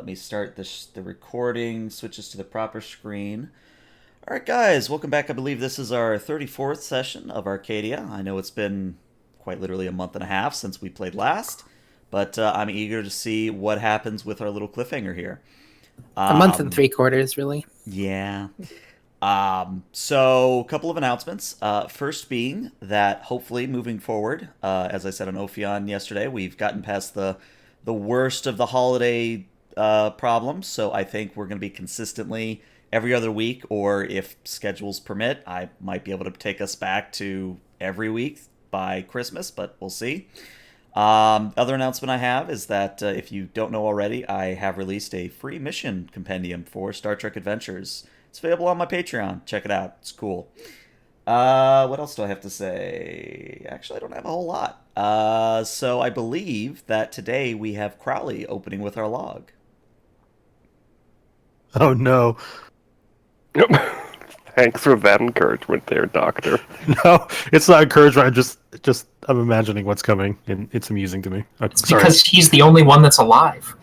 Let me start the recording, switches to the proper screen. All right, guys, welcome back. I believe this is our 34th session of Arcadia. I know it's been quite literally a month and a half since we played last, but I'm eager to see what happens with our little cliffhanger here. A month and Um, 3/4, really. yeah. So a couple of announcements. First being that hopefully moving forward, as I said on Ophion yesterday, we've gotten past the worst of the holiday problems. So I think we're going to be consistently every other week, or if schedules permit, I might be able to take us back to every week by Christmas, but we'll see. Other announcement I have is that if you don't know already, I have released a free mission compendium for Star Trek Adventures. It's available on my Patreon. Check it out. It's cool. What else do I have to say? Actually, I don't have a whole lot. So I believe that today we have Crowley opening with our log. Oh no. Thanks for that encouragement there, Doctor. No, it's not encouragement. I'm imagining what's coming, and it's amusing to me. It's Sorry. because he's the only one that's alive.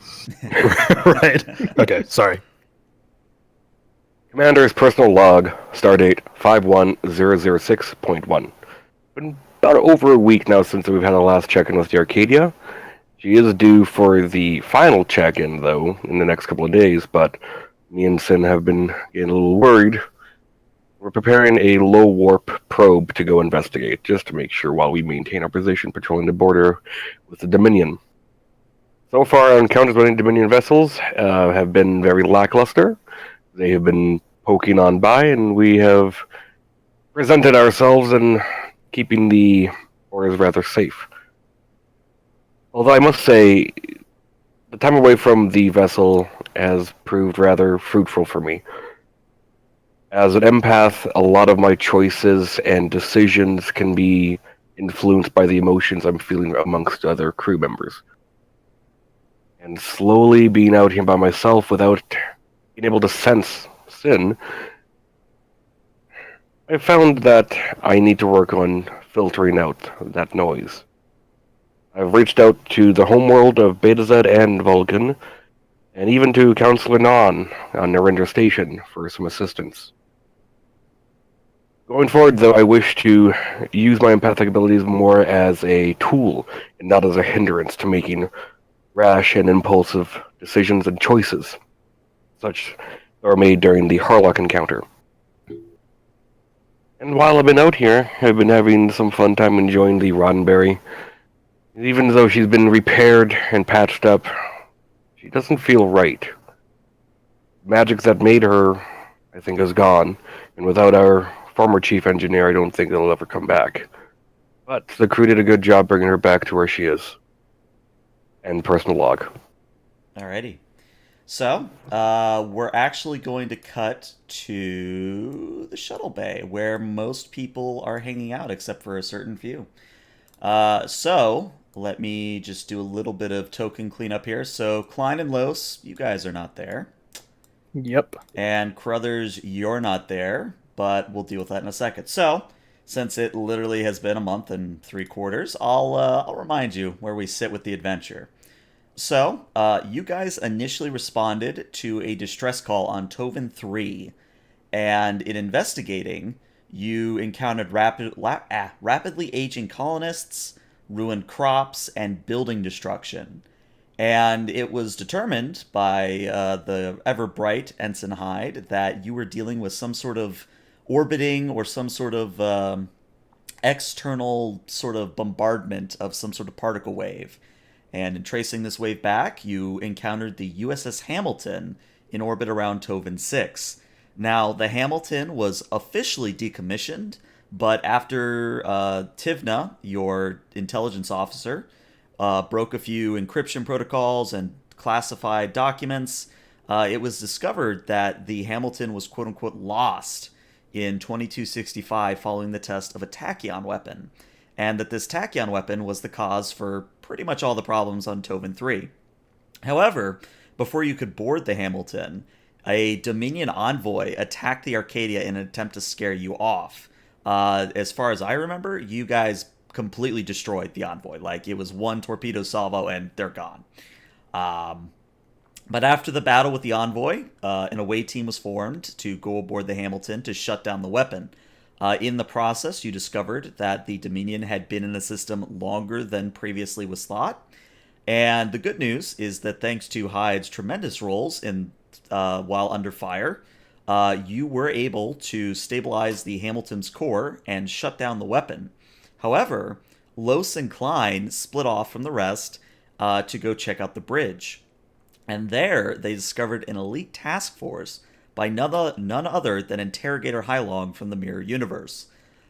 Right. Okay, sorry. Commander's personal log, stardate 51006.1. Been about over a week now since we've had the last check-in with the Arcadia. She is due for the final check-in, though, in the next couple of days, but me and Sin have been getting a little worried. We're preparing a low-warp probe to go investigate, just to make sure while we maintain our position patrolling the border with the Dominion. So far, our encounters with any Dominion vessels have been very lackluster. They have been poking on by, and we have presented ourselves in keeping the borders rather safe. Although I must say, the time away from the vessel has proved rather fruitful for me. As an empath, a lot of my choices and decisions can be influenced by the emotions I'm feeling amongst other crew members. And slowly being out here by myself without being able to sense Sin, I found that I need to work on filtering out that noise. I've reached out to the homeworld of Beta Z and Vulcan, and even to Counselor Non on Narinder Station for some assistance. Going forward, though, I wish to use my empathic abilities more as a tool and not as a hindrance to making rash and impulsive decisions and choices, such are made during the Harlock encounter. And while I've been out here, I've been having some fun time enjoying the Roddenberry. Even though she's been repaired and patched up, she doesn't feel right. Magic that made her, I think, is gone, and without our former chief engineer, I don't think it'll ever come back. But the crew did a good job bringing her back to where she is. And personal log. Alrighty. So, we're actually going to cut to the shuttle bay, where most people are hanging out, except for a certain few. So, let me just do a little bit of token cleanup here. So, Klein and Los, you guys are not there. Yep. And Crothers, you're not there, but we'll deal with that in a second. So, since it literally has been a month and 3/4, I'll remind you where we sit with the adventure. So, you guys initially responded to a distress call on Tovin 3, and in investigating, you encountered rapidly aging colonists, ruined crops, and building destruction. And it was determined by the ever bright Ensign Hyde that you were dealing with some sort of orbiting or some sort of external sort of bombardment of some sort of particle wave. And in tracing this wave back, you encountered the USS Hamilton in orbit around Tovin 6. Now, the Hamilton was officially decommissioned, but after Tivna, your intelligence officer, broke a few encryption protocols and classified documents, it was discovered that the Hamilton was quote-unquote lost in 2265 following the test of a tachyon weapon, and that this tachyon weapon was the cause for pretty much all the problems on Tovin 3. However, before you could board the Hamilton, a Dominion envoy attacked the Arcadia in an attempt to scare you off. As far as I remember, you guys completely destroyed the envoy. Like, it was one torpedo salvo and they're gone. But after the battle with the envoy, an away team was formed to go aboard the Hamilton to shut down the weapon. In the process, you discovered that the Dominion had been in the system longer than previously was thought. And the good news is that thanks to Hyde's tremendous rolls in while under fire, you were able to stabilize the Hamilton's core and shut down the weapon. However, Los and Klein split off from the rest to go check out the bridge. And there, they discovered an elite task force by none other than Interrogator Hylong from the Mirror Universe.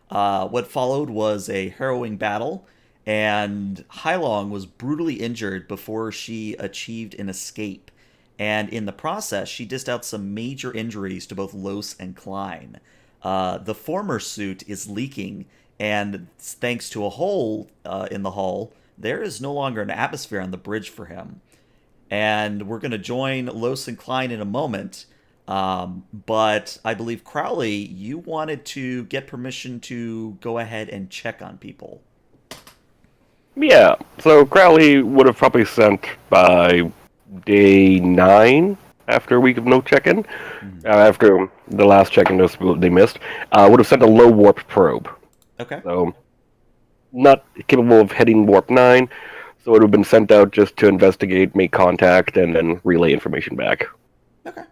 What followed was a harrowing battle, and Hylong was brutally injured before she achieved an escape. And in the process, she dished out some major injuries to both Los and Klein. The former suit is leaking, and thanks to a hole in the hull, there is no longer an atmosphere on the bridge for him. And we're going to join Los and Klein in a moment. But I believe, Crowley, you wanted to get permission to go ahead and check on people. Yeah, so Crowley would have probably sent by day 9, after a week of no check-in, after the last check-in they missed, would have sent a low warp probe. Okay. So, not capable of heading warp 9, so it would have been sent out just to investigate, make contact, and then relay information back. Okay.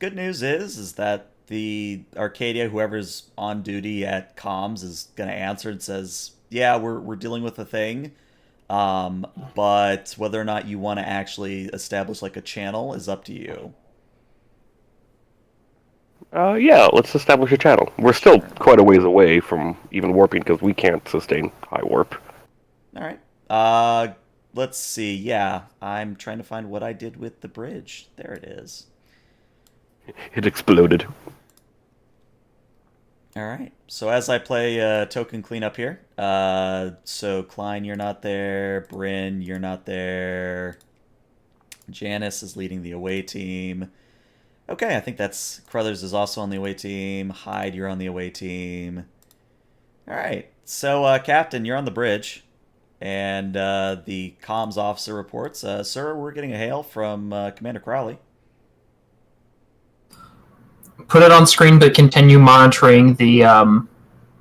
Good news is that the Arcadia, whoever's on duty at comms, is going to answer and says, yeah, we're dealing with a thing, but whether or not you want to actually establish like a channel is up to you. Yeah, let's establish a channel. We're still quite a ways away from even warping because we can't sustain high warp. All right. Let's see. Yeah, I'm trying to find what I did with the bridge. There it is. It exploded. All right. So as I play token cleanup here, so Klein, you're not there. Bryn, you're not there. Janice is leading the away team. Okay, I think that's Crothers is also on the away team. Hyde, you're on the away team. All right. So Captain, you're on the bridge, and the comms officer reports, "Sir, we're getting a hail from Commander Crowley." Put it on screen, but continue monitoring the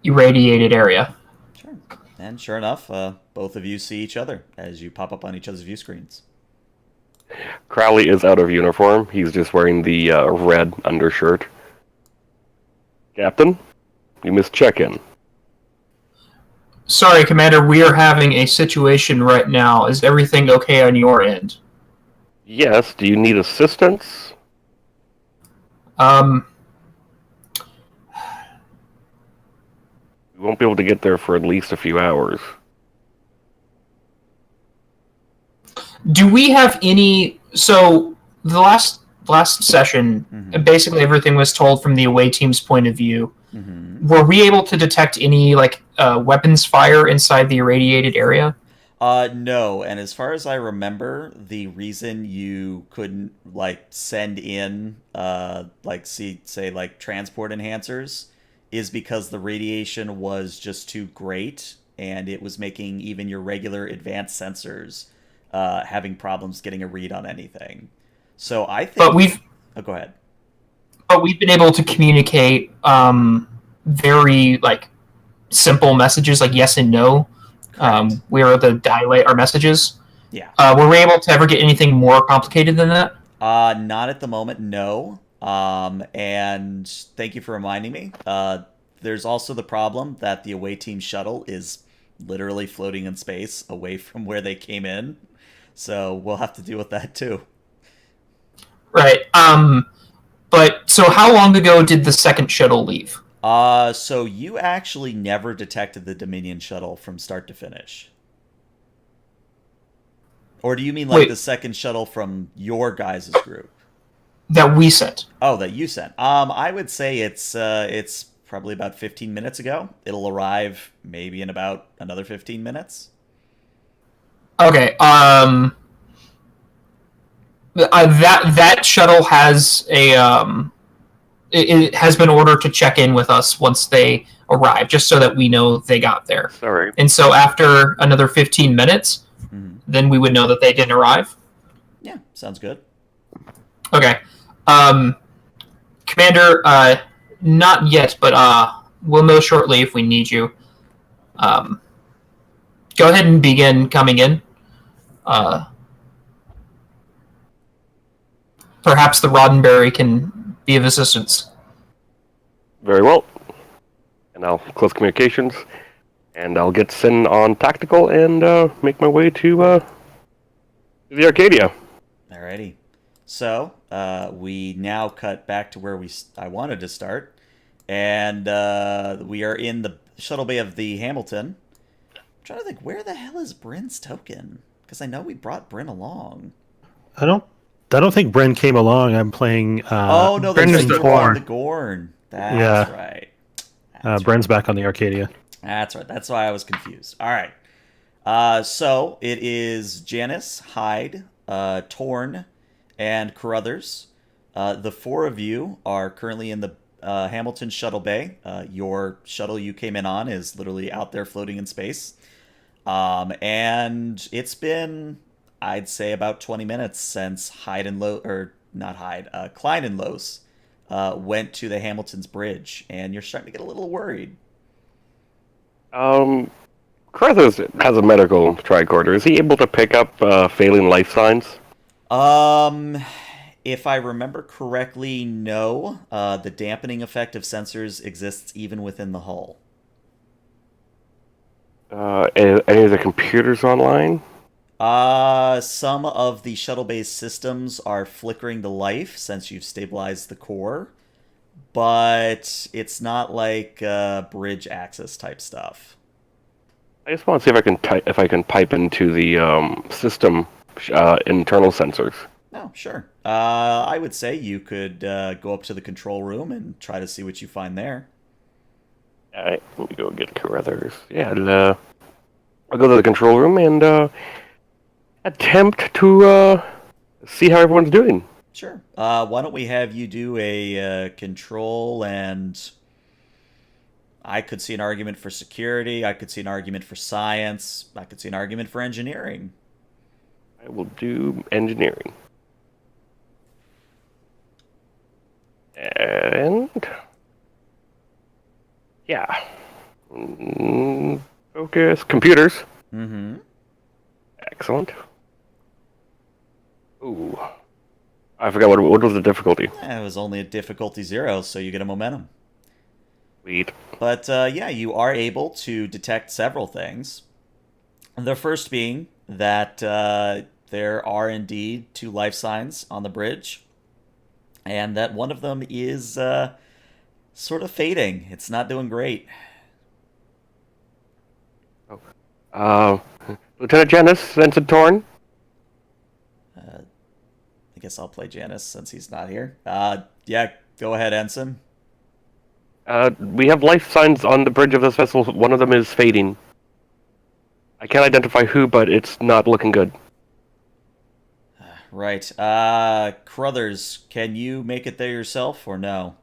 irradiated area. Sure. And sure enough, both of you see each other as you pop up on each other's view screens. Crowley is out of uniform. He's just wearing the red undershirt. Captain, you missed check-in. Sorry, Commander, we are having a situation right now. Is everything okay on your end? Yes, do you need assistance? We won't be able to get there for at least a few hours. Do we have any... So, the last session, basically everything was told from the away team's point of view. Were we able to detect any, weapons fire inside the irradiated area? No, and as far as I remember, the reason you couldn't, send in, transport enhancers is because the radiation was just too great, and it was making even your regular advanced sensors having problems getting a read on anything. So I think... But we've... Oh, go ahead. But we've been able to communicate very, simple messages, like yes and no. We were able to dilate our messages. Yeah. Were we able to ever get anything more complicated than that? Not at the moment, no. And thank you for reminding me. There's also the problem that the away team shuttle is literally floating in space away from where they came in. So we'll have to deal with that too. Right. But so how long ago did the second shuttle leave? So you actually never detected the Dominion shuttle from start to finish. Or do you mean Wait. the second shuttle from your guys' group? That we sent. Oh, that you sent. I would say it's probably about 15 minutes ago. It'll arrive maybe in about another 15 minutes. Okay. That shuttle has it has been ordered to check in with us once they arrive, just so that we know they got there. Sorry. And so after another 15 minutes, then we would know that they didn't arrive. Yeah, sounds good. Okay. Commander, not yet, but we'll know shortly if we need you. Go ahead and begin coming in. Perhaps the Roddenberry can be of assistance. Very well. And I'll close communications, and I'll get Sin on tactical and make my way to the Arcadia. Alrighty. So, we now cut back to where I wanted to start. And we are in the shuttle bay of the Hamilton. I'm trying to think, where the hell is Bryn's token? Because I know we brought Bryn along. I don't think Bren came along. I'm playing. Oh no, Bren that's and the Torn. Gorn. That's right. Bren's back on the Arcadia. That's right. That's why I was confused. All right. So it is Janice, Hyde, Torn, and Carruthers. The four of you are currently in the Hamilton shuttle bay. Your shuttle you came in on is literally out there floating in space. And it's been, I'd say, about 20 minutes since Hyde and Klein and Los went to the Hamilton's bridge, and you're starting to get a little worried. Carruthers has a medical tricorder. Is he able to pick up failing life signs? If I remember correctly, no. The dampening effect of sensors exists even within the hull. Any of the computers online? Some of the shuttle bay's systems are flickering to life since you've stabilized the core, but it's not like bridge access type stuff. I just want to see if I can pipe into the system internal sensors. Oh, sure. I would say you could go up to the control room and try to see what you find there. Alright, let me go get Carruthers. Yeah, I'll go to the control room and attempt to see how everyone's doing. Sure. Why don't we have you do a control, and I could see an argument for security, I could see an argument for science, I could see an argument for engineering. I will do engineering. And yeah. Focus. Computers. Mm-hmm. Excellent. Ooh. I forgot what was the difficulty. It was only a difficulty 0, so you get a momentum. Sweet. But yeah, you are able to detect several things. The first being that there are indeed 2 life signs on the bridge, and that one of them is sort of fading. It's not doing great. Lieutenant Janice, Ensign Torn. I guess I'll play Janice since he's not here. Yeah, go ahead, Ensign. We have life signs on the bridge of this vessel. One of them is fading. I can't identify who, but it's not looking good. Right. Carruthers, can you make it there yourself or no?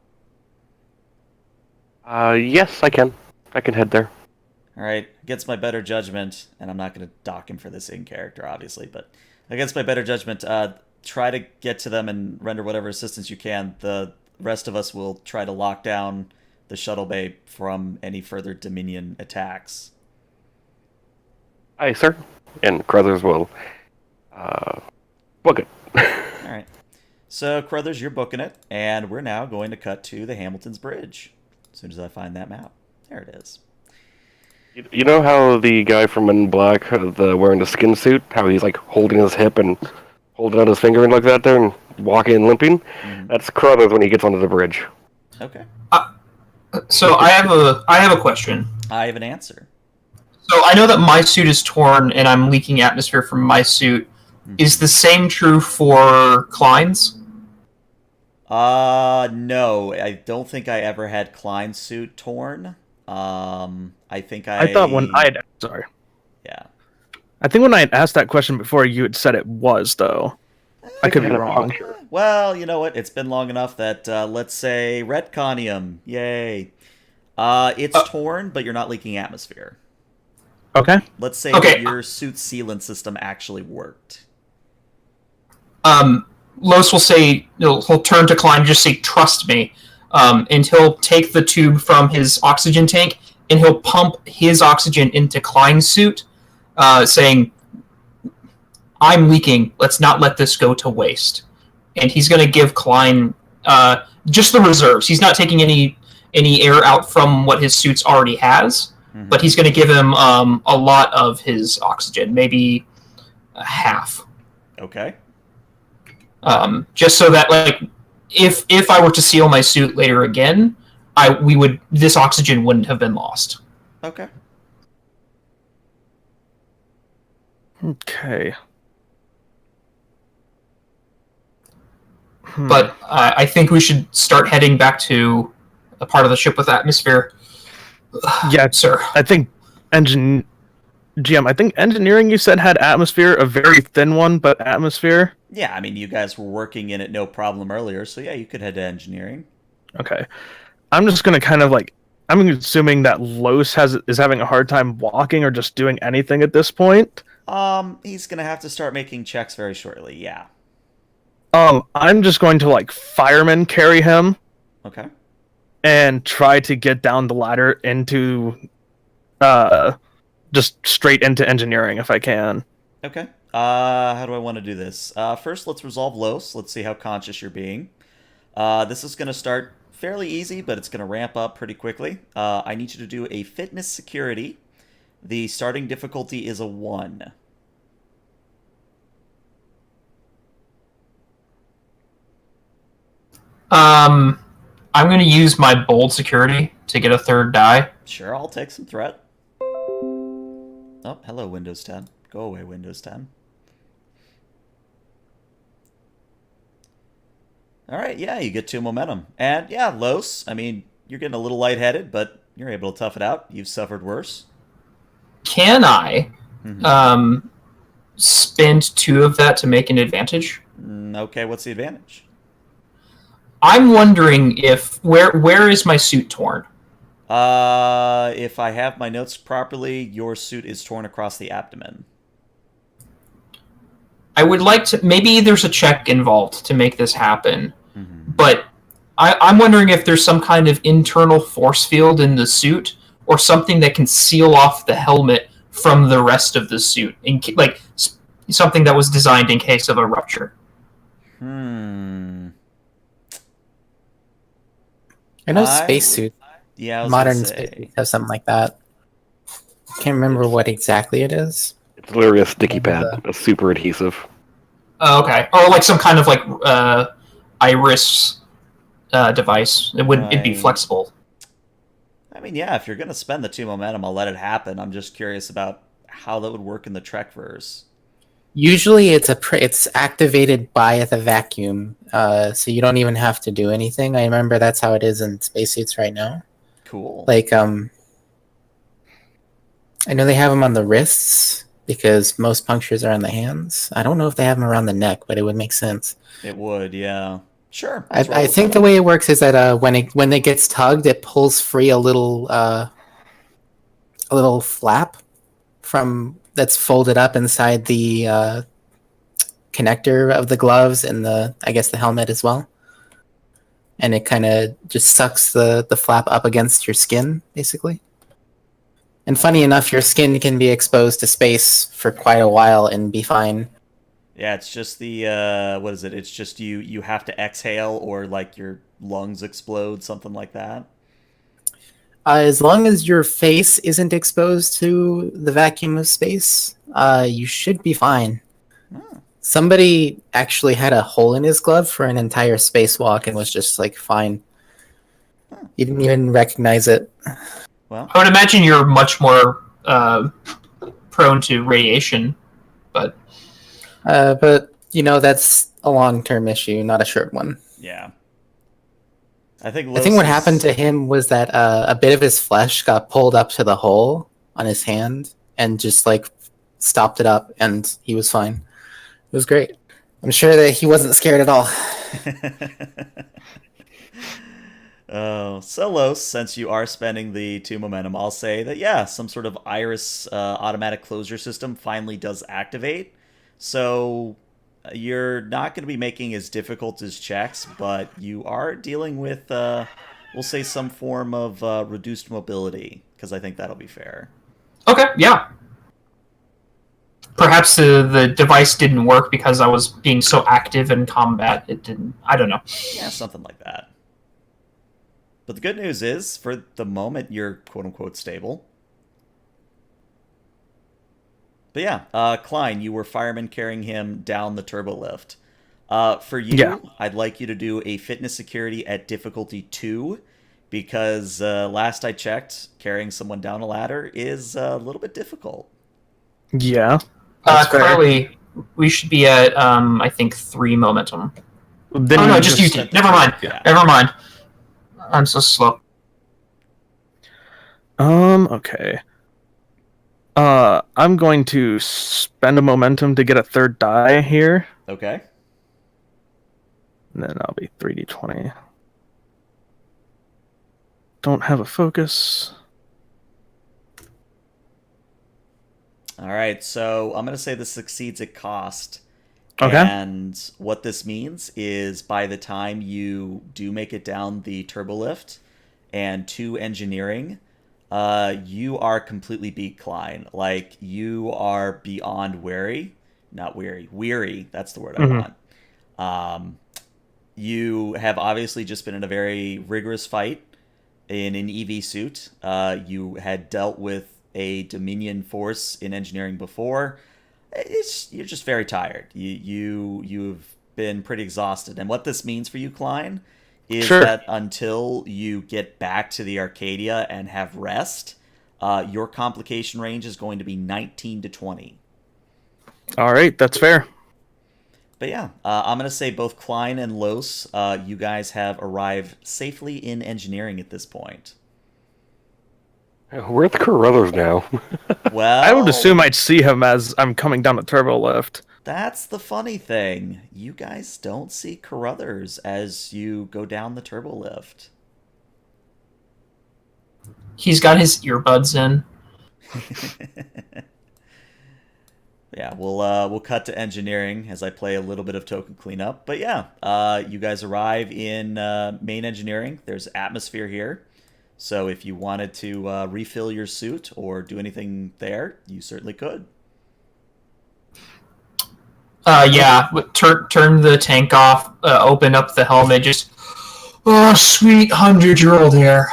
Yes, I can. I can head there. Alright, against my better judgment, and I'm not going to dock him for this in character, obviously, but against my better judgment, try to get to them and render whatever assistance you can. The rest of us will try to lock down the shuttle bay from any further Dominion attacks. Aye, sir. And Carruthers will book it. Alright. So, Carruthers, you're booking it, and we're now going to cut to the Hamilton's Bridge. As soon as I find that map. There it is. You know how the guy from Men in Black, wearing the skin suit, how he's like holding his hip and holding out his finger and like that there and walking and limping? Mm-hmm. That's Carruthers when he gets onto the bridge. Okay. So I have a question. I have an answer. So I know that my suit is torn and I'm leaking atmosphere from my suit. Mm-hmm. Is the same true for Klein's? No. I don't think I ever had Klein's suit torn. I thought when I had... Sorry. Yeah. I think when I had asked that question before, you had said it was, though. I could be wrong. Well, you know what? It's been long enough that, let's say, retconium. Yay. It's torn, but you're not leaking atmosphere. Okay. Let's say that your suit sealant system actually worked. Los will say, he'll turn to Klein and just say, "Trust me," and he'll take the tube from his oxygen tank and he'll pump his oxygen into Klein's suit, saying, "I'm leaking. Let's not let this go to waste." And he's going to give Klein just the reserves. He's not taking any air out from what his suits already has, but he's going to give him a lot of his oxygen, maybe half. Okay. Just so that, like, if I were to seal my suit later again, this oxygen wouldn't have been lost. Okay. Okay. But I think we should start heading back to a part of the ship with atmosphere. Yeah, sir. I think GM, I think engineering, you said, had atmosphere, a very thin one, but atmosphere. Yeah, I mean, you guys were working in it no problem earlier, so yeah, you could head to engineering. Okay. I'm just going to kind of like, I'm assuming that Los is having a hard time walking or just doing anything at this point. He's gonna have to start making checks very shortly, yeah. I'm just going to, like, fireman carry him Okay. and try to get down the ladder into, just straight into engineering if I can. Okay. How do I want to do this? First, let's resolve Los. Let's see how conscious you're being. This is gonna start fairly easy, but it's gonna ramp up pretty quickly. I need you to do a fitness security. The starting difficulty is a 1. I'm going to use my bold security to get a 3rd die. Sure, I'll take some threat. Oh, hello, Windows 10. Go away, Windows 10. Alright, yeah, you get 2 momentum. And yeah, Los, I mean, you're getting a little lightheaded, but you're able to tough it out. You've suffered worse. Can I spend 2 of that to make an advantage? Okay, what's the advantage? I'm wondering if where is my suit torn? If I have my notes properly, your suit is torn across the abdomen. I would like to. Maybe there's a check involved to make this happen, but I'm wondering if there's some kind of internal force field in the suit or something that can seal off the helmet from the rest of the suit, like something that was designed in case of a rupture. I know spacesuit. Yeah, I was modern gonna say. spacesuit has something like that. Can't remember what exactly it is. It's literally a sticky pad, a super adhesive. Oh, okay, or like some kind of like iris device. It'd be flexible. I mean, yeah, if you're gonna spend the 2 momentum, I'll let it happen. I'm just curious about how that would work in the Trekverse. Usually, it's activated by the vacuum, so you don't even have to do anything. I remember that's how it is in spacesuits right now. Cool. Like, I know they have them on the wrists because most punctures are on the hands. I don't know if they have them around the neck, but it would make sense. It would, yeah. Sure. I think the way it works is that when it gets tugged, it pulls free a little flap from that's folded up inside the connector of the gloves and the helmet as well, and it kind of just sucks the flap up against your skin, basically. And funny enough, your skin can be exposed to space for quite a while and be fine. Yeah, it's just the what is it? It's just you have to exhale or like your lungs explode, something like that. As long as your face isn't exposed to the vacuum of space, you should be fine. Oh. Somebody actually had a hole in his glove for an entire spacewalk and was just like fine. He didn't even recognize it. Well, I would imagine you're much more prone to radiation, but that's a long-term issue, not a short one. yeah. I think what happened to him was that a bit of his flesh got pulled up to the hole on his hand and just like stopped it up, and he was fine. It was great. I'm sure that he wasn't scared at all. Oh, so Los, since you are spending the 2 momentum, I'll say that yeah, some sort of iris automatic closure system finally does activate. So you're not going to be making as difficult as checks, but you are dealing with, we'll say, some form of reduced mobility, because I think that'll be fair. Okay, yeah. Perhaps the device didn't work because I was being so active in combat. It didn't. I don't know. Yeah, something like that. But the good news is, for the moment, you're quote-unquote stable. But yeah, Klein, you were fireman carrying him down the turbo lift. For you, Yeah. I'd like you to do a fitness security at difficulty 2, because last I checked, carrying someone down a ladder is a little bit difficult. Yeah. That's fair. Carly, we should be at, I think, 3 momentum. Then Oh, no, just you two. Never mind. Yeah. Never mind. I'm so slow. Okay. I'm going to spend a momentum to get a third die here, Okay. and then I'll be 3d20. Don't have a focus. All right, so I'm going to say this succeeds at cost. Okay. And what this means is by the time you do make it down the turbo lift and to engineering, you are completely beat, Klein. Like, you are beyond weary. Not weary. Weary. That's the word I want. You have obviously just been in a very rigorous fight in an EV suit. You had dealt with a Dominion force in engineering before. You're just very tired. You've been pretty exhausted. And what this means for you, Klein, is Sure. that until you get back to the Arcadia and have rest, your complication range is going to be 19 to 20. All right, that's fair. But yeah, I'm going to say both Klein and Los, you guys have arrived safely in engineering at this point. Where are the Carruthers now? Well, I would assume I'd see him as I'm coming down the turbo lift. that's the funny thing. You guys don't see Carruthers as you go down the turbo lift. He's got his earbuds in. Yeah, we'll cut to engineering as I play a little bit of token cleanup. But yeah, you guys arrive in main engineering. There's atmosphere here. So if you wanted to refill your suit or do anything there, you certainly could. Yeah, turn the tank off, open up the helmet, just, oh, sweet 100-year-old hair.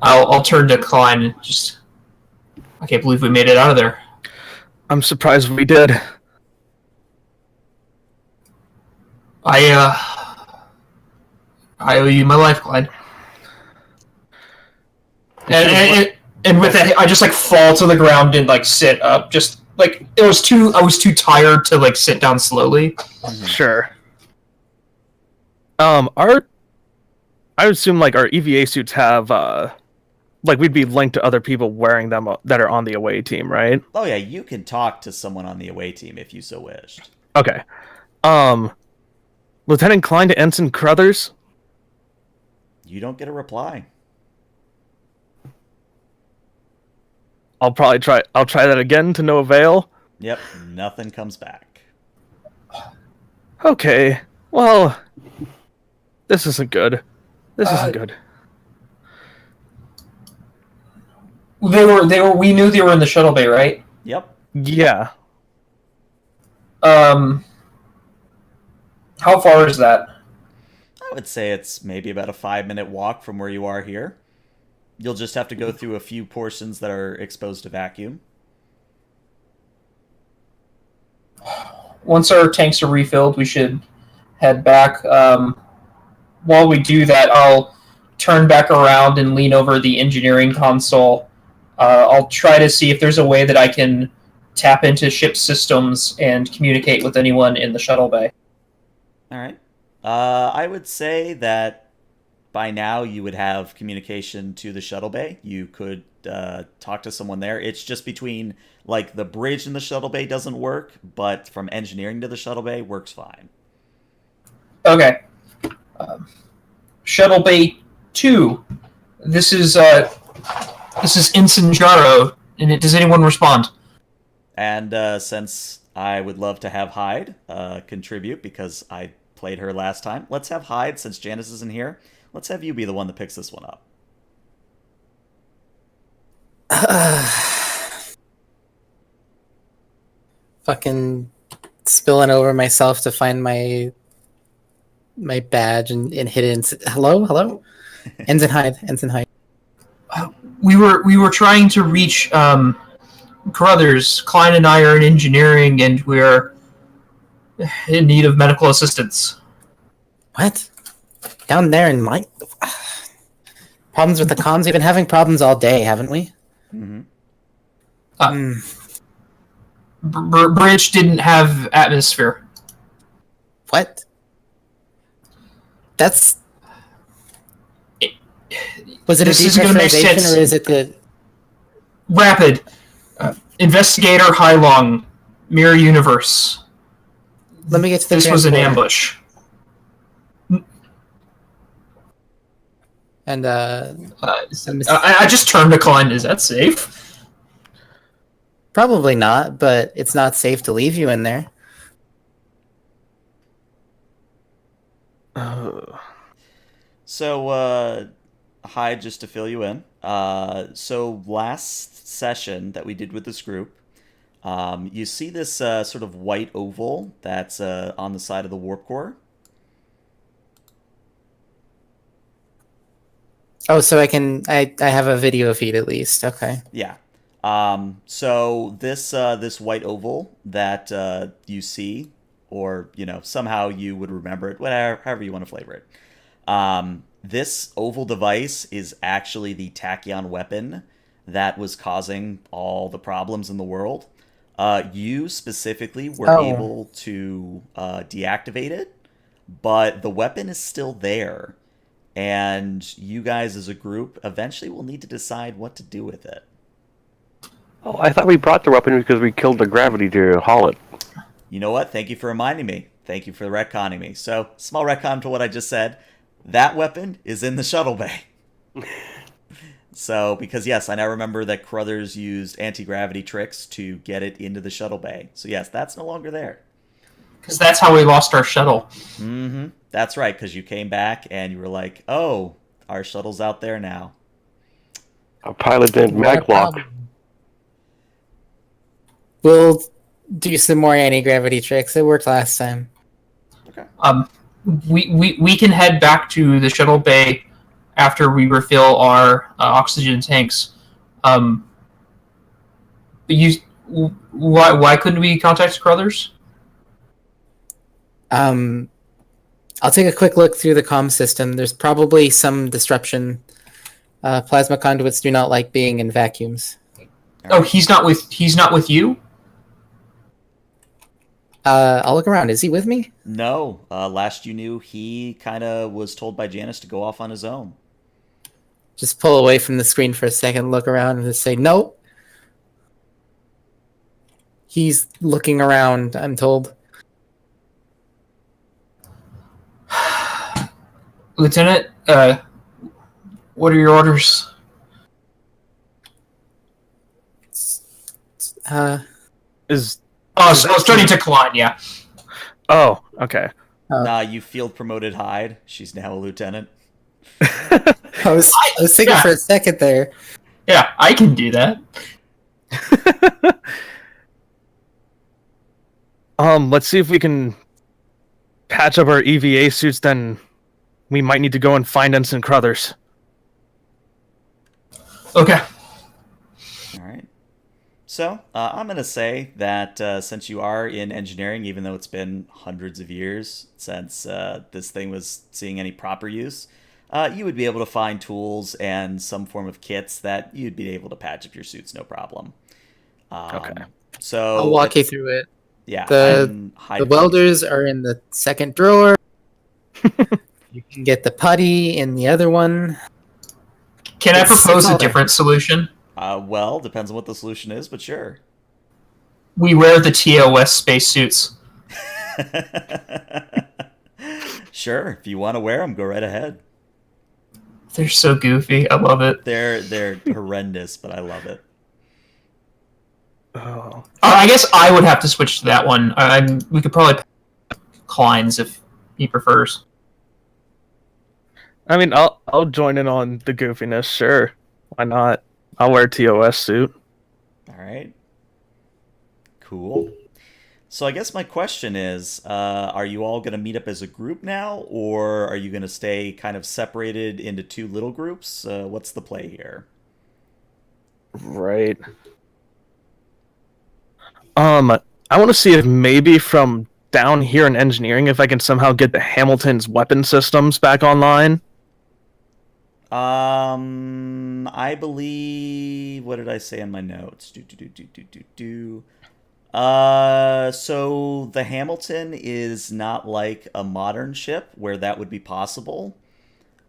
I'll turn to Klein and just, I can't believe we made it out of there. I'm surprised we did. I owe you my life, Klein. And with that, I just like fall to the ground and like sit up. Just like I was too tired to like sit down slowly. Sure. I would assume like our EVA suits have like we'd be linked to other people wearing them that are on the away team, right? Oh yeah, you can talk to someone on the away team if you so wished. Okay. Lieutenant Klein to Ensign Carruthers. You don't get a reply. I'll try that again to no avail. Yep, nothing comes back. Okay. Well, this isn't good. This isn't good. They were. We knew they were in the shuttle bay, right? Yep. Yeah. How far is that? I would say it's maybe about a 5-minute walk from where you are here. You'll just have to go through a few portions that are exposed to vacuum. Once our tanks are refilled, we should head back. While we do that, I'll turn back around and lean over the engineering console. I'll try to see if there's a way that I can tap into ship systems and communicate with anyone in the shuttle bay. All right. I would say that by now you would have communication to the shuttle bay. You could talk to someone there. It's just between, like, the bridge in the shuttle bay doesn't work, but from engineering to the shuttle bay works fine. Okay. Shuttle Bay 2. This is Ensign Jaro. Does anyone respond? And since I would love to have Hyde contribute because I played her last time, let's have Hyde, since Janice isn't here, let's have you be the one that picks this one up. Fucking spilling over myself to find my badge and hit it. Hello, Ensign Hyde. We were trying to reach Carruthers. Klein and I are in engineering, and we're in need of medical assistance. What? Down there in my problems with the comms? We've been having problems all day, haven't we? Mm-hmm. Bridge didn't have atmosphere. What? That's. Was it This a isn't gonna make depressurization, sense. or is it the? Rapid. Investigator Hylong. Mirror Universe. Let me get to the. This was an transporter. ambush. And I just turned to Klein. Is that safe? probably not, but it's not safe to leave you in there. So, Hyde, just to fill you in. So last session that we did with this group, you see this sort of white oval that's on the side of the warp core. Oh, so I have a video feed at least. Okay. Yeah. So this white oval that you see, or somehow you would remember it, whatever, however you want to flavor it. This oval device is actually the tachyon weapon that was causing all the problems in the world. You specifically were able to deactivate it, but the weapon is still there. And you guys as a group eventually will need to decide what to do with it. Oh, I thought we brought the weapon because we killed the gravity to haul it. You know what? Thank you for reminding me. Thank you for retconning me. So, small retcon to what I just said. That weapon is in the shuttle bay. So, because yes, I now remember that Carruthers used anti-gravity tricks to get it into the shuttle bay. So yes, that's no longer there. Because that's how we lost our shuttle. Mm-hmm. That's right, because you came back and you were like, oh, our shuttle's out there now. A pilot didn't maglock. We'll do some more anti-gravity tricks. It worked last time. Okay. We can head back to the shuttle bay after we refill our oxygen tanks. Why couldn't we contact Carruthers? I'll take a quick look through the comm system. There's probably some disruption. Plasma conduits do not like being in vacuums. Oh, he's not with you? I'll look around. Is he with me? No. Last you knew, he kind of was told by Janice to go off on his own. Just pull away from the screen for a second, look around, and just say, nope. He's looking around, I'm told. Lieutenant, what are your orders? Is I was turning to Klein, yeah. oh, okay. Nah, you field promoted Hyde. She's now a lieutenant. I was thinking for a second there. Yeah, I can do that. Let's see if we can patch up our EVA suits, then we might need to go and find Ensign Carruthers. Okay. All right. So, I'm going to say that since you are in engineering, even though it's been hundreds of years since this thing was seeing any proper use, you would be able to find tools and some form of kits that you'd be able to patch up your suits, no problem. Okay. So I'll walk you through it. Yeah. The welders are in the second drawer. You can get the putty in the other one. Can I propose a different solution? Well, depends on what the solution is, but sure. We wear the TOS spacesuits. Sure, if you want to wear them, go right ahead. They're so goofy. I love it. They're horrendous, but I love it. Oh. I guess I would have to switch to that one. We could probably pick Klein's if he prefers. I mean, I'll join in on the goofiness. Sure, why not? I'll wear a TOS suit. All right. Cool. So I guess my question is, are you all going to meet up as a group now, or are you going to stay kind of separated into two little groups? What's the play here? Right. I want to see if maybe from down here in engineering, if I can somehow get the Hamilton's weapon systems back online. I believe. What did I say in my notes? So the Hamilton is not like a modern ship where that would be possible.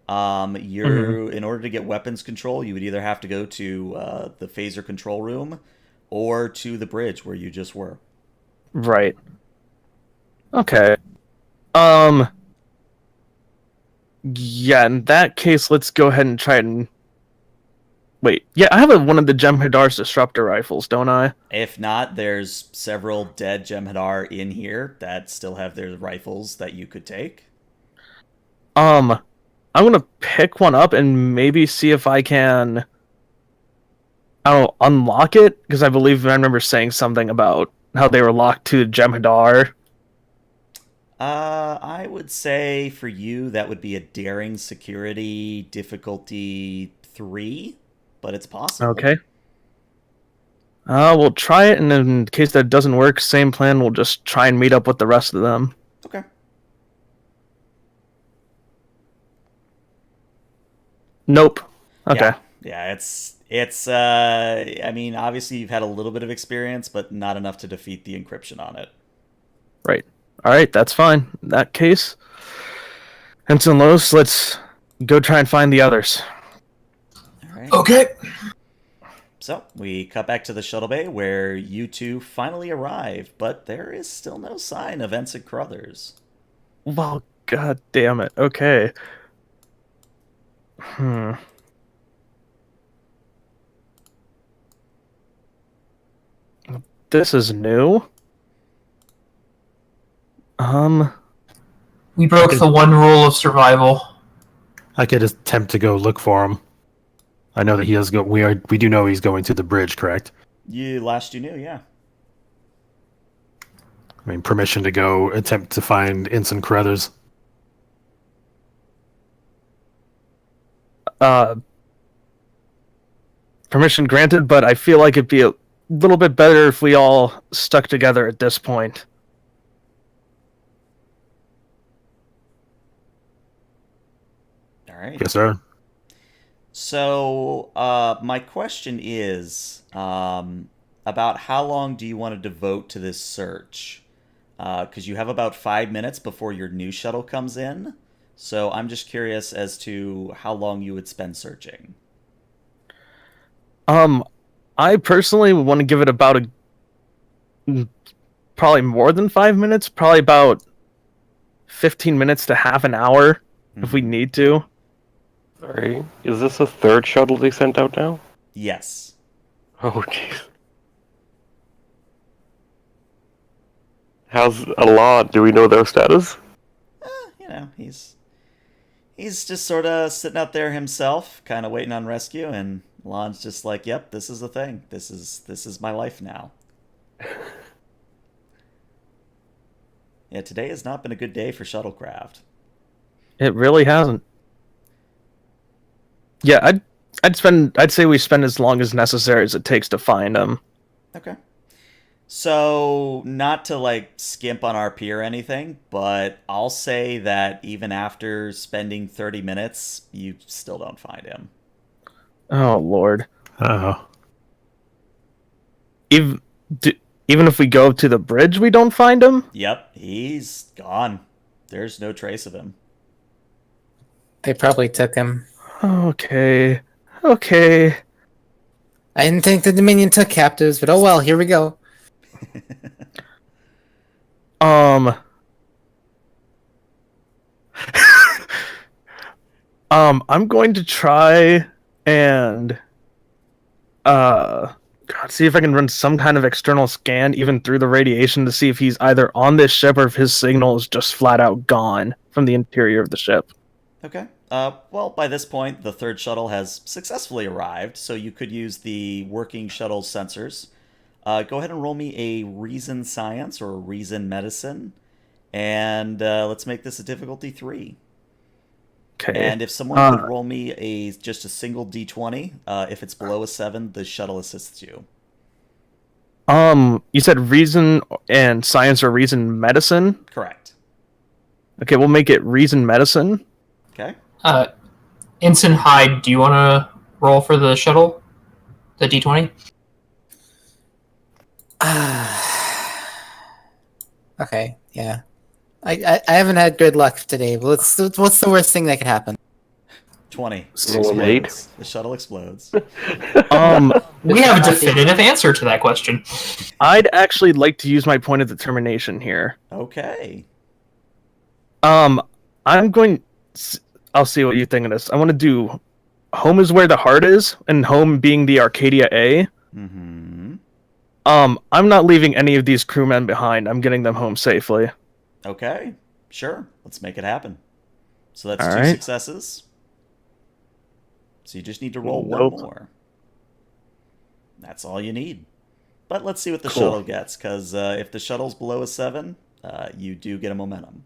In order to get weapons control, you would either have to go to the phaser control room or to the bridge where you just were. Right. Okay. Yeah, in that case, let's go ahead and try and... Wait, yeah, I have one of the Jem'Hadar's disruptor rifles, don't I? If not, there's several dead Jem'Hadar in here that still have their rifles that you could take. I'm gonna pick one up and maybe see if I can... I don't know, unlock it? Because I believe I remember saying something about how they were locked to Jem'Hadar. I would say for you that would be a daring security difficulty 3, but it's possible. Okay. We'll try it, and in case that doesn't work, same plan, we'll just try and meet up with the rest of them. Okay. Nope. Okay. Yeah, I mean, obviously you've had a little bit of experience, but not enough to defeat the encryption on it. Right. Alright, that's fine. In that case, Ensign Los, let's go try and find the others. All right. Okay. So we cut back to the shuttle bay where you two finally arrive, but there is still no sign of Ensign Crothers. Well, god damn it. Okay. This is new. We broke the one rule of survival. I could attempt to go look for him. I know that he does go. We do know he's going to the bridge, correct? You knew, yeah. I mean, permission to go attempt to find Ensign Crothers. Permission granted, but I feel like it'd be a little bit better if we all stuck together at this point. All right. Yes, sir. So, my question is about how long do you want to devote to this search? Because you have about 5 minutes before your new shuttle comes in. So I'm just curious as to how long you would spend searching. I personally would want to give it about probably more than 5 minutes, probably about 15 minutes to half an hour if we need to. Sorry, is this the third shuttle they sent out now? Yes. Oh, jeez. How's a lot? Do we know their status? You know, he's just sort of sitting out there himself, kind of waiting on rescue, and Lon's just like, "Yep, this is the thing. This is my life now." Yeah, today has not been a good day for shuttlecraft. It really hasn't. Yeah, I'd say we spend as long as necessary as it takes to find them. Okay. So, not to like skimp on RP or anything, but I'll say that even after spending 30 minutes, you still don't find him. Oh Lord. Oh. Even if we go to the bridge, we don't find him? Yep, he's gone. There's no trace of him. They probably took him. Okay. I didn't think the Dominion took captives, but oh well, here we go. I'm going to try and God, see if I can run some kind of external scan, even through the radiation, to see if he's either on this ship or if his signal is just flat out gone from the interior of the ship. Okay. Well, by this point, the third shuttle has successfully arrived, so you could use the working shuttle sensors. Go ahead and roll me a reason science or a reason medicine, and let's make this a difficulty 3. Okay. And if someone could roll me just a single d20, if it's below a 7, the shuttle assists you. You said reason and science or reason medicine? Correct. Okay, we'll make it reason medicine. Okay. Ensign Hyde, do you want to roll for the shuttle? The d20? Okay, yeah. I haven't had good luck today. But what's the worst thing that could happen? 20. Roll an 8. Explodes. The shuttle explodes. We have a definitive answer to that question. I'd actually like to use my point of determination here. Okay. I'm going. I'll see what you think of this. I want to do. Home is where the heart is, and home being the Arcadia A. Mm-hmm. I'm not leaving any of these crewmen behind. I'm getting them home safely. Okay. Sure. Let's make it happen. So that's All 2 right. successes. So you just need to roll Nope. 1 more. That's all you need. But let's see what the Cool. shuttle gets, because if the shuttle's below a 7, you do get a momentum.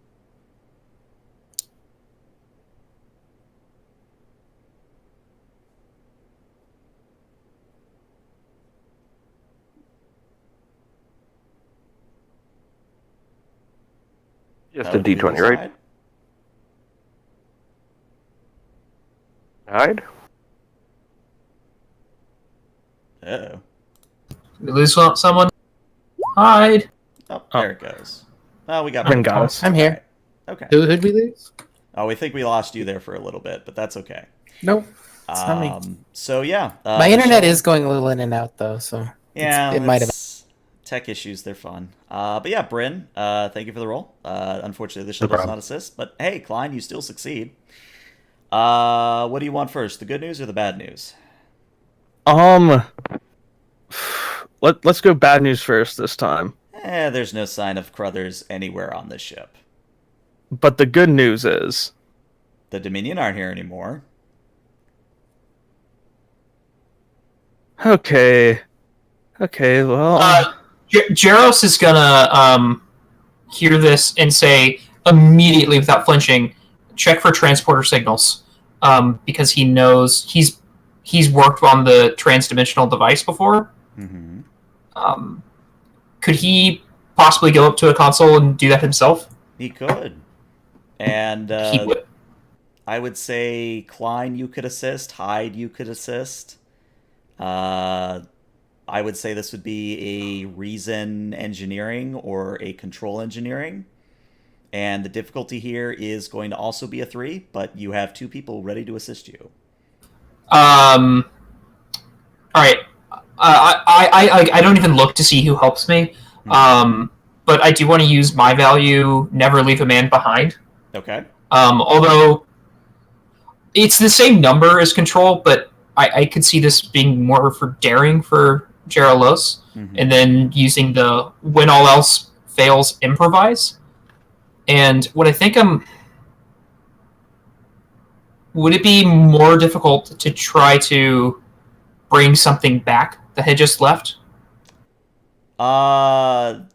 Just That a would be d20, the right? side. Hyde? Uh-oh. We lose someone? Hyde. Oh, there it goes. Oh, we got Bryn got us. I'm here. Okay. Who'd we lose? Oh, we think we lost you there for a little bit, but that's okay. Nope. It's not me. So yeah, My the internet shuttle- is going a little in and out though, so Yeah, it might have. it's tech issues. They're fun. But yeah, Bryn, thank you for the roll. Unfortunately, the shuttle does problem. not assist. But hey, Klein, you still succeed. What do you want first? The good news or the bad news? Let's go bad news first this time. There's no sign of Crothers anywhere on this ship. But the good news is, The Dominion aren't here anymore. okay, well, Jaros is gonna hear this and say immediately, without flinching, check for transporter signals, because he knows he's worked on the transdimensional device before. Mm-hmm. Could he possibly go up to a console and do that himself? He could. And He would. I would say Klein, you could assist. Hyde, you could assist. I would say this would be a reason engineering or a control engineering. And the difficulty here is going to also be a 3, but you have 2 people ready to assist you. All right. I don't even look to see who helps me. But I do want to use my value, never leave a man behind. Okay. Although it's the same number as control, but I could see this being more for daring for Jeralos, and then using the when all else fails, improvise. And what I think would it be more difficult to try to bring something back that had just left? How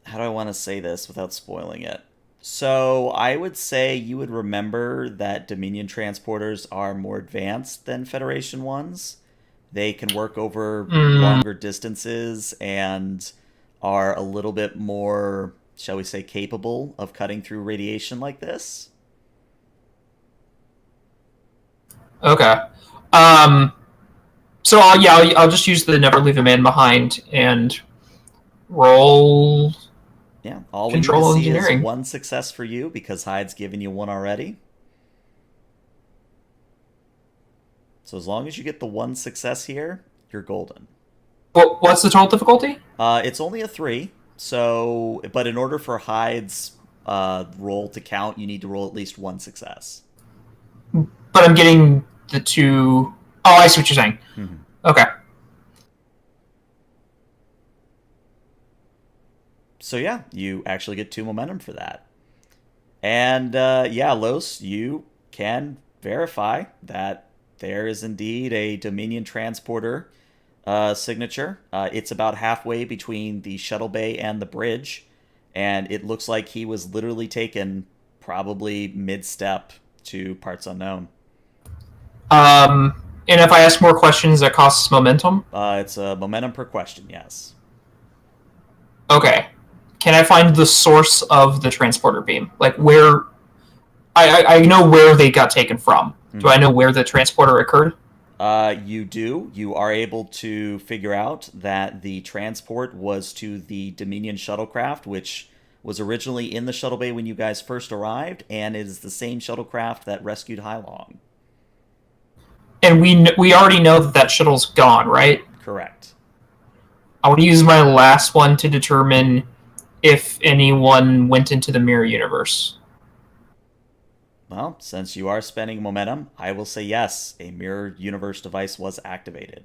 do I want to say this without spoiling it? So I would say you would remember that Dominion transporters are more advanced than Federation ones. They can work over longer distances and are a little bit more, shall we say, capable of cutting through radiation like this. Okay. So I'll just use the never leave a man behind and roll. Yeah, all we Control need to see engineering. is 1 success for you because Hyde's given you 1 already. So as long as you get the 1 success here, you're golden. What's the total difficulty? It's only a 3, so but in order for Hyde's roll to count, you need to roll at least 1 success. But I'm getting the 2. Oh, I see what you're saying. Okay. So yeah, you actually get 2 momentum for that. And yeah, Los, you can verify that there is indeed a Dominion transporter signature. It's about halfway between the shuttle bay and the bridge, and it looks like he was literally taken probably mid-step to parts unknown. And if I ask more questions, that costs momentum? It's a momentum per question, yes. Okay. Can I find the source of the transporter beam? Like where... I know where they got taken from. Do I know where the transporter occurred? You do. You are able to figure out that the transport was to the Dominion shuttlecraft, which was originally in the shuttle bay when you guys first arrived, and is the same shuttlecraft that rescued Hailong. And we already know that shuttle's gone, right? Correct. I want to use my last one to determine if anyone went into the mirror universe. Well, since you are spending momentum, I will say yes, a mirror universe device was activated.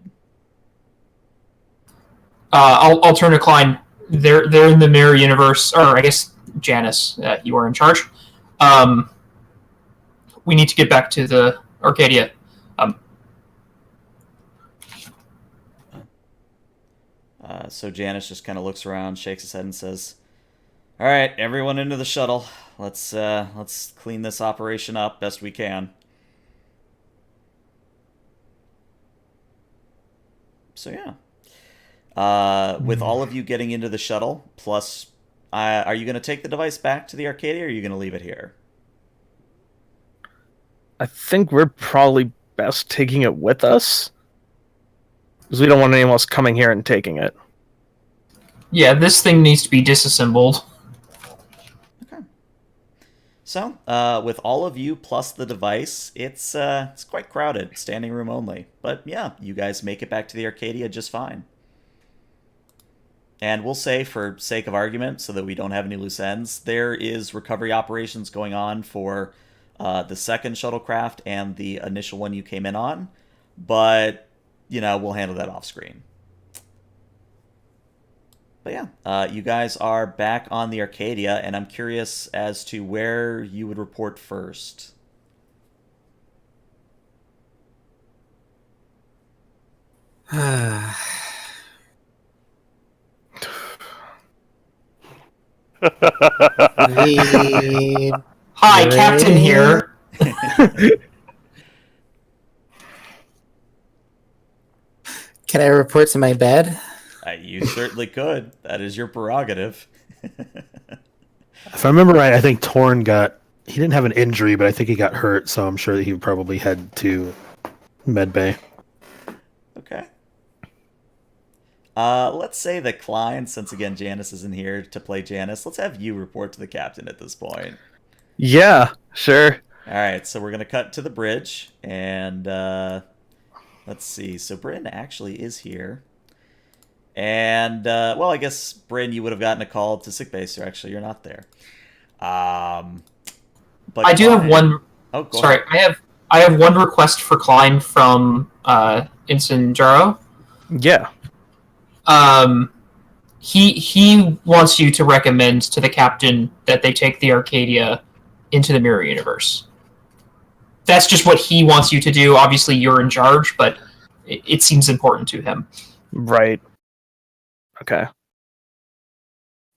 I'll turn to Klein. They're in the mirror universe, or I guess Janice, you are in charge. We need to get back to the Arcadia. So Janice just kind of looks around, shakes his head, and says, "All right, everyone into the shuttle. Let's clean this operation up best we can." So yeah, with all of you getting into the shuttle, plus, are you going to take the device back to the Arcadia, or are you going to leave it here? I think we're probably best taking it with us, because we don't want anyone else coming here and taking it. Yeah, this thing needs to be disassembled. Okay. So, with all of you plus the device, it's quite crowded, standing room only. But yeah, you guys make it back to the Arcadia just fine. And we'll say, for sake of argument, so that we don't have any loose ends, there is recovery operations going on for the second shuttlecraft and the initial one you came in on. But, you know, we'll handle that off screen. But yeah, you guys are back on the Arcadia, and I'm curious as to where you would report first. Hi, Captain here. Can I report to my bed? You certainly could. That is your prerogative. If I remember right, I think Torn he didn't have an injury, but I think he got hurt, so I'm sure that he would probably head to medbay. Okay. Let's say that Klein, since again Janice isn't here to play Janice, let's have you report to the captain at this point. Yeah, sure. All right, so we're going to cut to the bridge, and let's see. So Bryn actually is here. And, well, I guess, Bryn, you would have gotten a call to sickbay, so actually you're not there. But I do have one... Oh, go Sorry, ahead. I have one request for Klein from Ensign Jaro. Yeah. He wants you to recommend to the captain that they take the Arcadia into the mirror universe. That's just what he wants you to do. Obviously, you're in charge, but it seems important to him. Right. Okay.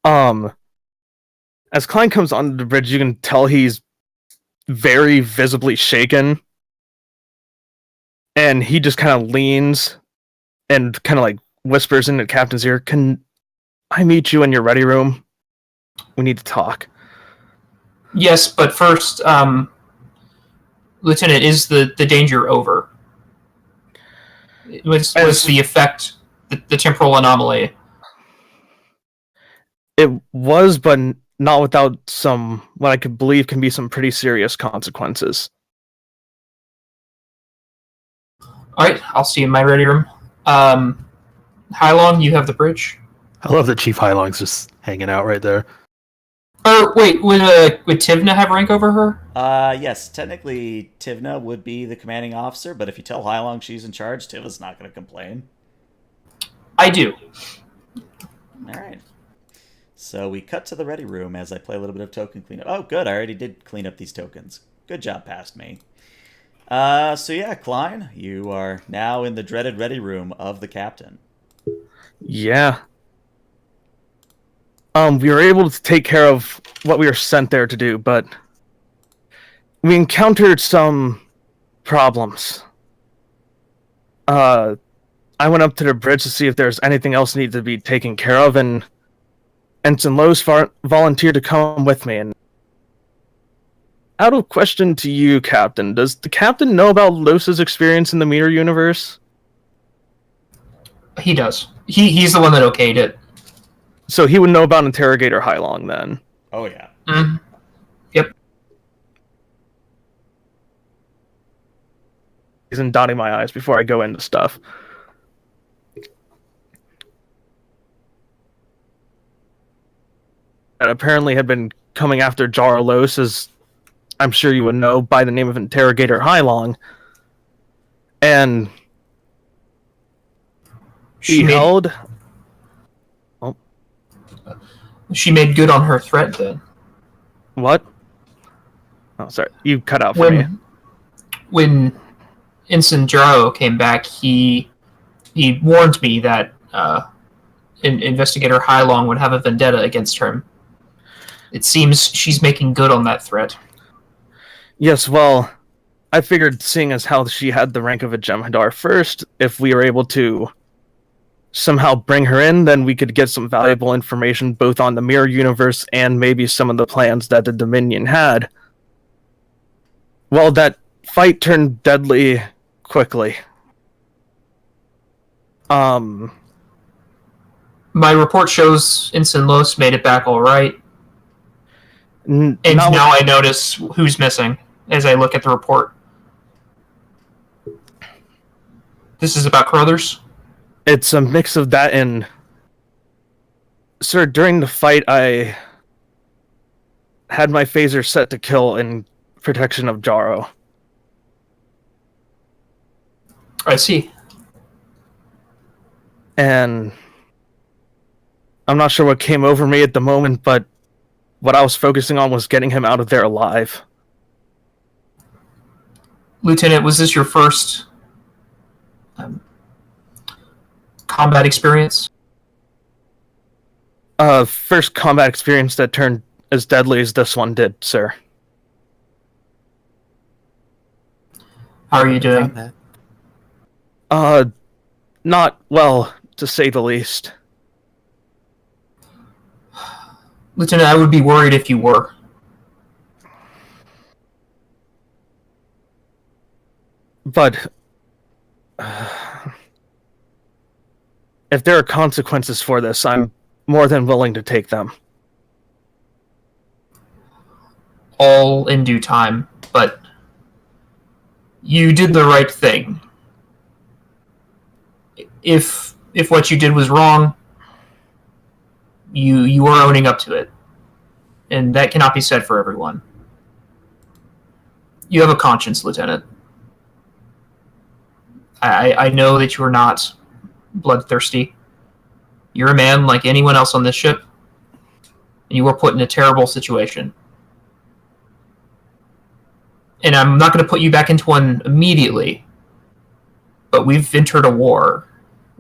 As Klein comes onto the bridge, you can tell he's very visibly shaken. And he just kind of leans and kind of like whispers into the captain's ear, "Can I meet you in your ready room? We need to talk." Yes, but first, Lieutenant, is the danger over? Was the effect the temporal anomaly? It was, but not without some, what I could believe can be some pretty serious consequences. Alright, I'll see you in my ready room. Hailong, you have the bridge? I love that Chief Hailong's just hanging out right there. Or, wait, would Tivna have rank over her? Yes, technically Tivna would be the commanding officer, but if you tell Hailong she's in charge, Tivna's not going to complain. I do. All right. So we cut to the ready room as I play a little bit of token cleanup. Oh, good. I already did clean up these tokens. Good job past me. So yeah, Klein, you are now in the dreaded ready room of the captain. Yeah. We were able to take care of what we were sent there to do, but we encountered some problems. I went up to the bridge to see if there's anything else needed to be taken care of, and Ensign Lowe's volunteered to come with me. And out of question to you, Captain, does the captain know about Lowe's experience in the mirror universe? He does. He's the one that okayed it. So he would know about Interrogator Hylong then. Oh yeah. Mm. Yep. And dotting my eyes before I go into stuff. That apparently had been coming after Jaralos, as I'm sure you would know, by the name of Interrogator Hylong. And she held... She made good on her threat then. What? Oh, sorry. You cut out for me. When Ensign Jaro came back, he warned me that Investigator Hylong would have a vendetta against her. It seems she's making good on that threat. Yes, well, I figured, seeing as how she had the rank of a Jem'Hadar first, if we were able to somehow bring her in, then we could get some valuable information both on the mirror universe and maybe some of the plans that the Dominion had. Well, that fight turned deadly quickly. My report shows Ensign Los made it back all right. And now I notice who's missing as I look at the report. This is about Crothers? It's a mix of that and... Sir, during the fight, I had my phaser set to kill in protection of Jaro. I see. And I'm not sure what came over me at the moment, but what I was focusing on was getting him out of there alive. Lieutenant, was this your first combat experience? First combat experience that turned as deadly as this one did, sir. How are you doing? Not well, to say the least. Lieutenant, I would be worried if you were. But if there are consequences for this, I'm more than willing to take them. All in due time, but you did the right thing. If what you did was wrong, you are owning up to it. And that cannot be said for everyone. You have a conscience, Lieutenant. I know that you are not bloodthirsty. You're a man like anyone else on this ship, and you were put in a terrible situation. And I'm not going to put you back into one immediately, but we've entered a war,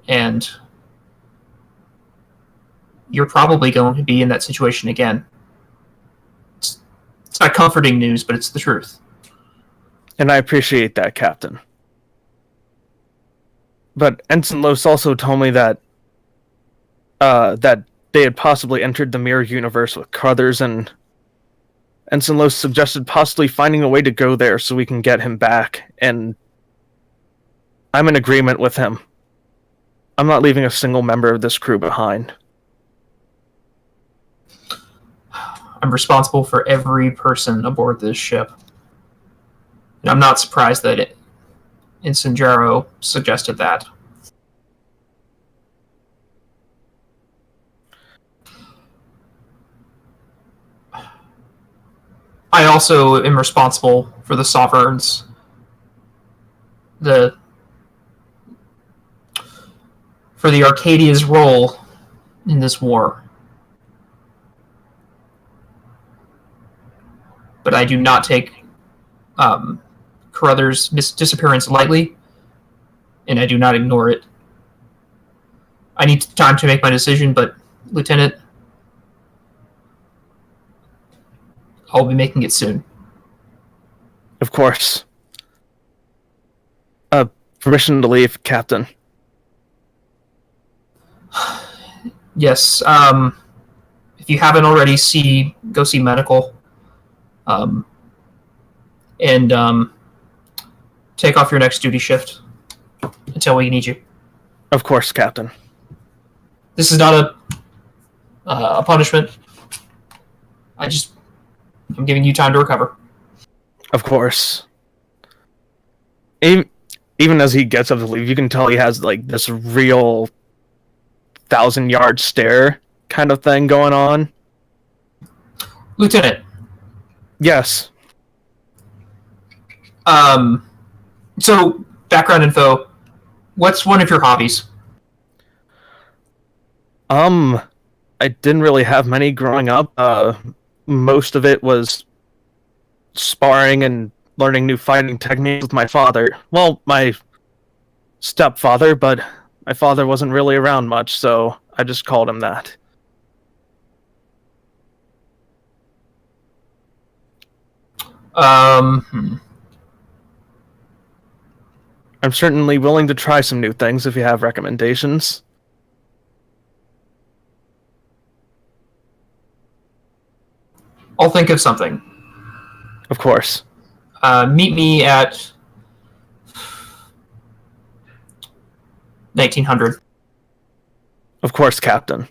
and you're probably going to be in that situation again. It's not comforting news, but it's the truth. And I appreciate that, Captain. But Ensign Los also told me that that they had possibly entered the mirror universe with Crothers, and Ensign Los suggested possibly finding a way to go there so we can get him back, and I'm in agreement with him. I'm not leaving a single member of this crew behind. I'm responsible for every person aboard this ship. And I'm not surprised that Ensign Jaro suggested that. I also am responsible for the Sovereigns. For the Arcadia's role in this war. but I do not take Carruthers' disappearance lightly, and I do not ignore it. I need time to make my decision, but, Lieutenant, I'll be making it soon. Of course. Permission to leave, Captain. Yes. If you haven't already, go see medical. And take off your next duty shift until we need you. Of course, Captain. This is not a punishment. I'm giving you time to recover. Of course. Even as he gets up to leave, you can tell he has like this real 1,000-yard stare kind of thing going on. Lieutenant. Yes. So, background info. What's one of your hobbies? I didn't really have many growing up. Most of it was sparring and learning new fighting techniques with my father. Well, my stepfather, but my father wasn't really around much, so I just called him that. I'm certainly willing to try some new things if you have recommendations. I'll think of something. Of course. Meet me at 1900. Of course, Captain.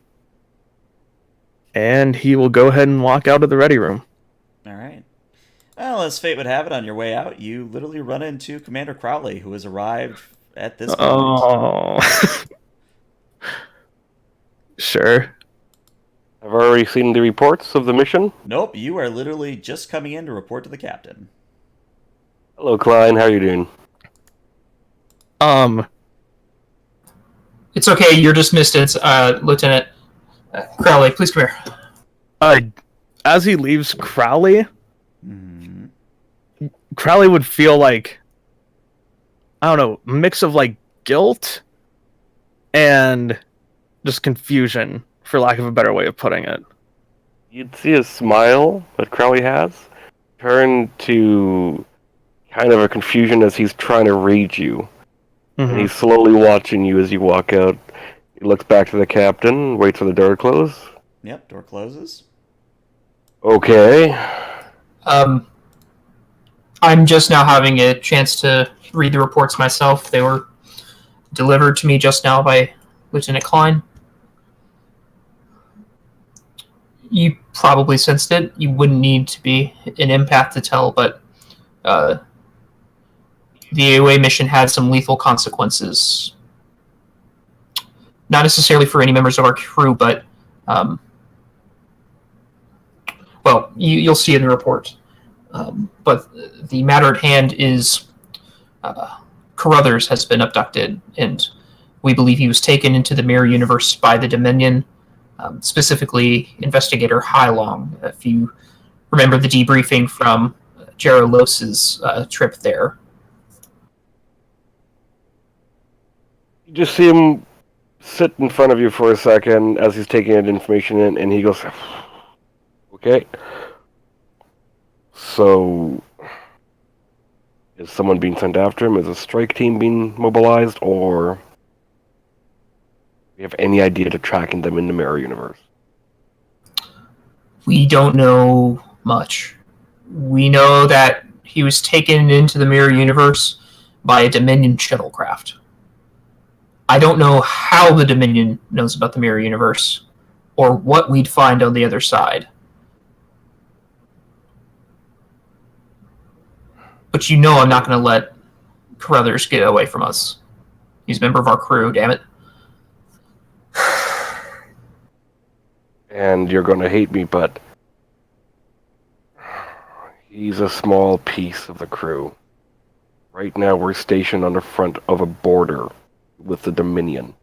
And he will go ahead and walk out of the ready room. All right. Well, as fate would have it, on your way out, you literally run into Commander Crowley, who has arrived at this moment. Oh. Sure. I've already seen the reports of the mission. Nope, you are literally just coming in to report to the captain. Hello, Klein. How are you doing? It's okay. You're dismissed, Lieutenant Crowley. Please come here. As he leaves Crowley, Mm-hmm. Crowley would feel like, I don't know, a mix of like guilt and just confusion, for lack of a better way of putting it. You'd see a smile that Crowley has turn to kind of a confusion as he's trying to read you. Mm-hmm. And he's slowly watching you as you walk out. He looks back to the captain, waits for the door to close. Yep, door closes. Okay. I'm just now having a chance to read the reports myself. They were delivered to me just now by Lieutenant Klein. You probably sensed it. You wouldn't need to be an empath to tell, but the away mission had some lethal consequences. Not necessarily for any members of our crew, but well, you'll see in the report. But the matter at hand is Carruthers has been abducted, and we believe he was taken into the mirror universe by the Dominion, specifically Investigator Hylong. If you remember the debriefing from Gerolos's trip there. You just see him sit in front of you for a second as he's taking that information in, and he goes, okay. So, is someone being sent after him? Is a strike team being mobilized? Or do we have any idea to tracking them in the mirror universe? We don't know much. We know that he was taken into the mirror universe by a Dominion shuttlecraft. I don't know how the Dominion knows about the mirror universe, or what we'd find on the other side. But you know I'm not going to let Carruthers get away from us. He's a member of our crew, damn it. And you're going to hate me, but he's a small piece of the crew. Right now we're stationed on the front of a border with the Dominion.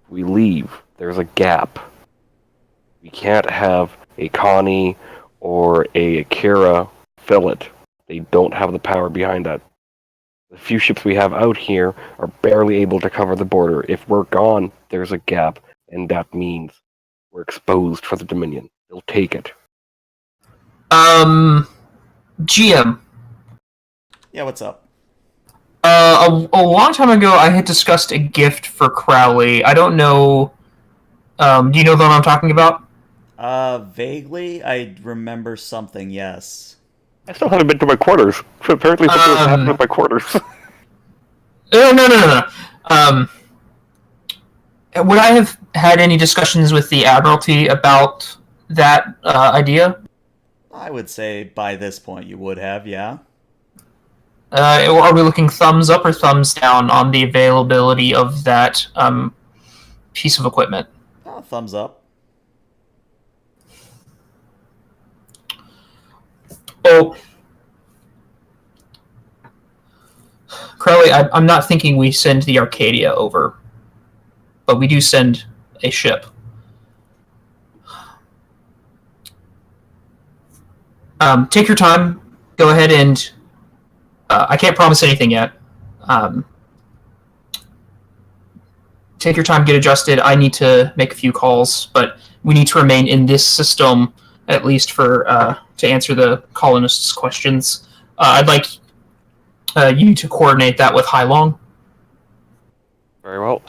If we leave, there's a gap. We can't have a Connie or a Akira fill it. They don't have the power behind that. The few ships we have out here are barely able to cover the border. If we're gone, there's a gap, and that means we're exposed for the Dominion. They'll take it. GM. Yeah, what's up? A long time ago, I had discussed a gift for Crowley. I don't know. Do you know the one I'm talking about? Vaguely, I remember something, yes. I still haven't been to my quarters. Apparently something was happening at my quarters. No. Would I have had any discussions with the Admiralty about that idea? I would say by this point you would have, yeah. Are we looking thumbs up or thumbs down on the availability of that piece of equipment? Oh, thumbs up. Oh, Crowley, I'm not thinking we send the Arcadia over, but we do send a ship. Take your time. Go ahead and... I can't promise anything yet. Take your time, get adjusted. I need to make a few calls, but we need to remain in this system, at least for to answer the colonists' questions. I'd like you to coordinate that with Hailong. Very well.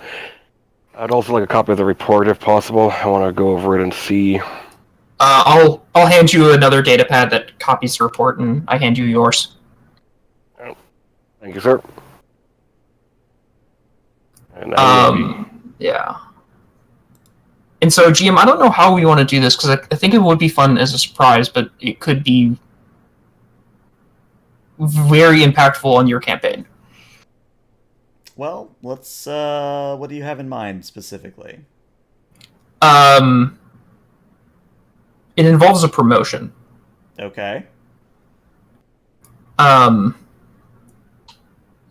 I'd also like a copy of the report if possible. I want to go over it and see. I'll hand you another data pad that copies the report, and I hand you yours. Thank you, sir. And yeah. And so, GM, I don't know how we want to do this, because I think it would be fun as a surprise, but it could be very impactful on your campaign. Well, let's, what do you have in mind specifically? It involves a promotion. Okay.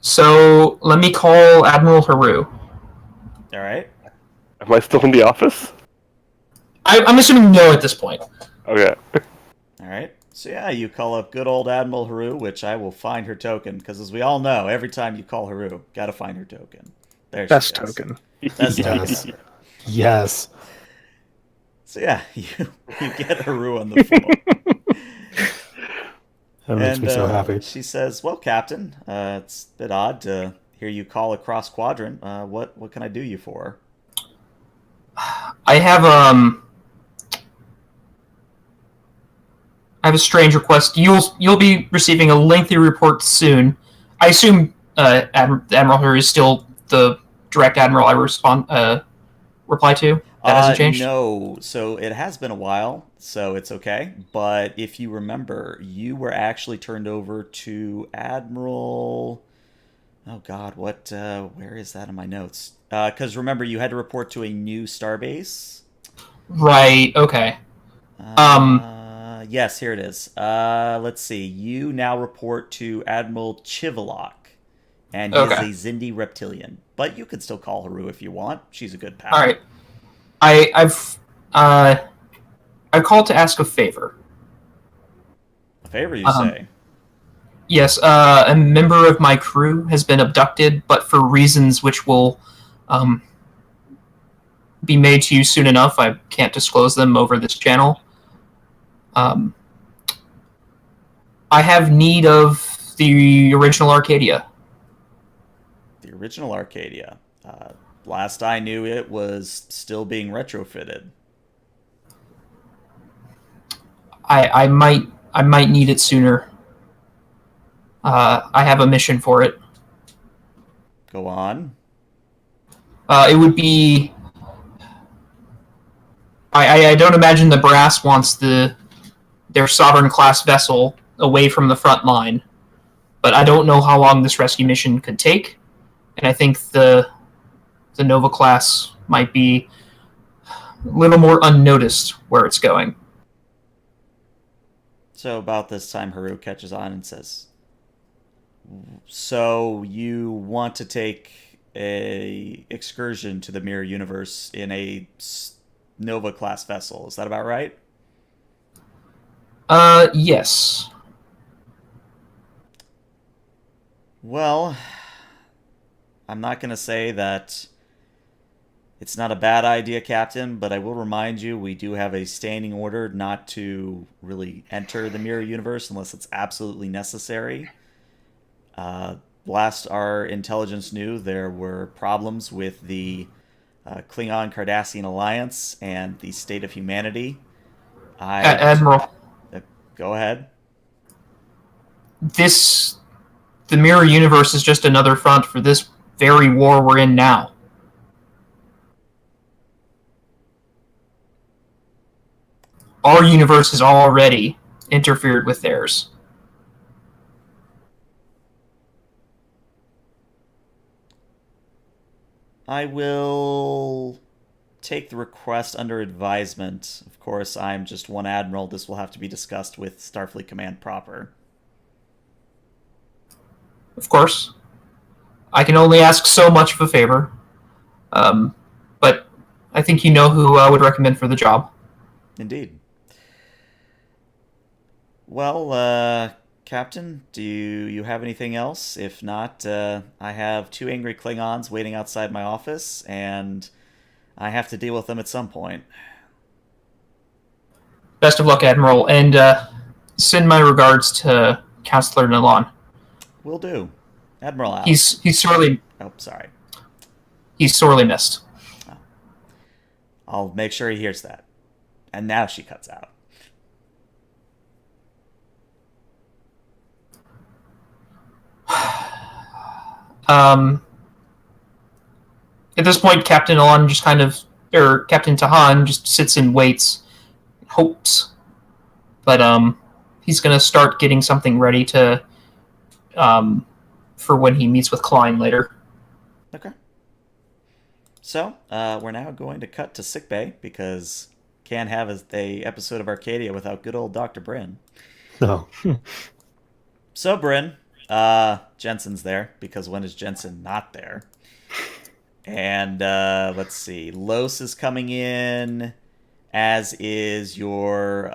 So let me call Admiral Haru. All right. am I still in the office? I'm assuming no at this point. Okay. All right. So yeah, you call up good old Admiral Haru, which I will find her token, because as we all know, every time you call Haru, gotta find her token. There she Best is. token. Best Yes. token. Yes. So yeah, you get Haru on the phone. That makes me so happy. She says, "Well, Captain, it's a bit odd to hear you call across quadrant. What can I do you for?" I have a strange request. You'll be receiving a lengthy report soon. I assume Admiral Haru is still the direct admiral I reply to. That hasn't changed? No, so it has been a while, so it's okay. But if you remember, you were actually turned over to Admiral... Oh God, what? Where is that in my notes? Because remember, you had to report to a new starbase. Right. Okay. Yes, here it is. Let's see. You now report to Admiral Chivalok, and he is a Zindi reptilian. But you could still call Haru if you want. She's a good pal. All right. I've called to ask a favor. A favor, you say? Yes, a member of my crew has been abducted, but for reasons which will be made to you soon enough. I can't disclose them over this channel. I have need of the original Arcadia. The original Arcadia. Last I knew, it was still being retrofitted. I might need it sooner. I have a mission for it. Go on. It would be... I don't imagine the brass wants their Sovereign class vessel away from the front line, but I don't know how long this rescue mission could take, and I think the Nova class might be a little more unnoticed where it's going. So about this time, Haru catches on and says, "So you want to take a excursion to the Mirror Universe in a Nova class vessel? Is that about right?" Yes. Well, I'm not going to say that it's not a bad idea, Captain, but I will remind you we do have a standing order not to really enter the mirror universe unless it's absolutely necessary. Last our intelligence knew, there were problems with the Klingon Cardassian alliance and the state of humanity. Admiral, Go ahead. the mirror universe is just another front for this very war we're in now. Our universe has already interfered with theirs. I will take the request under advisement. Of course, I'm just one admiral. This will have to be discussed with Starfleet Command proper. Of course. I can only ask so much of a favor. But I think you know who I would recommend for the job. Indeed. Well, Captain, do you have anything else? If not, I have 2 angry Klingons waiting outside my office, and I have to deal with them at some point. Best of luck, Admiral, and send my regards to Counselor Nalon. Will do. Admiral out. He's sorely Oh, sorry. missed. I'll make sure he hears that. And now she cuts out. At this point, Captain Alon just Captain Tahan just sits and waits, hopes. But he's gonna start getting something ready to, for when he meets with Klein later. Okay. So, we're now going to cut to sickbay because can't have a episode of Arcadia without good old Dr. Bryn. No. So, Bryn, Jensen's there because when is Jensen not there? And let's see, Los is coming in, as is your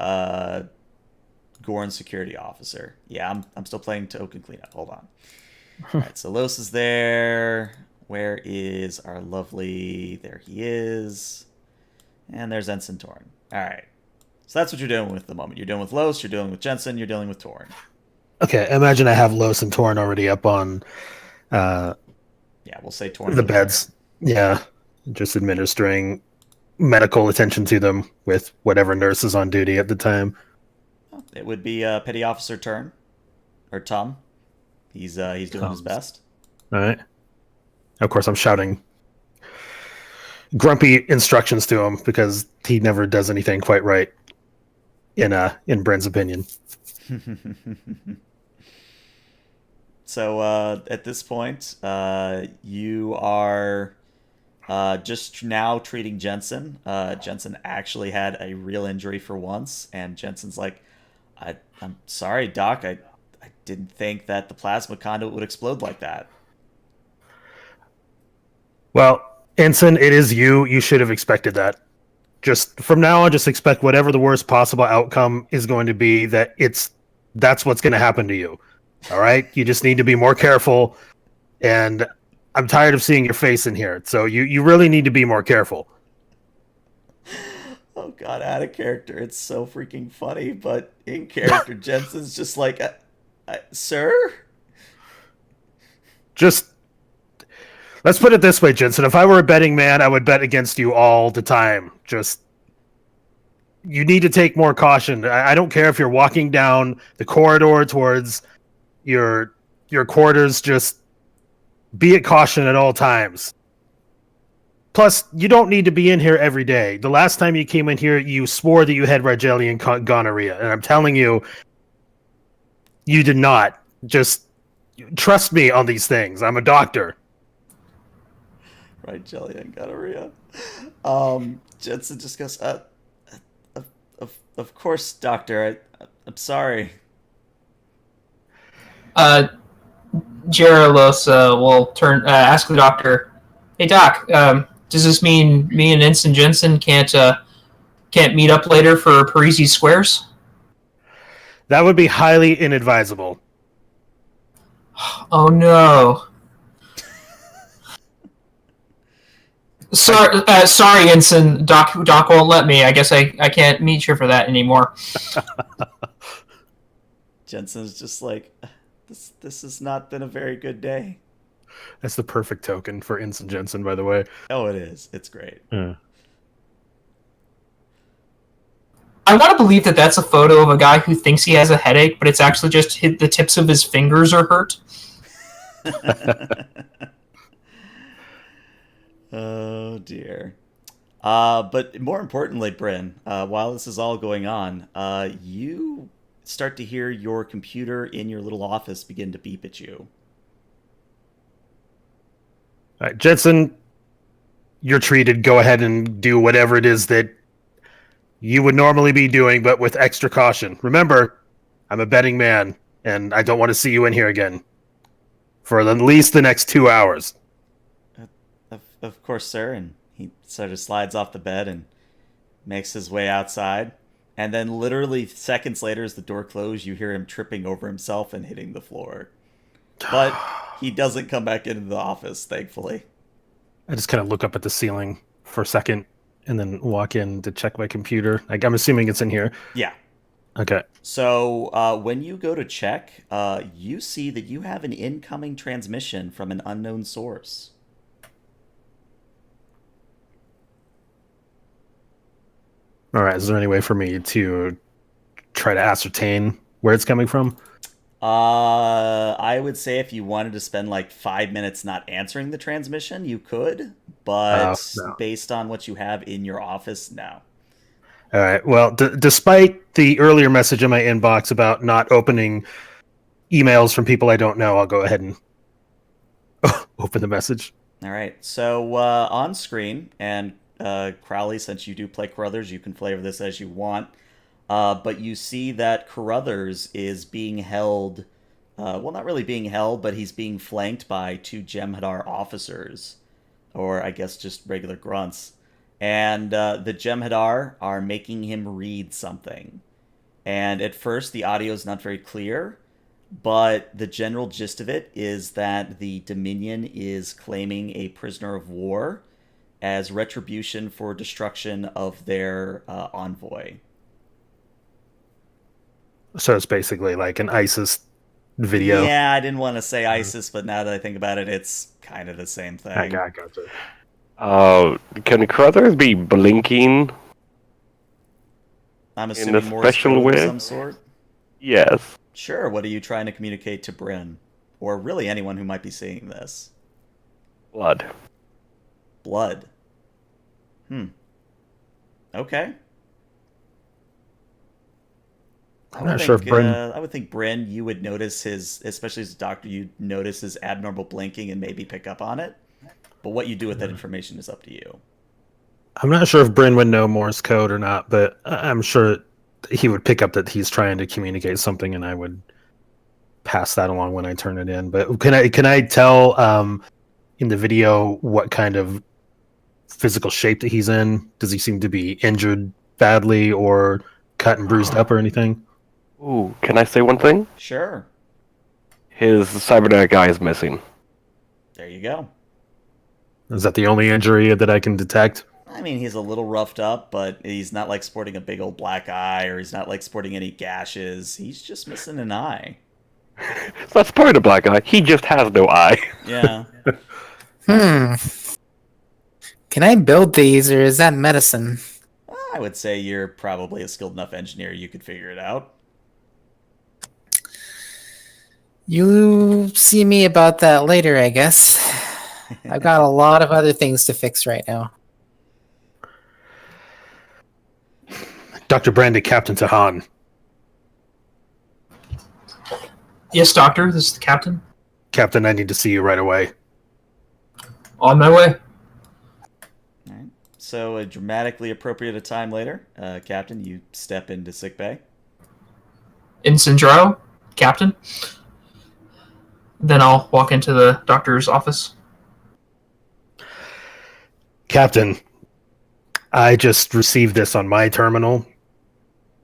Gorn security officer. Yeah, I'm still playing token cleanup. Hold on. All right, so Los is there. Where is our lovely? There he is. And there's Ensign Torn. All right. So that's what you're dealing with at the moment. You're dealing with Los, you're dealing with Jensen, you're dealing with Torn. Okay, imagine I have Los and Torn already up on Yeah, we'll say Torn. the beds. Yeah, just administering medical attention to them with whatever nurse is on duty at the time. It would be Petty Officer Turn, or Tom. He's doing his best. All right. Of course, I'm shouting grumpy instructions to him because he never does anything quite right. In Bryn's opinion. So at this point, you are just now treating Jensen. Jensen actually had a real injury for once, and Jensen's like, I'm sorry, Doc. I didn't think that the plasma conduit would explode like that. Well, Ensign, it is you. You should have expected that. Just from now on, just expect whatever the worst possible outcome is going to be. That's what's going to happen to you. All right? You just need to be more careful. And I'm tired of seeing your face in here. So you really need to be more careful. Oh, God, out of character. It's so freaking funny. But in character, Jensen's just like, sir? Just... Let's put it this way, Jensen. If I were a betting man, I would bet against you all the time. Just... You need to take more caution. I don't care if you're walking down the corridor towards your quarters. Just be at caution at all times. Plus, you don't need to be in here every day. The last time you came in here, you swore that you had Rigelian gonorrhea. And I'm telling you, you did not. Just trust me on these things. I'm a doctor. Right, Jelly and gonorrhea. Jensen just goes, of course, Doctor. I'm sorry. Jeralos will ask the doctor, "Hey, Doc, does this mean me and Ensign Jensen can't meet up later for Parisi Squares?" That would be highly inadvisable. Oh no. Sorry, Ensign. Doc won't let me. I guess I can't meet you for that anymore. Jensen's just like, this has not been a very good day. That's the perfect token for Ensign Jensen, by the way. Oh, it is. It's great. Yeah. I want to believe that that's a photo of a guy who thinks he has a headache, but it's actually just the tips of his fingers are hurt. Oh dear. But more importantly, Bryn, while this is all going on, you start to hear your computer in your little office begin to beep at you. All right, Jensen, you're treated. Go ahead and do whatever it is that you would normally be doing, but with extra caution. Remember, I'm a betting man, and I don't want to see you in here again for at least the next 2 hours. Of course, sir. And he sort of slides off the bed and makes his way outside. And then literally seconds later, as the door closed, you hear him tripping over himself and hitting the floor. But he doesn't come back into the office, thankfully. I just kind of look up at the ceiling for a second and then walk in to check my computer. Like, I'm assuming it's in here. Yeah. Okay. So when you go to check, you see that you have an incoming transmission from an unknown source. All right. Is there any way for me to try to ascertain where it's coming from? I would say if you wanted to spend like 5 minutes not answering the transmission, you could. But No. based on what you have in your office, no. All right. Well, despite the earlier message in my inbox about not opening emails from people I don't know, I'll go ahead and open the message. All right. So on screen, and Crowley, since you do play Carruthers, you can flavor this as you want. But you see that Carruthers is being held, well, not really being held, but he's being flanked by 2 Jem'Hadar officers, or I guess just regular grunts. And the Jem'Hadar are making him read something. And at first, the audio is not very clear, but the general gist of it is that the Dominion is claiming a prisoner of war as retribution for destruction of their envoy. So it's basically like an ISIS video. Yeah, I didn't want to say ISIS, but now that I think about it, it's kind of the same thing. I gotcha. Can Carruthers be blinking? I'm In assuming a Morse special code way? of some sort. Yes. Sure. What are you trying to communicate to Bryn, or really anyone who might be seeing this? Blood. Blood. Okay. I'm not sure if Bryn... I would think Bryn, you would notice his, especially as a doctor, you'd notice his abnormal blinking and maybe pick up on it. But what you do with that information is up to you. I'm not sure if Bryn would know Morse code or not, but I'm sure he would pick up that he's trying to communicate something, and I would pass that along when I turn it in. But can I tell in the video what kind of physical shape that he's in? Does he seem to be injured badly or cut and bruised up or anything? Ooh, can I say one thing? Sure. His cybernetic eye is missing. There you go. Is that the only injury that I can detect? I mean, he's a little roughed up, but he's not like sporting a big old black eye, or he's not like sporting any gashes. He's just missing an eye. So that's part of the black eye. He just has no eye. Yeah. Can I build these, or is that medicine? I would say you're probably a skilled enough engineer. You could figure it out. You see me about that later, I guess. I've got a lot of other things to fix right now. Dr. Brandon, Captain Tahan. Yes, Doctor. This is the captain. Captain, I need to see you right away. On my way. All right. So, a dramatically appropriate a time later, Captain, you step into sickbay. Ensign Drow, Captain. Then I'll walk into the doctor's office. Captain, I just received this on my terminal.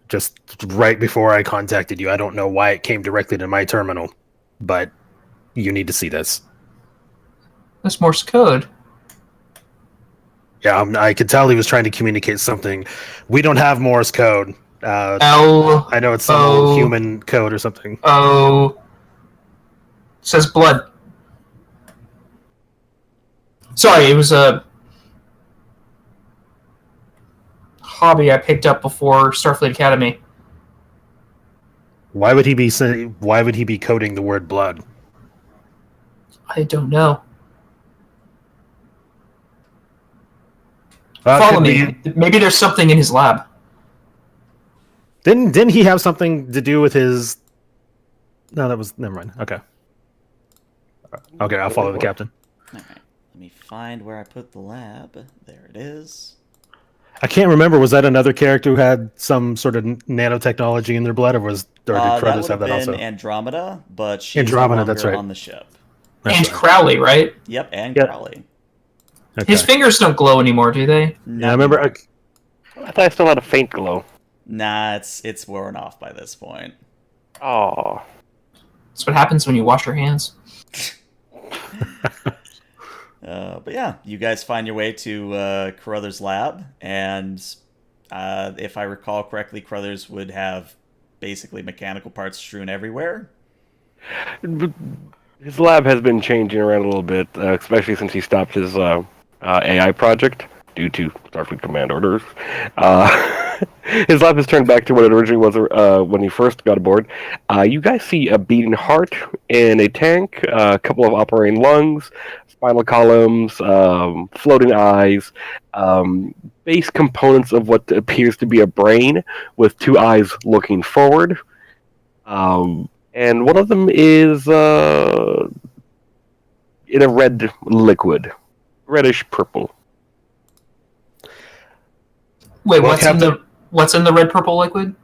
just right before I contacted you. I don't know why it came directly to my terminal, but you need to see this. That's Morse code. Yeah, I could tell he was trying to communicate something. We don't have Morse code. L I know it's some old human code or something. O says blood. Sorry, it was a hobby I picked up before Starfleet Academy. Why would he be coding the word blood? I don't know. Well, Follow me. Maybe there's something in his lab. Didn't he have something to do with his? No, that was never mind. Okay. Okay, I'll follow the captain. All right. Let me find where I put the lab. There it is. I can't remember. Was that another character who had some sort of nanotechnology in their blood, or did Crothers have that also? Andromeda, but she's Andromeda, no longer that's right. on the ship. And Crowley, right? Yep, and Yep. Crowley. Okay. His fingers don't glow anymore, do they? Yeah, I remember. I thought I still had a faint glow. Nah, it's worn off by this point. Oh. That's what happens when you wash your hands. But yeah, you guys find your way to Carruthers' lab, and if I recall correctly, Carruthers would have basically mechanical parts strewn everywhere. His lab has been changing around a little bit, especially since he stopped his AI project due to Starfleet command orders. His lab has turned back to what it originally was when he first got aboard. You guys see a beating heart in a tank, a couple of operating lungs, spinal columns, floating eyes, base components of what appears to be a brain with two eyes looking forward. And one of them is in a red liquid, reddish purple. Wait, Well, what's in the red purple liquid?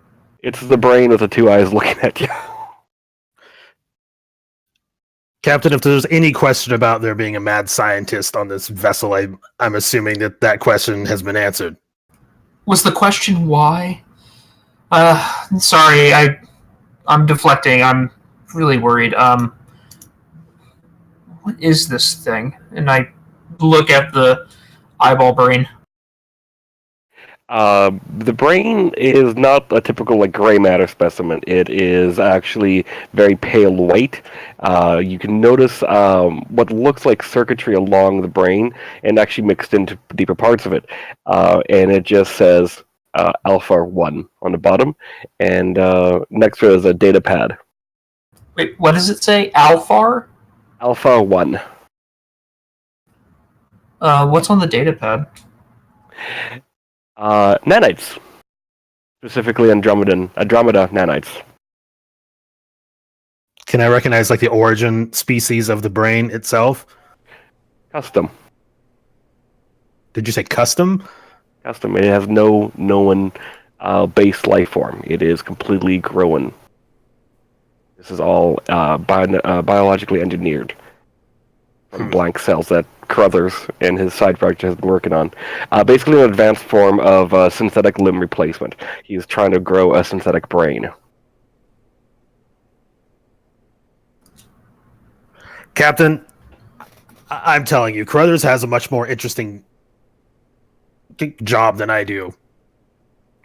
It's the brain with the two eyes looking at you. Captain, if there's any question about there being a mad scientist on this vessel, I'm assuming that question has been answered. Was the question why? Sorry, I'm deflecting. I'm really worried. What is this thing? And I look at the eyeball brain. The brain is not a typical gray matter specimen. It is actually very pale white. You can notice what looks like circuitry along the brain and actually mixed into deeper parts of it. And it just says Alpha 1 on the bottom, and next to it is a data pad. Wait, what does it say? Alphar? Alpha 1. What's on the data pad? Nanites. Specifically Andromeda nanites. Can I recognize the origin species of the brain itself? Custom. Did you say custom? Custom. It has no known base life form. It is completely grown. This is all biologically engineered from blank cells that Carruthers and his side project has been working on. Basically an advanced form of synthetic limb replacement. He's trying to grow a synthetic brain. Captain, I'm telling you, Carruthers has a much more interesting job than I do.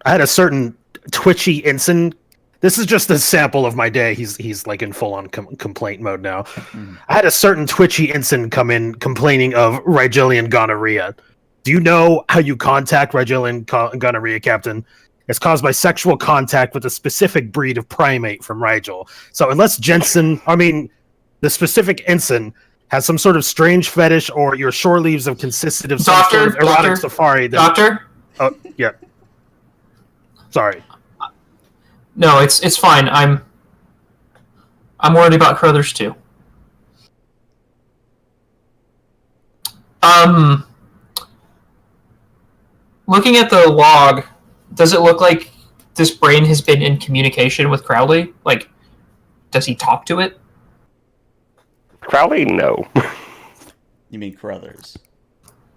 I had a certain twitchy ensign. This is just a sample of my day. He's in full-on complaint mode now. I had a certain twitchy ensign come in complaining of Rigelian gonorrhea. Do you know how you contact Rigelian gonorrhea, Captain? It's caused by sexual contact with a specific breed of primate from Rigel. So unless the specific ensign has some sort of strange fetish, or your shore leaves have consisted of some sort of erotic safari. Doctor? Oh, yeah. Sorry. No, it's fine. I'm worried about Carruthers too. Looking at the log, does it look like this brain has been in communication with Crowley? Does he talk to it? Crowley, no. You mean Carruthers?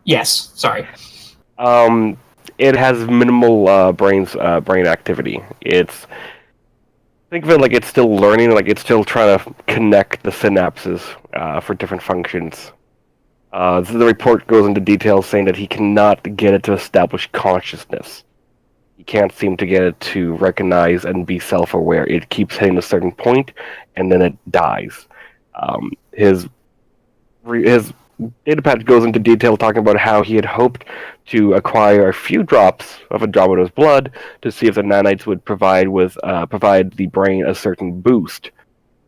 Yes. Sorry. it has minimal brain activity. Think of it like it's still learning, like it's still trying to connect the synapses for different functions. The report goes into detail saying that he cannot get it to establish consciousness. He can't seem to get it to recognize and be self-aware. It keeps hitting a certain point, and then it dies. His data pad goes into detail talking about how he had hoped to acquire a few drops of Andromeda's blood to see if the nanites would provide the brain a certain boost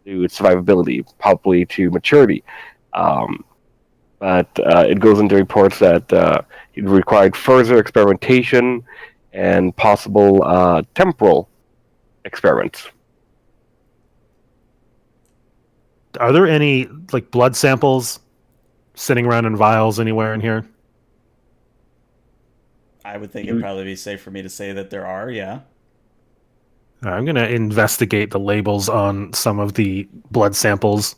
to its survivability, probably to maturity. But it goes into reports that it required further experimentation and possible temporal experiments. Are there any like blood samples sitting around in vials anywhere in here? I would think it'd probably be safe for me to say that there are, yeah. I'm going to investigate the labels on some of the blood samples.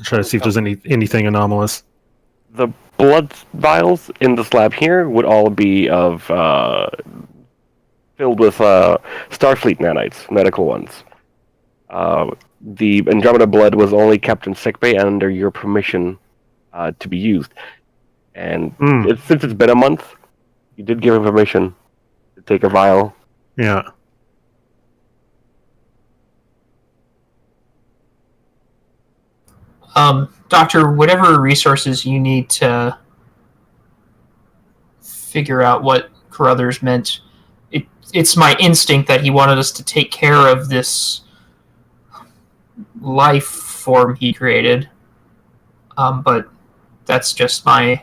Try to see if there's anything anomalous. The blood vials in this lab here would all be of filled with Starfleet nanites, medical ones. The Andromeda blood was only kept in sickbay and under your permission to be used. And since it's been a month, you did give him permission to take a vial. Yeah. Doctor, whatever resources you need to figure out what Carruthers meant, it's my instinct that he wanted us to take care of this life form he created. But that's just my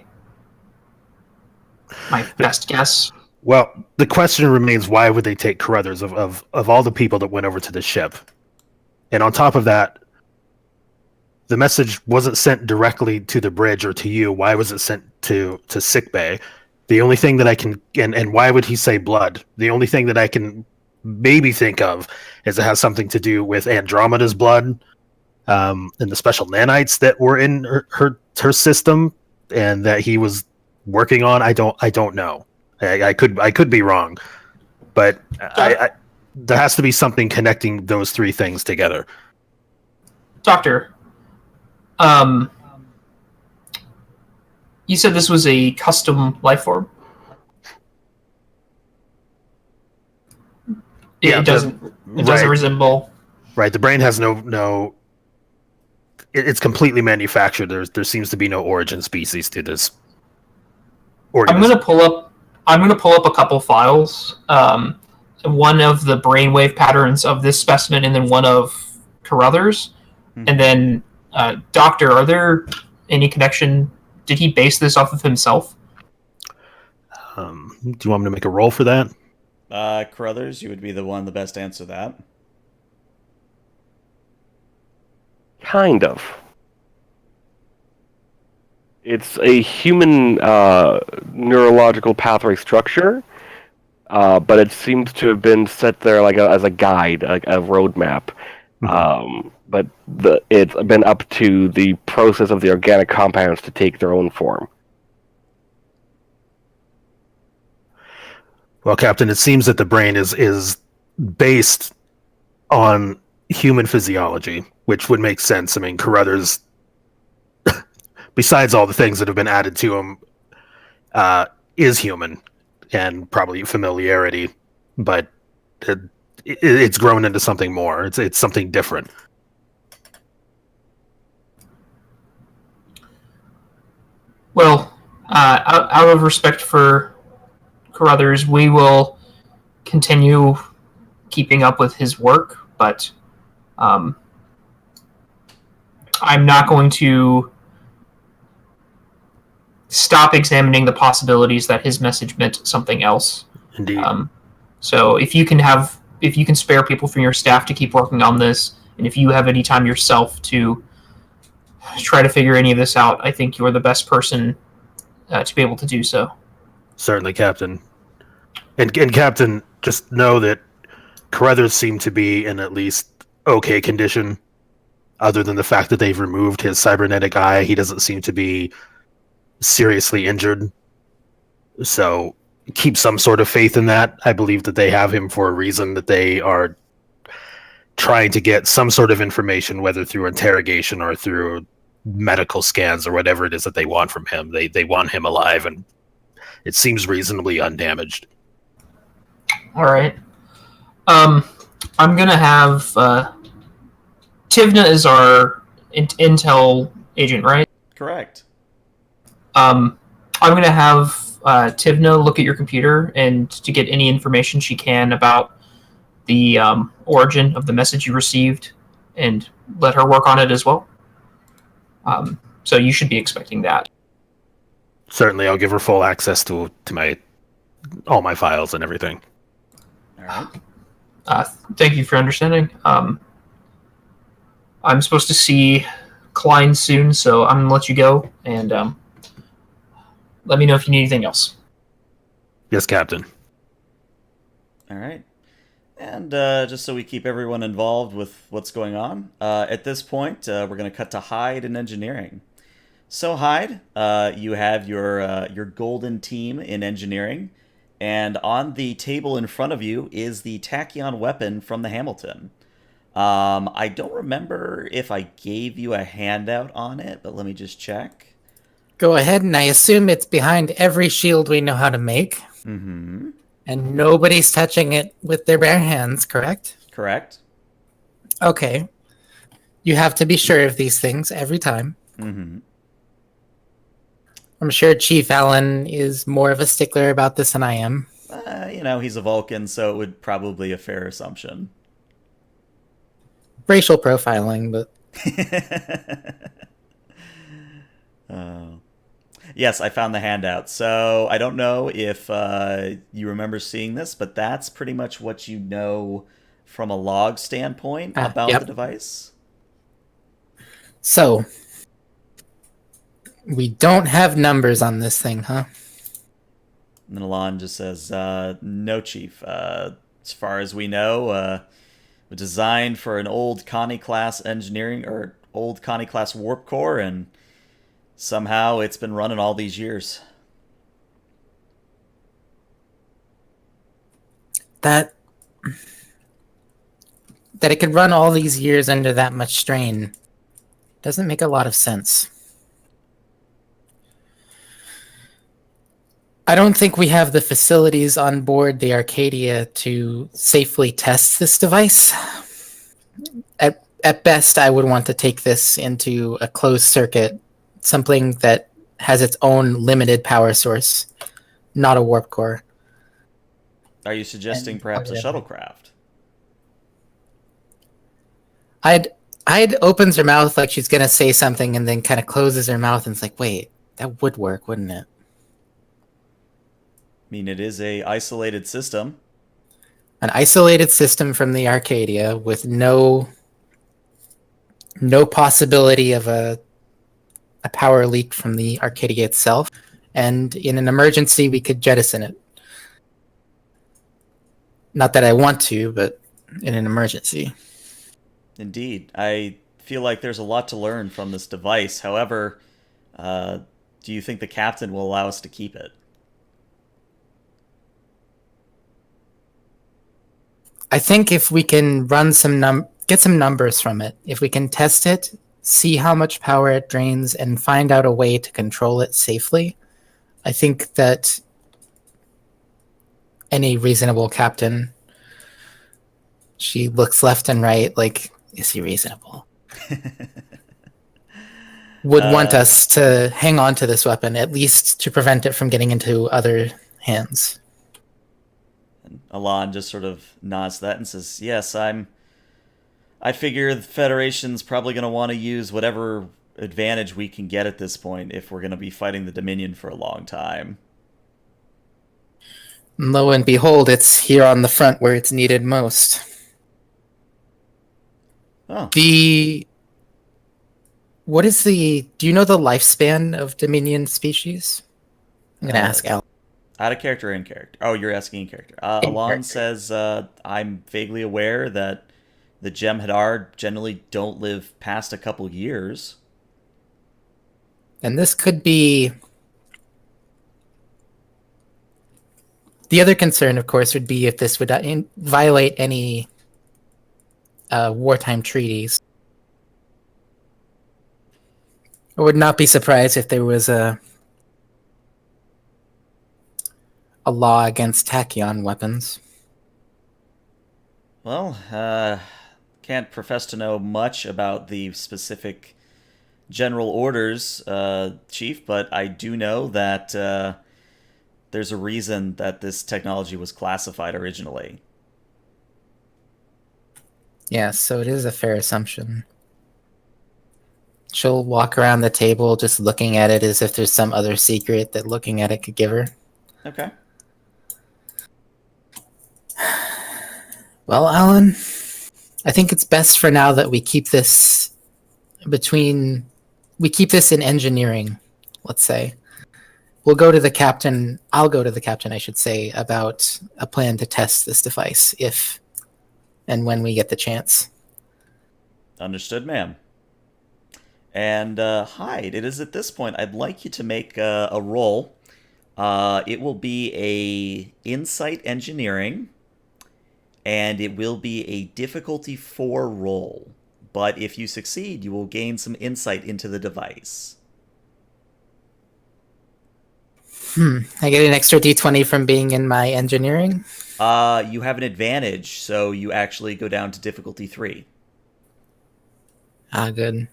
best guess. Well, the question remains, why would they take Carruthers of all the people that went over to the ship? And on top of that, the message wasn't sent directly to the bridge or to you. Why was it sent to sickbay? The only thing that I can and why would he say blood? The only thing that I can maybe think of is it has something to do with Andromeda's blood, and the special nanites that were in her system, and that he was working on. I don't know. I could be wrong, but there has to be something connecting those three things together. Doctor, you said this was a custom life form? It doesn't resemble... Right, the brain has no it's completely manufactured. There seems to be no origin species to this organism. I'm gonna pull up a couple files. One of the brainwave patterns of this specimen, and then one of Carruthers. And then, Doctor, are there any connection? Did he base this off of himself? Do you want me to make a roll for that? Carruthers, you would be the one the best to answer that. Kind of. It's a human neurological pathway structure, but it seems to have been set there like as a guide, like a roadmap. But it's been up to the process of the organic compounds to take their own form. Well, Captain, it seems that the brain is based on human physiology, which would make sense. I mean, Carruthers, besides all the things that have been added to him, is human, and probably familiarity, but it's grown into something more. It's something different. Well, out of respect for Carruthers, we will continue keeping up with his work, but I'm not going to stop examining the possibilities that his message meant something else. Indeed. So if you can spare people from your staff to keep working on this, and if you have any time yourself to try to figure any of this out, I think you're the best person to be able to do so. Certainly, Captain. And Captain, just know that Carruthers seem to be in at least okay condition. Other than the fact that they've removed his cybernetic eye, he doesn't seem to be seriously injured. So keep some sort of faith in that. I believe that they have him for a reason, that they are trying to get some sort of information, whether through interrogation or through medical scans or whatever it is that they want from him. They want him alive, and it seems reasonably undamaged. All right. I'm gonna have Tivna is our intel agent, right? Correct. I'm gonna have Tivna look at your computer and to get any information she can about the origin of the message you received, and let her work on it as well. So you should be expecting that. Certainly, I'll give her full access to all my files and everything. All right. Thank you for understanding. I'm supposed to see Klein soon, so I'm gonna let you go, and let me know if you need anything else. Yes, Captain. All right. And just so we keep everyone involved with what's going on, at this point, we're going to cut to Hyde in engineering. So Hyde, you have your golden team in engineering, and on the table in front of you is the tachyon weapon from the Hamilton. I don't remember if I gave you a handout on it, but let me just check. Go ahead, and I assume it's behind every shield we know how to make. Mm-hmm. And nobody's touching it with their bare hands, correct? Correct. Okay. You have to be sure of these things every time. Mm-hmm. I'm sure Chief Allen is more of a stickler about this than I am. He's a Vulcan, so it would probably be a fair assumption. Racial profiling, but... Yes, I found the handout. So I don't know if you remember seeing this, but that's pretty much what you know from a log standpoint about the device. So, we don't have numbers on this thing, huh? And then Alon just says, no, Chief. As far as we know, designed for an old Connie-class engineering, or old Connie-class warp core, and somehow it's been running all these years. That it could run all these years under that much strain doesn't make a lot of sense. I don't think we have the facilities on board the Arcadia to safely test this device. At best, I would want to take this into a closed circuit, something that has its own limited power source, not a warp core. Are you suggesting perhaps a shuttlecraft? Hyde opens her mouth like she's gonna say something, and then kind of closes her mouth, and it's like, wait, that would work, wouldn't it? I mean, it is a isolated system. An isolated system from the Arcadia with no possibility of a power leak from the Arcadia itself, and in an emergency we could jettison it. Not that I want to, but in an emergency. Indeed. I feel like there's a lot to learn from this device. However, do you think the captain will allow us to keep it? I think if we can run get some numbers from it, if we can test it, see how much power it drains, and find out a way to control it safely, I think that any reasonable captain, she looks left and right like, is he reasonable? Would want us to hang on to this weapon, at least to prevent it from getting into other hands. And Alon just sort of nods to that and says, yes, I figure the Federation's probably going to want to use whatever advantage we can get at this point if we're going to be fighting the Dominion for a long time. Lo and behold, it's here on the front where it's needed most. Oh. Do you know the lifespan of Dominion species? I'm going to ask Al. Out of character or in character? Oh, you're asking in character. Alon says, I'm vaguely aware that the Jem'Hadar generally don't live past a couple years. And this could be The other concern, of course, would be if this would violate any wartime treaties. I would not be surprised if there was a law against tachyon weapons. Well, can't profess to know much about the specific general orders, Chief, but I do know that there's a reason that this technology was classified originally. Yeah, so it is a fair assumption. She'll walk around the table just looking at it as if there's some other secret that looking at it could give her. Okay. Well, Alan, I think it's best for now that we keep this in engineering, let's say. We'll go to the captain, I'll go to the captain, I should say, about a plan to test this device if and when we get the chance. Understood, ma'am. And Hyde, it is at this point I'd like you to make a roll. It will be a insight engineering, and it will be a difficulty 4 roll. But if you succeed, you will gain some insight into the device. I get an extra d20 from being in my engineering? You have an advantage, so you actually go down to difficulty 3. Ah, good.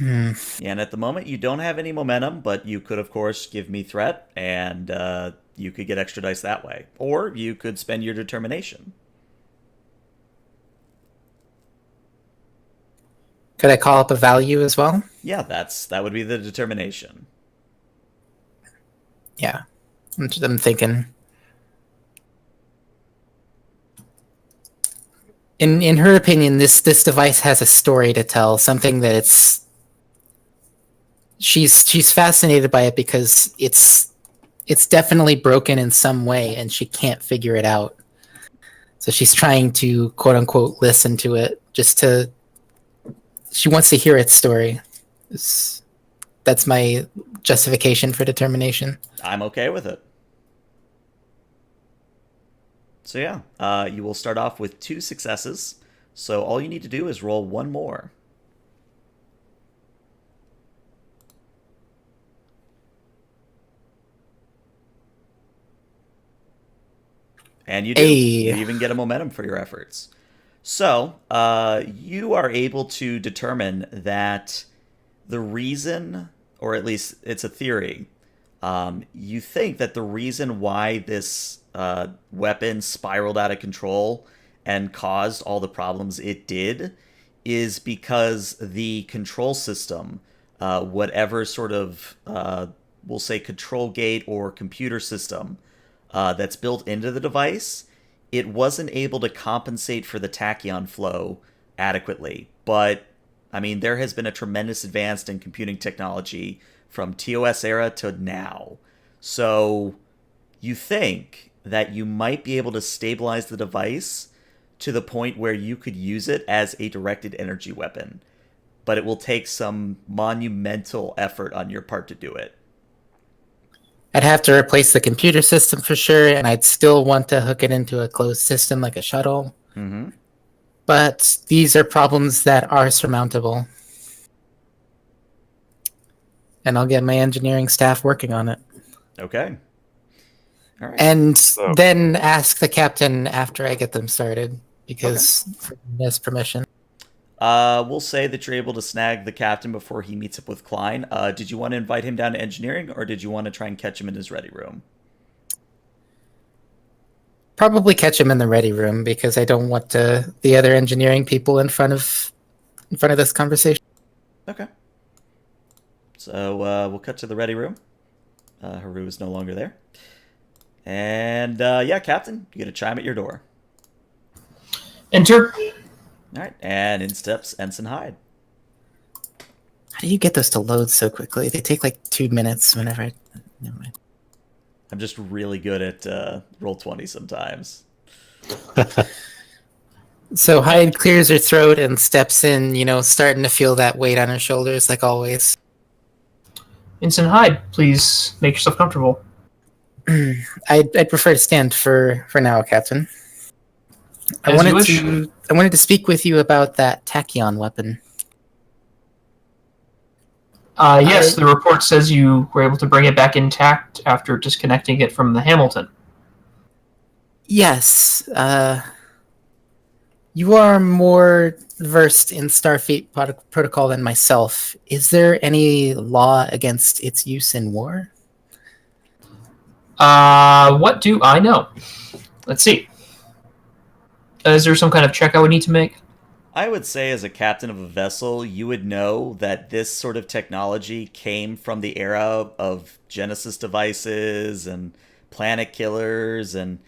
And at the moment, you don't have any momentum, but you could, of course, give me threat, and you could get extra dice that way. Or you could spend your determination. Could I call up a value as well? Yeah, that would be the determination. Yeah, I'm thinking. In her opinion, this device has a story to tell, something that she's fascinated by it because it's definitely broken in some way and she can't figure it out. So she's trying to quote unquote listen to it she wants to hear its story. That's my justification for determination. I'm okay with it. So yeah, you will start off with 2 successes. So all you need to do is roll 1 more. And you do. Hey. You even get a momentum for your efforts. So you are able to determine that the reason, or at least it's a theory, you think that the reason why this weapon spiraled out of control and caused all the problems it did is because the control system, whatever sort of, we'll say, control gate or computer system that's built into the device, it wasn't able to compensate for the tachyon flow adequately. But, I mean, there has been a tremendous advance in computing technology from TOS era to now. So you think that you might be able to stabilize the device to the point where you could use it as a directed energy weapon. But it will take some monumental effort on your part to do it. I'd have to replace the computer system for sure, and I'd still want to hook it into a closed system like a shuttle. Mm-hmm. But these are problems that are surmountable. And I'll get my engineering staff working on it. Okay. All right. And then ask the captain after I get them started, because he has permission. We'll say that you're able to snag the captain before he meets up with Klein. Did you want to invite him down to engineering, or did you want to try and catch him in his ready room? Probably catch him in the ready room, because I don't want the other engineering people in front of this conversation. Okay. So we'll cut to the ready room. Haru is no longer there. And yeah, Captain, you get a chime at your door. Enter. All right, and in steps Ensign Hyde. How do you get those to load so quickly? They take like 2 minutes whenever I... Never mind. I'm just really good at Roll20 sometimes. So Hyde clears her throat and steps in, starting to feel that weight on her shoulders like always. Ensign Hyde, please make yourself comfortable. I'd prefer to stand for now, Captain. I As you wanted wish. to speak with you about that tachyon weapon. Yes, the report says you were able to bring it back intact after disconnecting it from the Hamilton. Yes. You are more versed in Starfleet protocol than myself. Is there any law against its use in war? What do I know? Let's see. Is there some kind of check I would need to make? I would say, as a captain of a vessel, you would know that this sort of technology came from the era of Genesis devices and planet killers and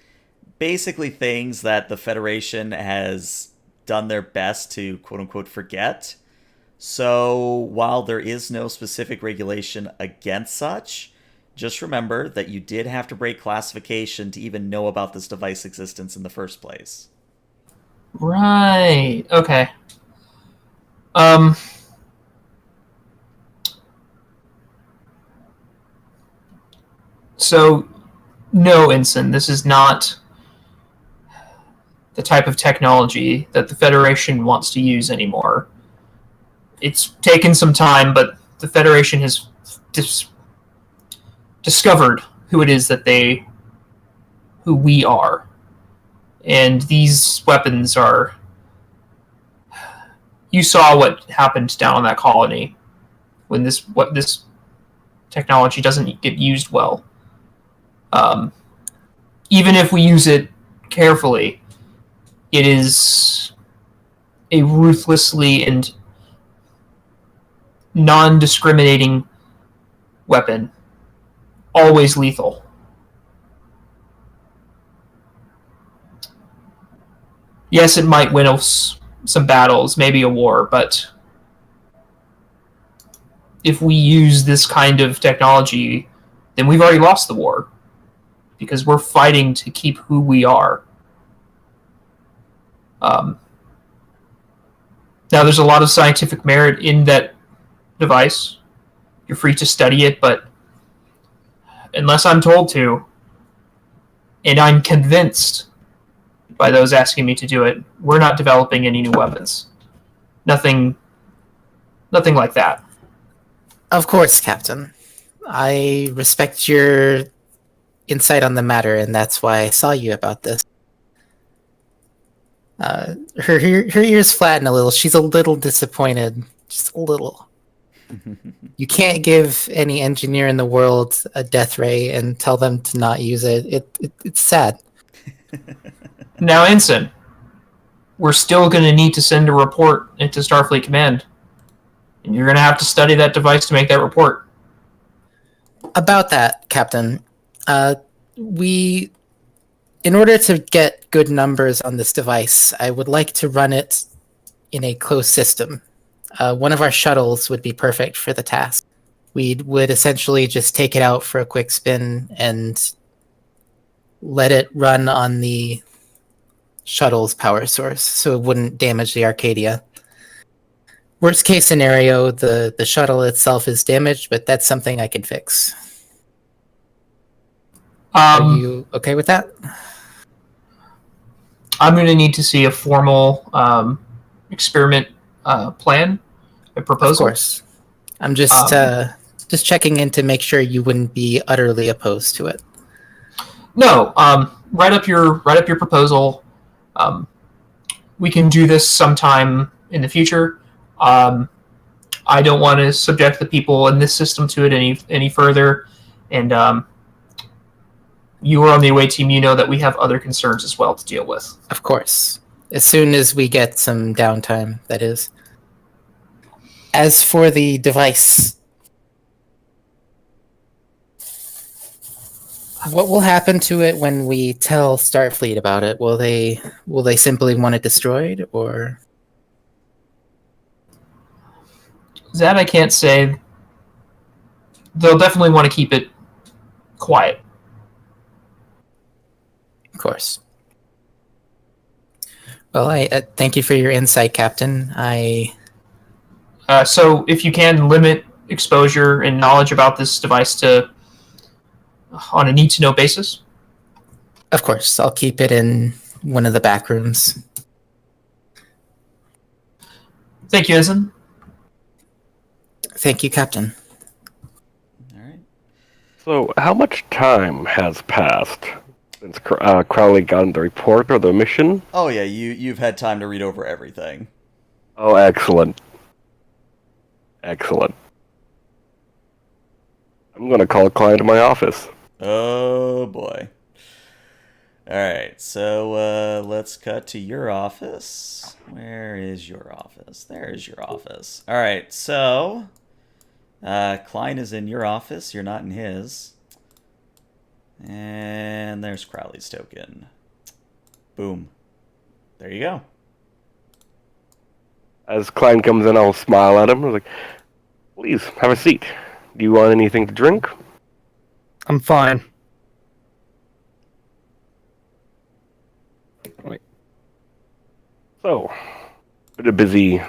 basically things that the Federation has done their best to quote unquote forget. So while there is no specific regulation against such, just remember that you did have to break classification to even know about this device existence in the first place. Right. Okay. So, no, Ensign, this is not the type of technology that the Federation wants to use anymore. It's taken some time, but the Federation has discovered who it is who we are. And these weapons are... You saw what happened down on that colony when this technology doesn't get used well. Even if we use it carefully, it is a ruthlessly and non-discriminating weapon, always lethal. Yes, it might win us some battles, maybe a war, but if we use this kind of technology, then we've already lost the war, because we're fighting to keep who we are. Now, there's a lot of scientific merit in that device. You're free to study it, but unless I'm told to, and I'm convinced by those asking me to do it, we're not developing any new weapons. Nothing like that. Of course, Captain. I respect your insight on the matter, and that's why I saw you about this. Her ears flatten a little. She's a little disappointed. Just a little. You can't give any engineer in the world a death ray and tell them to not use it. It's sad. Now, Ensign, we're still going to need to send a report into Starfleet Command. And you're going to have to study that device to make that report. About that, Captain, in order to get good numbers on this device, I would like to run it in a closed system. One of our shuttles would be perfect for the task. We would essentially just take it out for a quick spin and let it run on the shuttle's power source, so it wouldn't damage the Arcadia. Worst case scenario, the shuttle itself is damaged, but that's something I can fix. Are you okay with that? I'm going to need to see a formal experiment plan, a proposal. Of course. I'm just checking in to make sure you wouldn't be utterly opposed to it. No, write up your proposal. We can do this sometime in the future. I don't want to subject the people in this system to it any further, and you are on the away team. You know that we have other concerns as well to deal with. Of course, as soon as we get some downtime, that is. As for the device, what will happen to it when we tell Starfleet about it? Will they simply want it destroyed, or? That I can't say. They'll definitely want to keep it quiet. Of course. Well, I thank you for your insight, Captain. So if you can limit exposure and knowledge about this device to on a need-to-know basis? Of course, I'll keep it in one of the back rooms. Thank you, Ensign. Thank you, Captain. All right. So, how much time has passed since Crowley got the report or the mission? Oh yeah, you've had time to read over everything. Oh, excellent. Excellent. I'm going to call a client in my office. Oh boy. All right, so let's cut to your office. Where is your office? There's your office. All right, so Klein is in your office. You're not in his. And there's Crowley's token. Boom. There you go. As Klein comes in, I'll smile at him. I'm like, please, have a seat. Do you want anything to drink? I'm fine. Wait. So, been a busy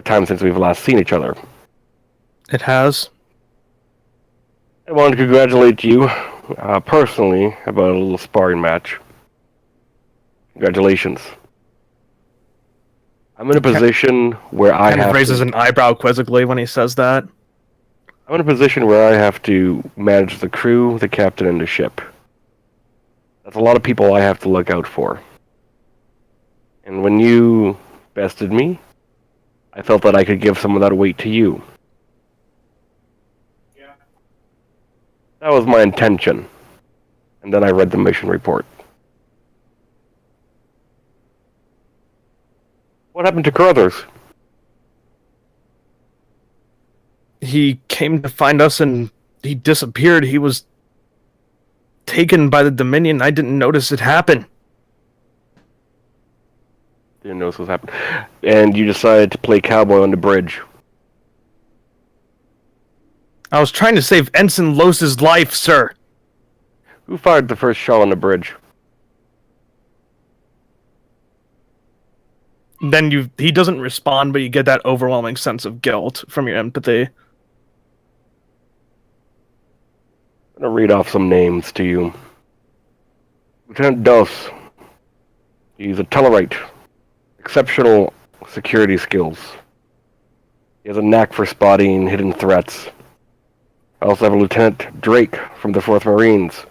time since we've last seen each other. It has. I want to congratulate you personally about a little sparring match. Congratulations. I'm in a position where I Kind of have raises to, an eyebrow quizzically when he says that. I'm in a position where I have to manage the crew, the captain, and the ship. That's a lot of people I have to look out for. And when you bested me, I felt that I could give some of that weight to you. That was my intention. And then I read the mission report. What happened to Carruthers? He came to find us and he disappeared. He was taken by the Dominion. I didn't notice it happen. Didn't know this was happening. And you decided to play cowboy on the bridge. I was trying to save Ensign Los's life, sir. Who fired the first shot on the bridge? Then he doesn't respond, but you get that overwhelming sense of guilt from your empathy. I'm going to read off some names to you. Lieutenant Dos. He's a Tellarite. Exceptional security skills. He has a knack for spotting hidden threats. I also have a Lieutenant Drake from the 4th Marines.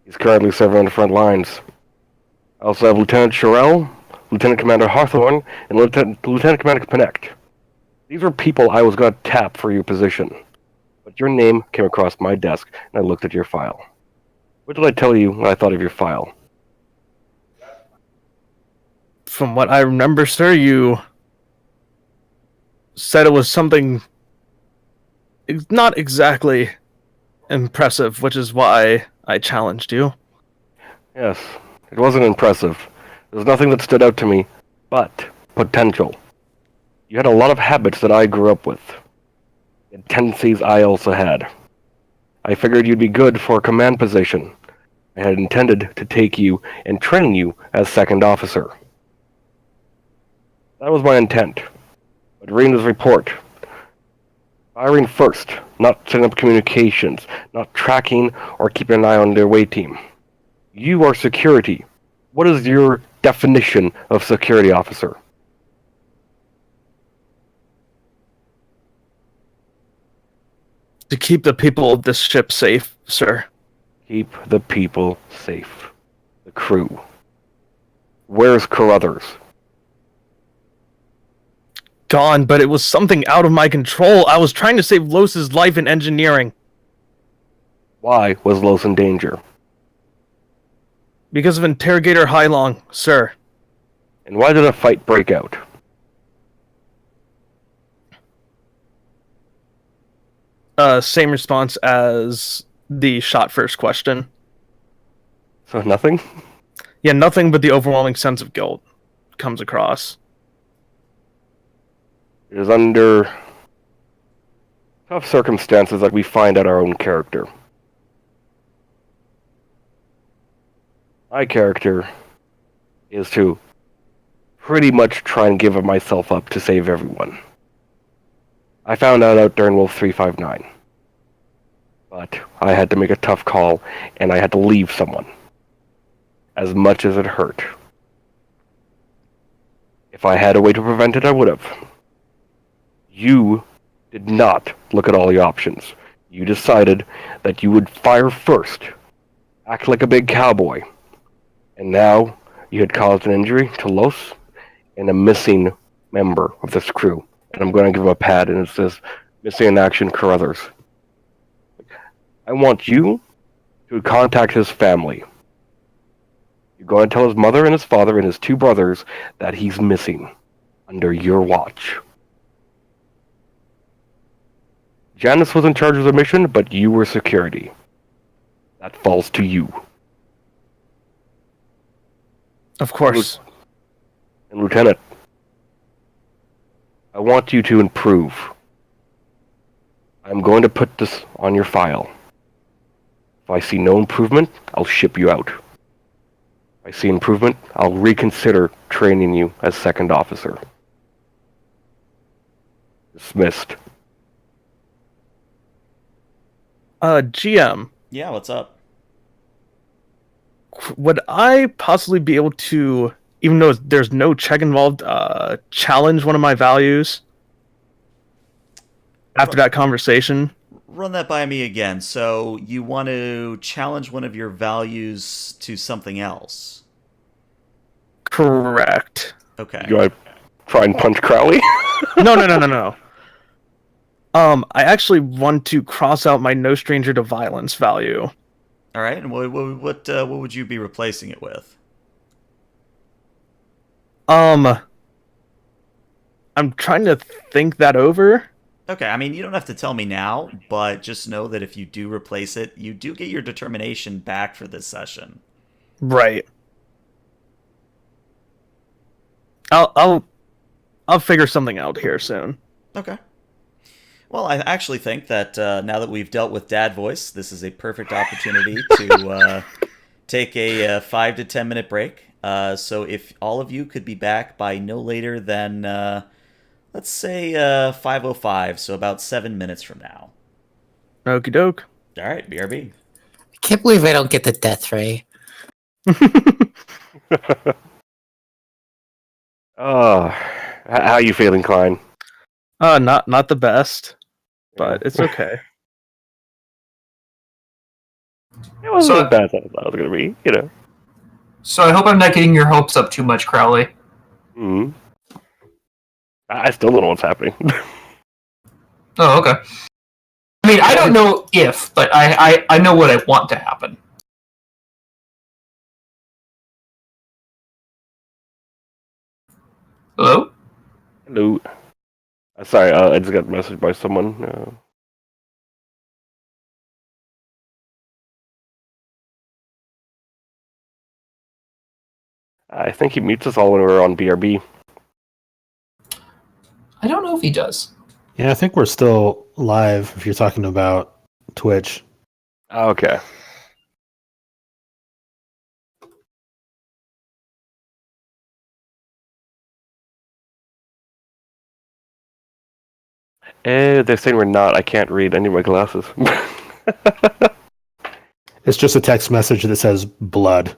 He's currently serving on the front lines. I also have Lieutenant Sherrill, Lieutenant Commander Hawthorne, and Lieutenant Commander Connect. These were people I was going to tap for your position. But your name came across my desk, and I looked at your file. What did I tell you when I thought of your file? From what I remember, sir, you said it was something not exactly impressive, which is why I challenged you. Yes, it wasn't impressive. There was nothing that stood out to me, but potential. You had a lot of habits that I grew up with, and tendencies I also had. I figured you'd be good for a command position. I had intended to take you and train you as second officer. That was my intent. But reading this report, firing first, not setting up communications, not tracking or keeping an eye on their away team. You are security. What is your definition of security officer? To keep the people of this ship safe, sir. Keep the people safe. The crew. Where's Carruthers? Gone, but it was something out of my control. I was trying to save Los's life in engineering. Why was Los in danger? Because of Interrogator Hylong, sir. And why did a fight break out? Same response as the shot first question. So nothing? Yeah, nothing but the overwhelming sense of guilt comes across. It is under tough circumstances that we find out our own character. My character is to pretty much try and give myself up to save everyone. I found that out during Wolf 359. But I had to make a tough call, and I had to leave someone. As much as it hurt. If I had a way to prevent it, I would have. You did not look at all the options. You decided that you would fire first, act like a big cowboy, and now you had caused an injury to Los and a missing member of this crew. And I'm going to give him a pad, and it says, missing in action, Carruthers. I want you to contact his family. You're going to tell his mother and his father and his 2 brothers that he's missing under your watch. Janice was in charge of the mission, but you were security. That falls to you. Of course. And Lieutenant, I want you to improve. I'm going to put this on your file. If I see no improvement, I'll ship you out. If I see improvement, I'll reconsider training you as second officer. Dismissed. GM, Yeah, what's up? would I possibly be able to, even though there's no check involved, challenge one of my values after that conversation? Run that by me again. So you want to challenge one of your values to something else? Correct. Okay. You want to try and punch Crowley? No. I actually want to cross out my no stranger to violence value. All right. And what would you be replacing it with? I'm trying to think that over. Okay. I mean, you don't have to tell me now, but just know that if you do replace it, you do get your determination back for this session. Right. I'll figure something out here soon. Okay. Well, I actually think that now that we've dealt with Dad Voice, this is a perfect opportunity to take a 5 to 10 minute break. So if all of you could be back by no later than, let's say, 5:05, so about 7 minutes from now. Okie doke. All right, BRB. I can't believe I don't get the death ray. How you feeling, Klein? Not the best, but it's okay. It wasn't So- as bad as I thought it was going to be, you know. So I hope I'm not getting your hopes up too much, Crowley. Mm-hmm. I still don't know what's happening. Oh, okay. I mean, I don't know if, but I know what I want to happen. Hello? Hello. Sorry, I just got messaged by someone. I think he mutes us all when we're on BRB. I don't know if he does. Yeah, I think we're still live if you're talking about Twitch. Okay. They're saying we're not. I can't read. I need my glasses. It's just a text message that says blood.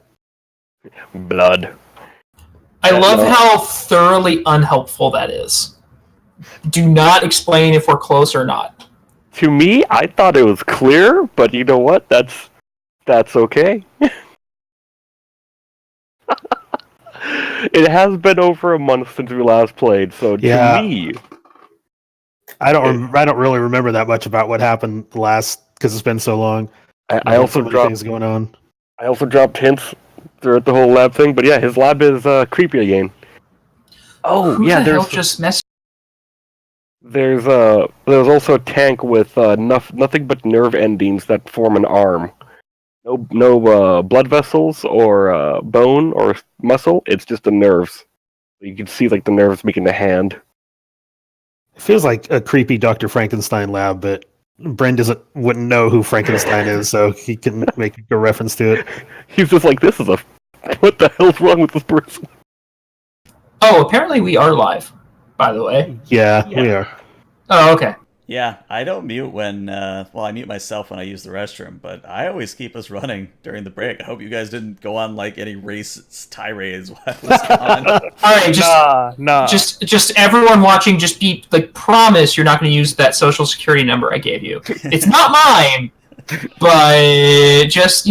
Blood. I love how thoroughly unhelpful that is. Do not explain if we're close or not. To me, I thought it was clear, but you know what? That's okay. It has been over a month since we last played, so Yeah. to me, I don't really remember that much about what happened last because it's been so long. I also so many dropped things going on. hints throughout the whole lab thing. But yeah, his lab is creepy again. Oh Who yeah, the hell there's just messaged? there's also a tank with nothing but nerve endings that form an arm. No blood vessels or bone or muscle. It's just the nerves. You can see like the nerves making the hand. It feels like a creepy Dr. Frankenstein lab, but Bren wouldn't know who Frankenstein is, so he can make a reference to it. He's just like, this is a... What the hell's wrong with this person? Oh, apparently we are live, by the way. Yeah, we are. Oh, okay. Yeah, I don't mute when, well, I mute myself when I use the restroom, but I always keep us running during the break. I hope you guys didn't go on, like, any racist tirades while I was gone. All right, Nah. just everyone watching, just be like, promise you're not going to use that social security number I gave you. It's not mine, but just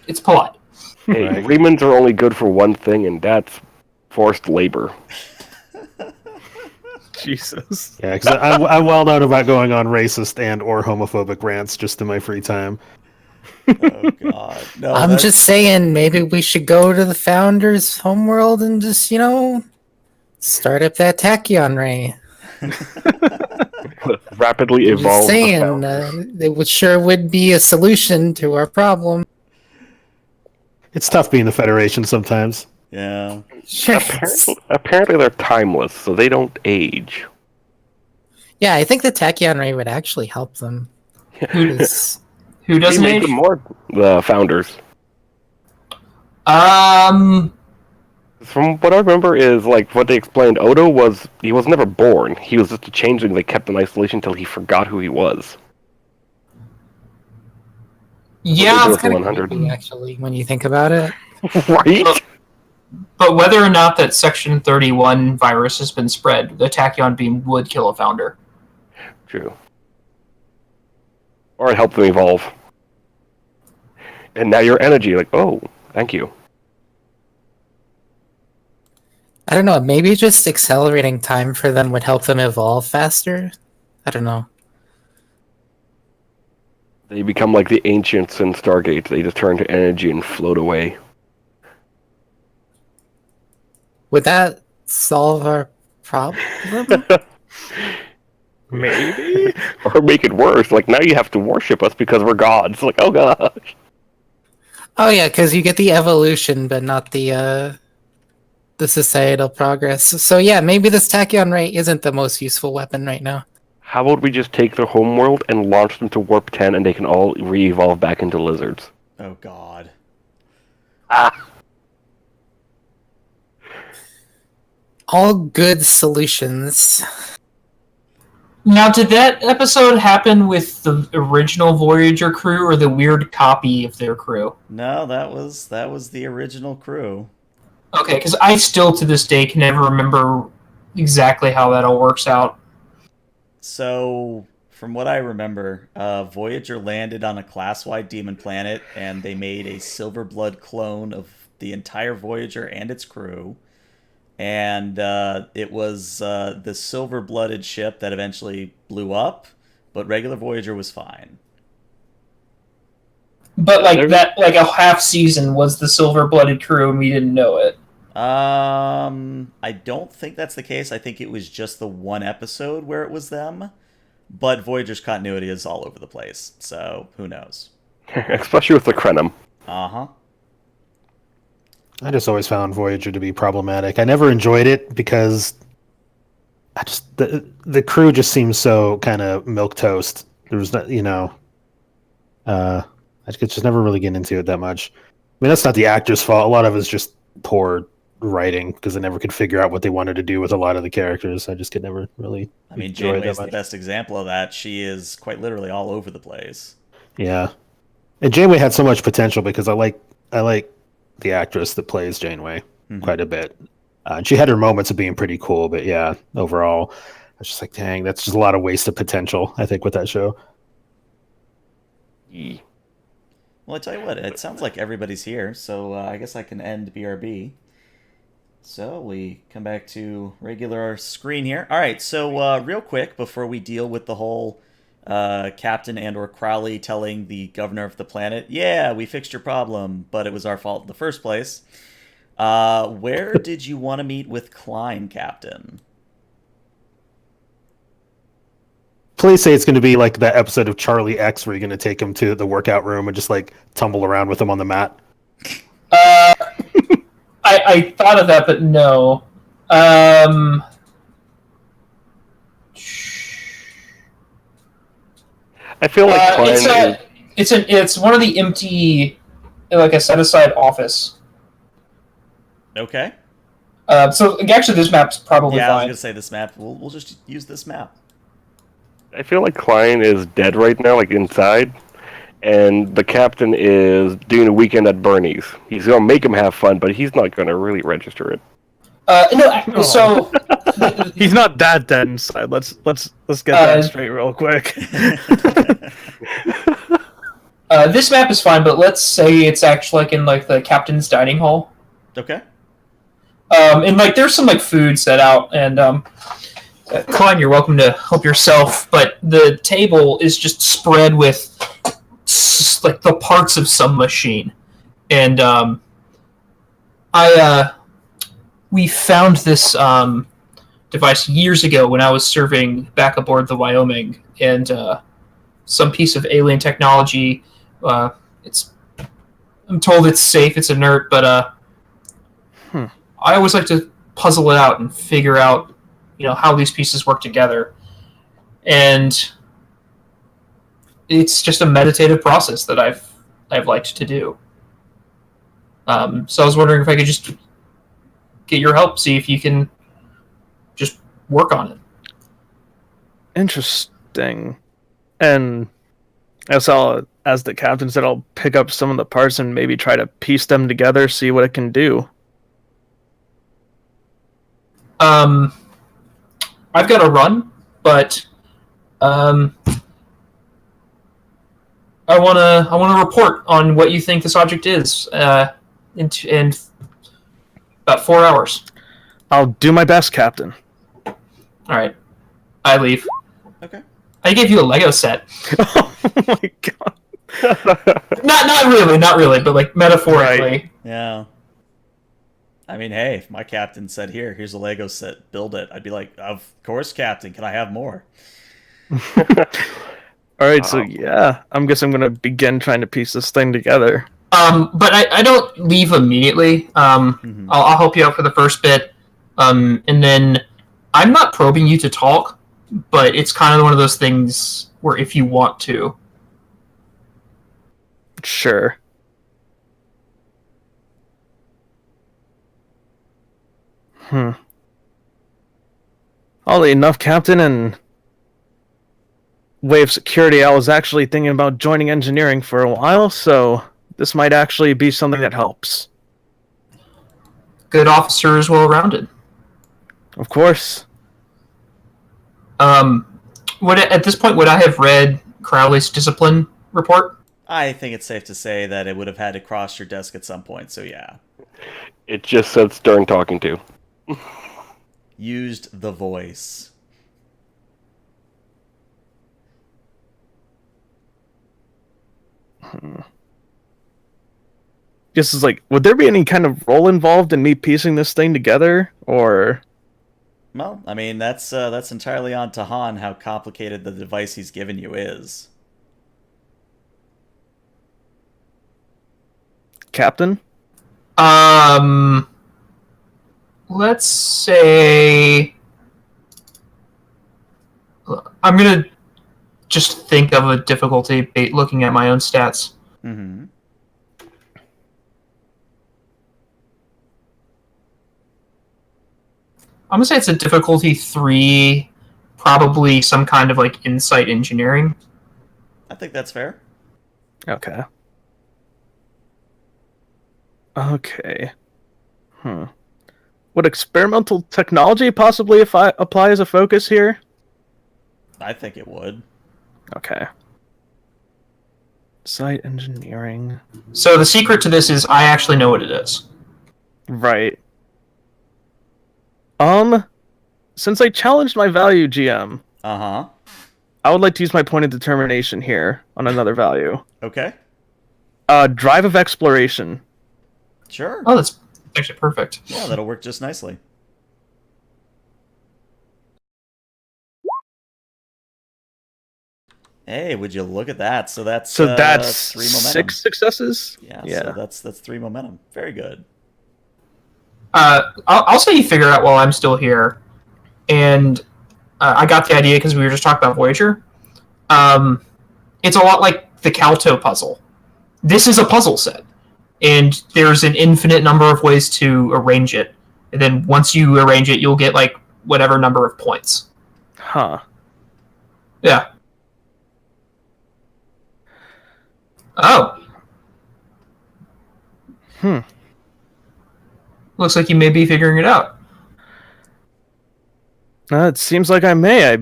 it's polite. Hey, Right. Remans are only good for one thing, and that's forced labor. Jesus. Yeah, because I'm well known about going on racist and or homophobic rants just in my free time. Oh, God. No, I'm that's... just saying, maybe we should go to the Founders' homeworld and just, start up that tachyon ray. Rapidly I'm just evolve. the saying, Founders. it would be a solution to our problem. It's tough being the Federation sometimes. Yeah. Sure. Apparently they're timeless, so they don't age. Yeah, I think the tachyon ray would actually help them. Because Who They doesn't make age? them more the Founders. From what I remember is like what they explained. Odo he was never born. He was just a changeling they kept in isolation until he forgot who he was. Yeah, What it's kind of 100. creepy, actually, when you think about it. Right? but whether or not that Section 31 virus has been spread, the tachyon beam would kill a founder. True. Or it helped them evolve. And now your energy, like, oh, thank you. I don't know, maybe just accelerating time for them would help them evolve faster? I don't know. They become like the ancients in Stargate. They just turn to energy and float away. Would that solve our problem? Maybe? Or make it worse. Like, now you have to worship us because we're gods. Like, oh gosh. Oh yeah, because you get the evolution, but not the societal progress. So yeah, maybe this tachyon ray isn't the most useful weapon right now. How about we just take their homeworld and launch them to Warp 10 and they can all re-evolve back into lizards? Oh, God. All good solutions. Now, did that episode happen with the original Voyager crew or the weird copy of their crew? No, that was the original crew. Okay, because I still to this day can never remember exactly how that all works out. So, from what I remember, Voyager landed on a class-wide demon planet, and they made a Silverblood clone of the entire Voyager and its crew. And it was the silver-blooded ship that eventually blew up, but regular Voyager was fine. But like a half season was the silver-blooded crew, and we didn't know it. I don't think that's the case. I think it was just the one episode where it was them. But Voyager's continuity is all over the place, so who knows? Especially with the Krenim. Uh-huh. I just always found Voyager to be problematic. I never enjoyed it because the crew just seems so kind of milquetoast. There was not, I could just never really get into it that much. I mean, that's not the actor's fault. A lot of it's just poor writing because they never could figure out what they wanted to do with a lot of the characters. I just could never really. I mean, enjoy Janeway that is the much. best example of that. She is quite literally all over the place. Yeah, and Janeway had so much potential because I like the actress that plays Janeway quite a bit. And she had her moments of being pretty cool, but yeah, overall, I was just like, dang, that's just a lot of wasted potential, I think, with that show. Yee. Well, I tell you what, it sounds like everybody's here, so I guess I can end BRB. So we come back to regular screen here. All right, so real quick, before we deal with the whole Captain and/or Crowley telling the governor of the planet, yeah, we fixed your problem, but it was our fault in the first place. Where did you want to meet with Klein, Captain? Please say it's going to be like that episode of Charlie X where you're going to take him to the workout room and just like tumble around with him on the mat. I thought of that, but no. I feel like Klein it's one of the empty, like a set aside office. Okay. So actually, this map's probably Yeah, I was fine. gonna say this map. We'll just use this map. I feel like Klein is dead right now, like inside, and the captain is doing a weekend at Bernie's. He's gonna make him have fun, but he's not gonna really register it. No, so He's not that dead inside. Let's get that straight real quick. this map is fine, but let's say it's actually like in like the captain's dining hall. Okay. And like there's some like food set out, and Klein, you're welcome to help yourself, but the table is just spread with like the parts of some machine, and we found this device years ago when I was serving back aboard the Wyoming, and some piece of alien technology. I'm told it's safe, it's inert, but I always like to puzzle it out and figure out, how these pieces work together. And it's just a meditative process that I've liked to do. So I was wondering if I could just get your help, see if you can just work on it. Interesting. And as the captain said, I'll pick up some of the parts and maybe try to piece them together, see what it can do. I've got to run, but I want to report on what you think this object is in about 4 hours. I'll do my best, Captain. All right, I leave. Okay. I gave you a Lego set. Oh my god. Not really, but like metaphorically. Right. Yeah. I mean, hey, if my captain said, here's a Lego set, build it, I'd be like, of course, Captain, can I have more? Alright, so yeah, I guess I'm going to begin trying to piece this thing together. But I don't leave immediately. I'll help you out for the first bit. And then I'm not probing you to talk, but it's kind of one of those things where if you want to. Sure. Oddly enough, Captain, and way of security, I was actually thinking about joining engineering for a while, so this might actually be something that helps. Good officers, well rounded. Of course. At this point, would I have read Crowley's discipline report? I think it's safe to say that it would have had to cross your desk at some point, so yeah. It just said Stern talking to. Used the voice. This is like, would there be any kind of role involved in me piecing this thing together, or? Well, I mean, that's entirely on Tahan how complicated the device he's given you is. Captain? Let's say I'm gonna just think of a difficulty looking at my own stats. Mm-hmm. I'm gonna say it's a difficulty 3, probably some kind of like insight engineering. I think that's fair. Okay. Okay. Would experimental technology possibly apply as a focus here? I think it would. Okay. Site engineering. So the secret to this is I actually know what it is. Right. Since I challenged my value, GM, Uh-huh. I would like to use my point of determination here on another value. Okay. Drive of exploration. Sure. Oh, that's actually perfect. Yeah, that'll work just nicely. Hey, would you look at that? So that's 3 momentum. 6 successes? Yeah, Yeah. so that's 3 momentum. Very good. I'll say you figure out while I'm still here, and I got the idea because we were just talking about Voyager. It's a lot like the Calto puzzle. This is a puzzle set, and there's an infinite number of ways to arrange it. And then once you arrange it, you'll get like whatever number of points. Huh. Yeah. Oh. Looks like you may be figuring it out. It seems like I may.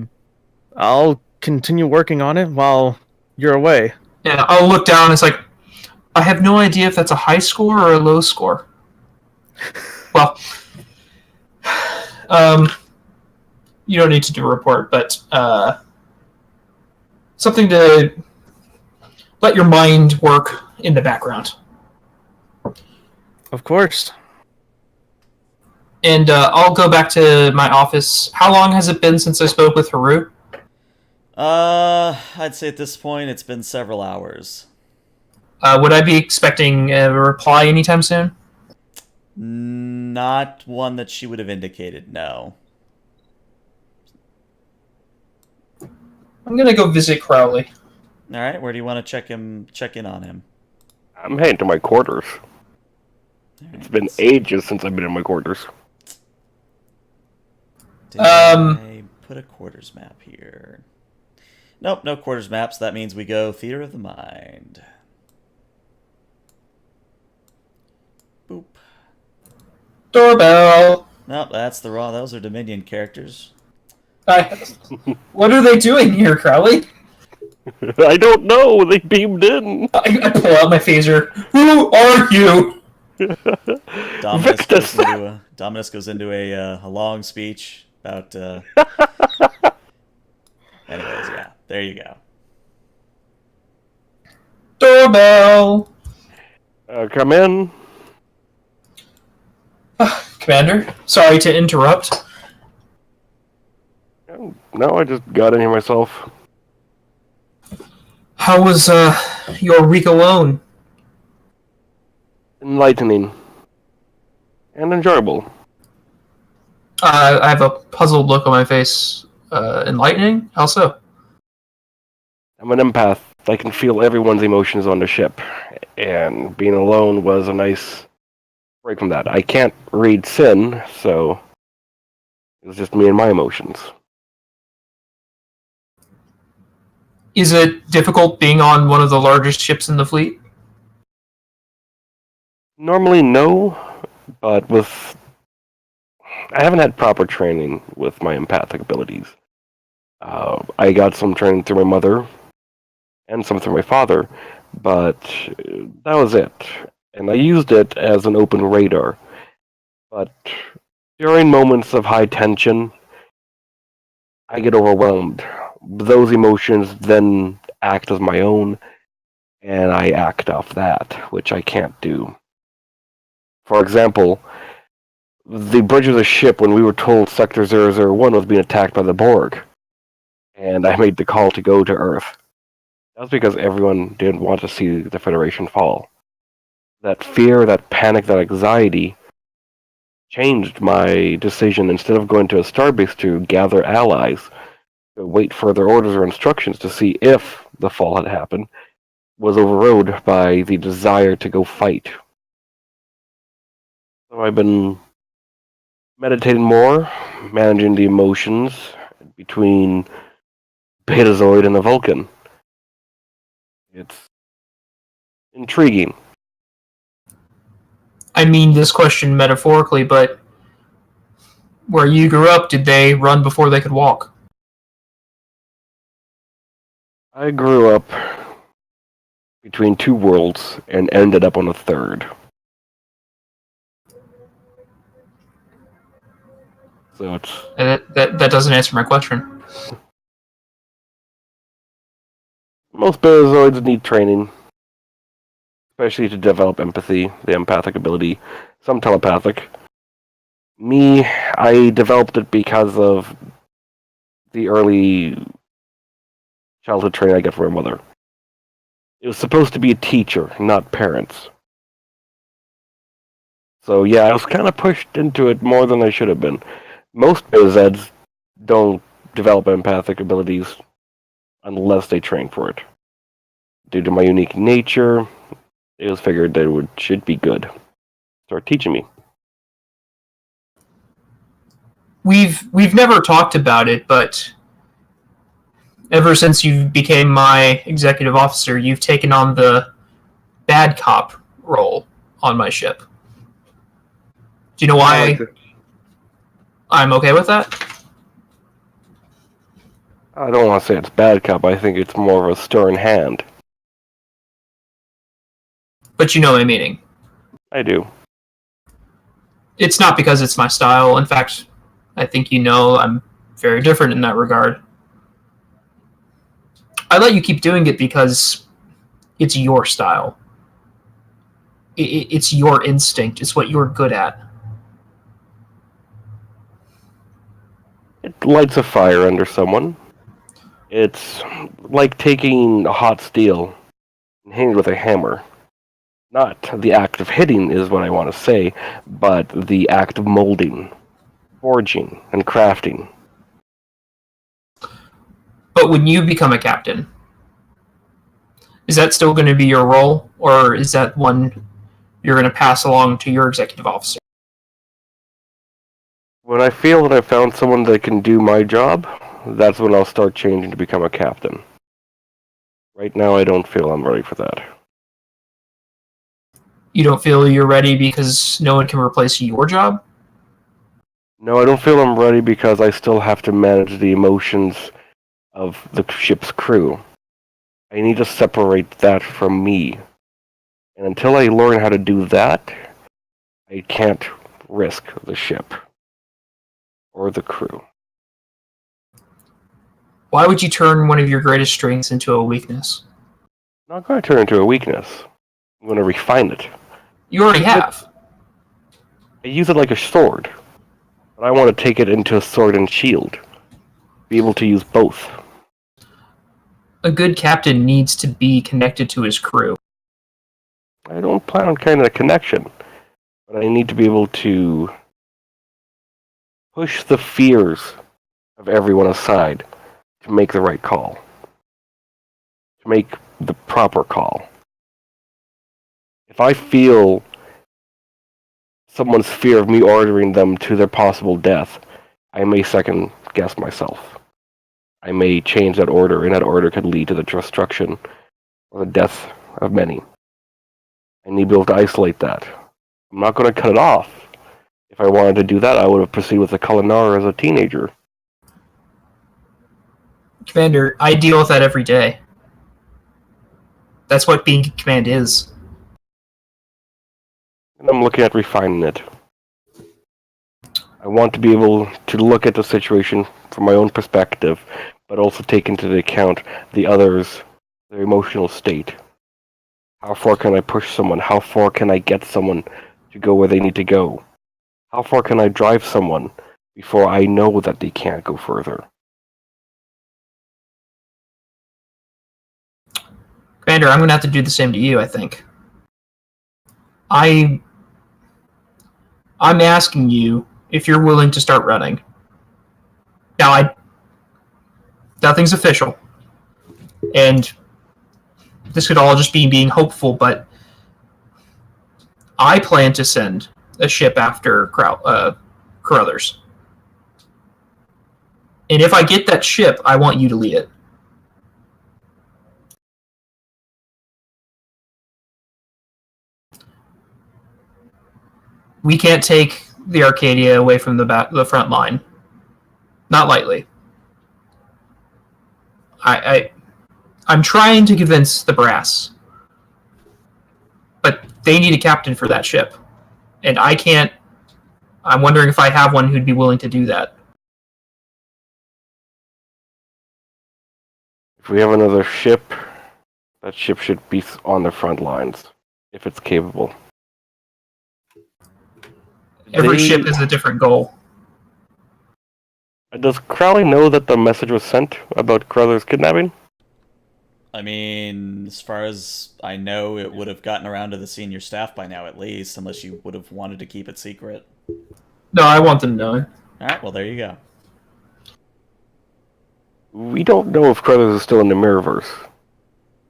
I'll continue working on it while you're away. Yeah, I'll look down. It's like, I have no idea if that's a high score or a low score. Well, you don't need to do a report, but something to let your mind work in the background. Of course. And I'll go back to my office. How long has it been since I spoke with Haru? I'd say at this point it's been several hours. Would I be expecting a reply anytime soon? Not one that she would have indicated, no. I'm gonna go visit Crowley. All right, where do you want to check in on him? I'm heading to my quarters. It's been ages since I've been in my quarters. Did I put a quarters map here? Nope, no quarters maps. That means we go Theater of the Mind. Boop. Doorbell. Nope, that's the wrong. Those are Dominion characters. What are they doing here, Crowley? I don't know. They beamed in. I pull out my phaser. Who are you? Dominus goes into a long speech about. Anyways, yeah, there you go. Doorbell. Come in. Commander, sorry to interrupt. No, I just got in here myself. How was your week alone? Enlightening. And enjoyable. I have a puzzled look on my face. Enlightening? How so? I'm an empath. I can feel everyone's emotions on the ship. And being alone was a nice break from that. I can't read Sin, so it was just me and my emotions. Is it difficult being on one of the largest ships in the fleet? Normally, no, but I haven't had proper training with my empathic abilities. I got some training through my mother and some through my father, but that was it. And I used it as an open radar. But during moments of high tension, I get overwhelmed. Those emotions then act as my own, and I act off that, which I can't do. For example, the bridge of the ship when we were told Sector 001 was being attacked by the Borg, and I made the call to go to Earth. That was because everyone didn't want to see the Federation fall. That fear, that panic, that anxiety changed my decision. Instead of going to a starbase to gather allies, to wait further orders or instructions to see if the fall had happened, was overrode by the desire to go fight. So I've been meditating more, managing the emotions between Betazoid and the Vulcan. It's intriguing. I mean this question metaphorically, but where you grew up, did they run before they could walk? I grew up between two worlds and ended up on a third. So it's... That doesn't answer my question. Most Betazoids need training, especially to develop empathy, the empathic ability, some telepathic. Me, I developed it because of the early childhood training I got from my mother. It was supposed to be a teacher, not parents. So yeah, I was kind of pushed into it more than I should have been. Most Betazoids don't develop empathic abilities unless they train for it. Due to my unique nature, it was figured that it should be good. Start teaching me. We've never talked about it, but Ever since you became my executive officer, you've taken on the bad cop role on my ship. Do you know why I'm okay with that? I don't want to say it's bad cop. I think it's more of a stern hand. But you know my meaning. I do. It's not because it's my style. In fact, I think you know I'm very different in that regard. I let you keep doing it because it's your style. It's your instinct. It's what you're good at. It lights a fire under someone. It's like taking hot steel and hitting it with a hammer. Not the act of hitting is what I want to say, but the act of molding, forging, and crafting. But when you become a captain, is that still going to be your role, or is that one you're going to pass along to your executive officer? When I feel that I found someone that can do my job, that's when I'll start changing to become a captain. Right now, I don't feel I'm ready for that. You don't feel you're ready because no one can replace your job? No, I don't feel I'm ready because I still have to manage the emotions of the ship's crew. I need to separate that from me. And until I learn how to do that, I can't risk the ship or the crew. Why would you turn one of your greatest strengths into a weakness? I'm not going to turn it into a weakness. I'm going to refine it. You already have. I use it like a sword, but I want to take it into a sword and shield. Be able to use both. A good captain needs to be connected to his crew. I don't plan on kind of a connection, but I need to be able to push the fears of everyone aside to make the right call. To make the proper call. If I feel someone's fear of me ordering them to their possible death, I may second guess myself. I may change that order, and that order could lead to the destruction or the death of many. I need to be able to isolate that. I'm not going to cut it off. If I wanted to do that, I would have proceeded with the Culinar as a teenager. Commander, I deal with that every day. That's what being in command is. And I'm looking at refining it. I want to be able to look at the situation from my own perspective, but also take into account the others, their emotional state. How far can I push someone? How far can I get someone to go where they need to go? How far can I drive someone before I know that they can't go further? Commander, I'm going to have to do the same to you, I think. I'm asking you if you're willing to start running. Now, nothing's official, and this could all just be being hopeful, but I plan to send a ship after Carruthers. And if I get that ship, I want you to lead it. We can't take the Arcadia away from the front line. Not lightly. I'm trying to convince the brass, but they need a captain for that ship, and I can't. I'm wondering if I have one who'd be willing to do that. If we have another ship, that ship should be on the front lines, if it's capable. Every ship has a different goal. Does Crowley know that the message was sent about Carruthers' kidnapping? I mean, as far as I know, it would have gotten around to the senior staff by now at least, unless you would have wanted to keep it secret. No, I want them to know. Alright, well there you go. We don't know if Carruthers is still in the Mirrorverse.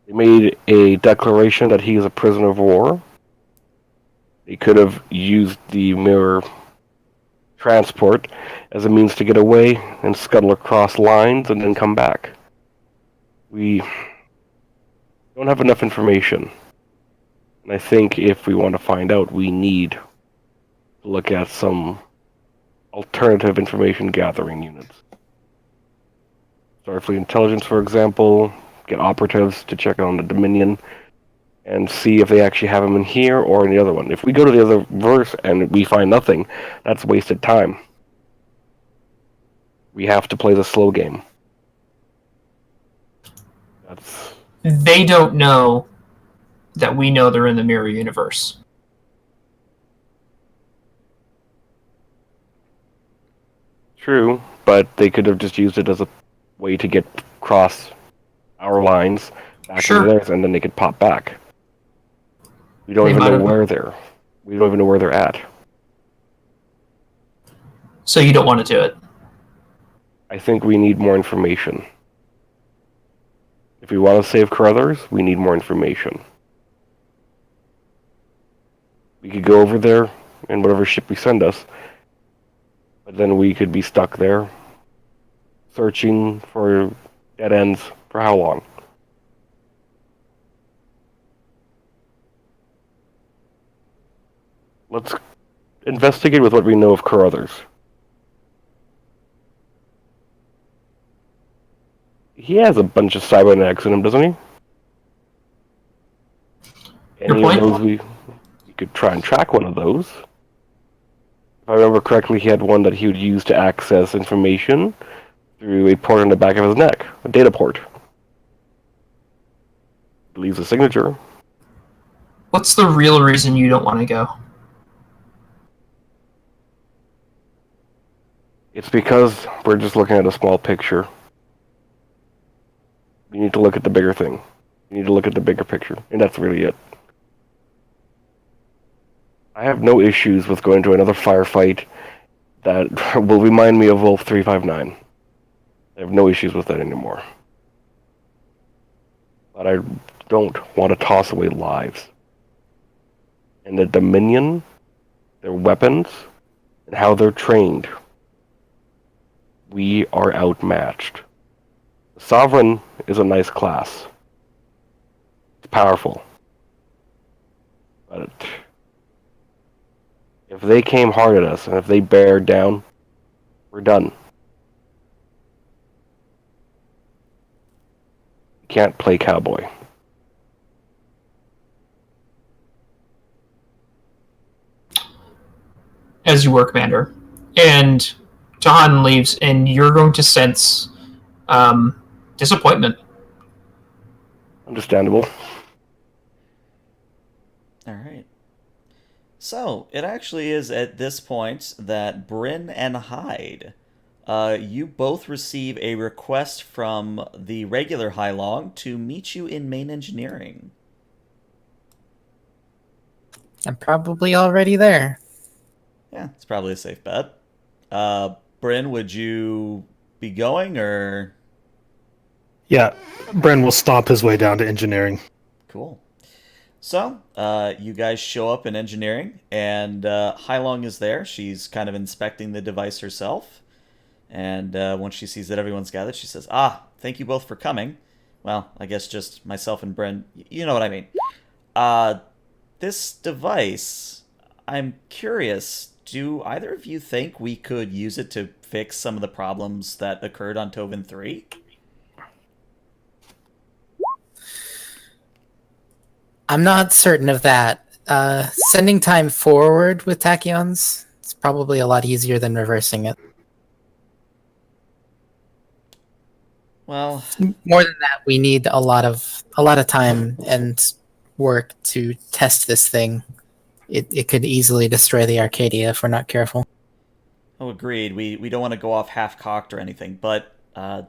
They made a declaration that he is a prisoner of war. They could have used the mirror transport as a means to get away and scuttle across lines and then come back. We don't have enough information. And I think if we want to find out, we need to look at some alternative information gathering units. Starfleet Intelligence, for example, get operatives to check on the Dominion and see if they actually have them in here or in the other one. If we go to the other verse and we find nothing, that's wasted time. We have to play the slow game. That's They don't know that we know they're in the mirror universe. true, but they could have just used it as a way to get across our lines back Sure. into theirs, and then they could pop back. We don't They even might know have- where they're. We don't even know where they're at. So you don't want to do it. I think we need more information. If we want to save Carruthers, we need more information. We could go over there in whatever ship we send us, but then we could be stuck there searching for dead ends for how long? Let's investigate with what we know of Carruthers. He has a bunch of cybernetics in him, doesn't he? Your Any point? of those we could try and track one of those. If I remember correctly, he had one that he would use to access information through a port on the back of his neck, a data port. Leaves a signature. What's the real reason you don't want to go? It's because we're just looking at a small picture. We need to look at the bigger thing. We need to look at the bigger picture, and that's really it. I have no issues with going to another firefight that will remind me of Wolf 359. I have no issues with that anymore. But I don't want to toss away lives. And the Dominion, their weapons, and how they're trained, we are outmatched. The Sovereign is a nice class. It's powerful. But if they came hard at us, and if they bear down, we're done. You can't play cowboy. As you were, Commander. And Jahan leaves, and you're going to sense disappointment. Understandable. All right. So, it actually is at this point that Bryn and Hyde, you both receive a request from the regular Hylong to meet you in main engineering. I'm probably already there. Yeah, it's probably a safe bet. Bryn, would you be going, or... Yeah, Bren will stomp his way down to engineering. Cool. So, you guys show up in engineering, and Hylong is there. She's kind of inspecting the device herself. And once she sees that everyone's gathered, she says, thank you both for coming. Well, I guess just myself and Bryn. You know what I mean. This device, I'm curious, do either of you think we could use it to fix some of the problems that occurred on Tovin 3? I'm not certain of that. Sending time forward with tachyons is probably a lot easier than reversing it. Well, More than that, we need a lot of time and work to test this thing. It could easily destroy the Arcadia if we're not careful. oh, agreed. We don't want to go off half-cocked or anything. But,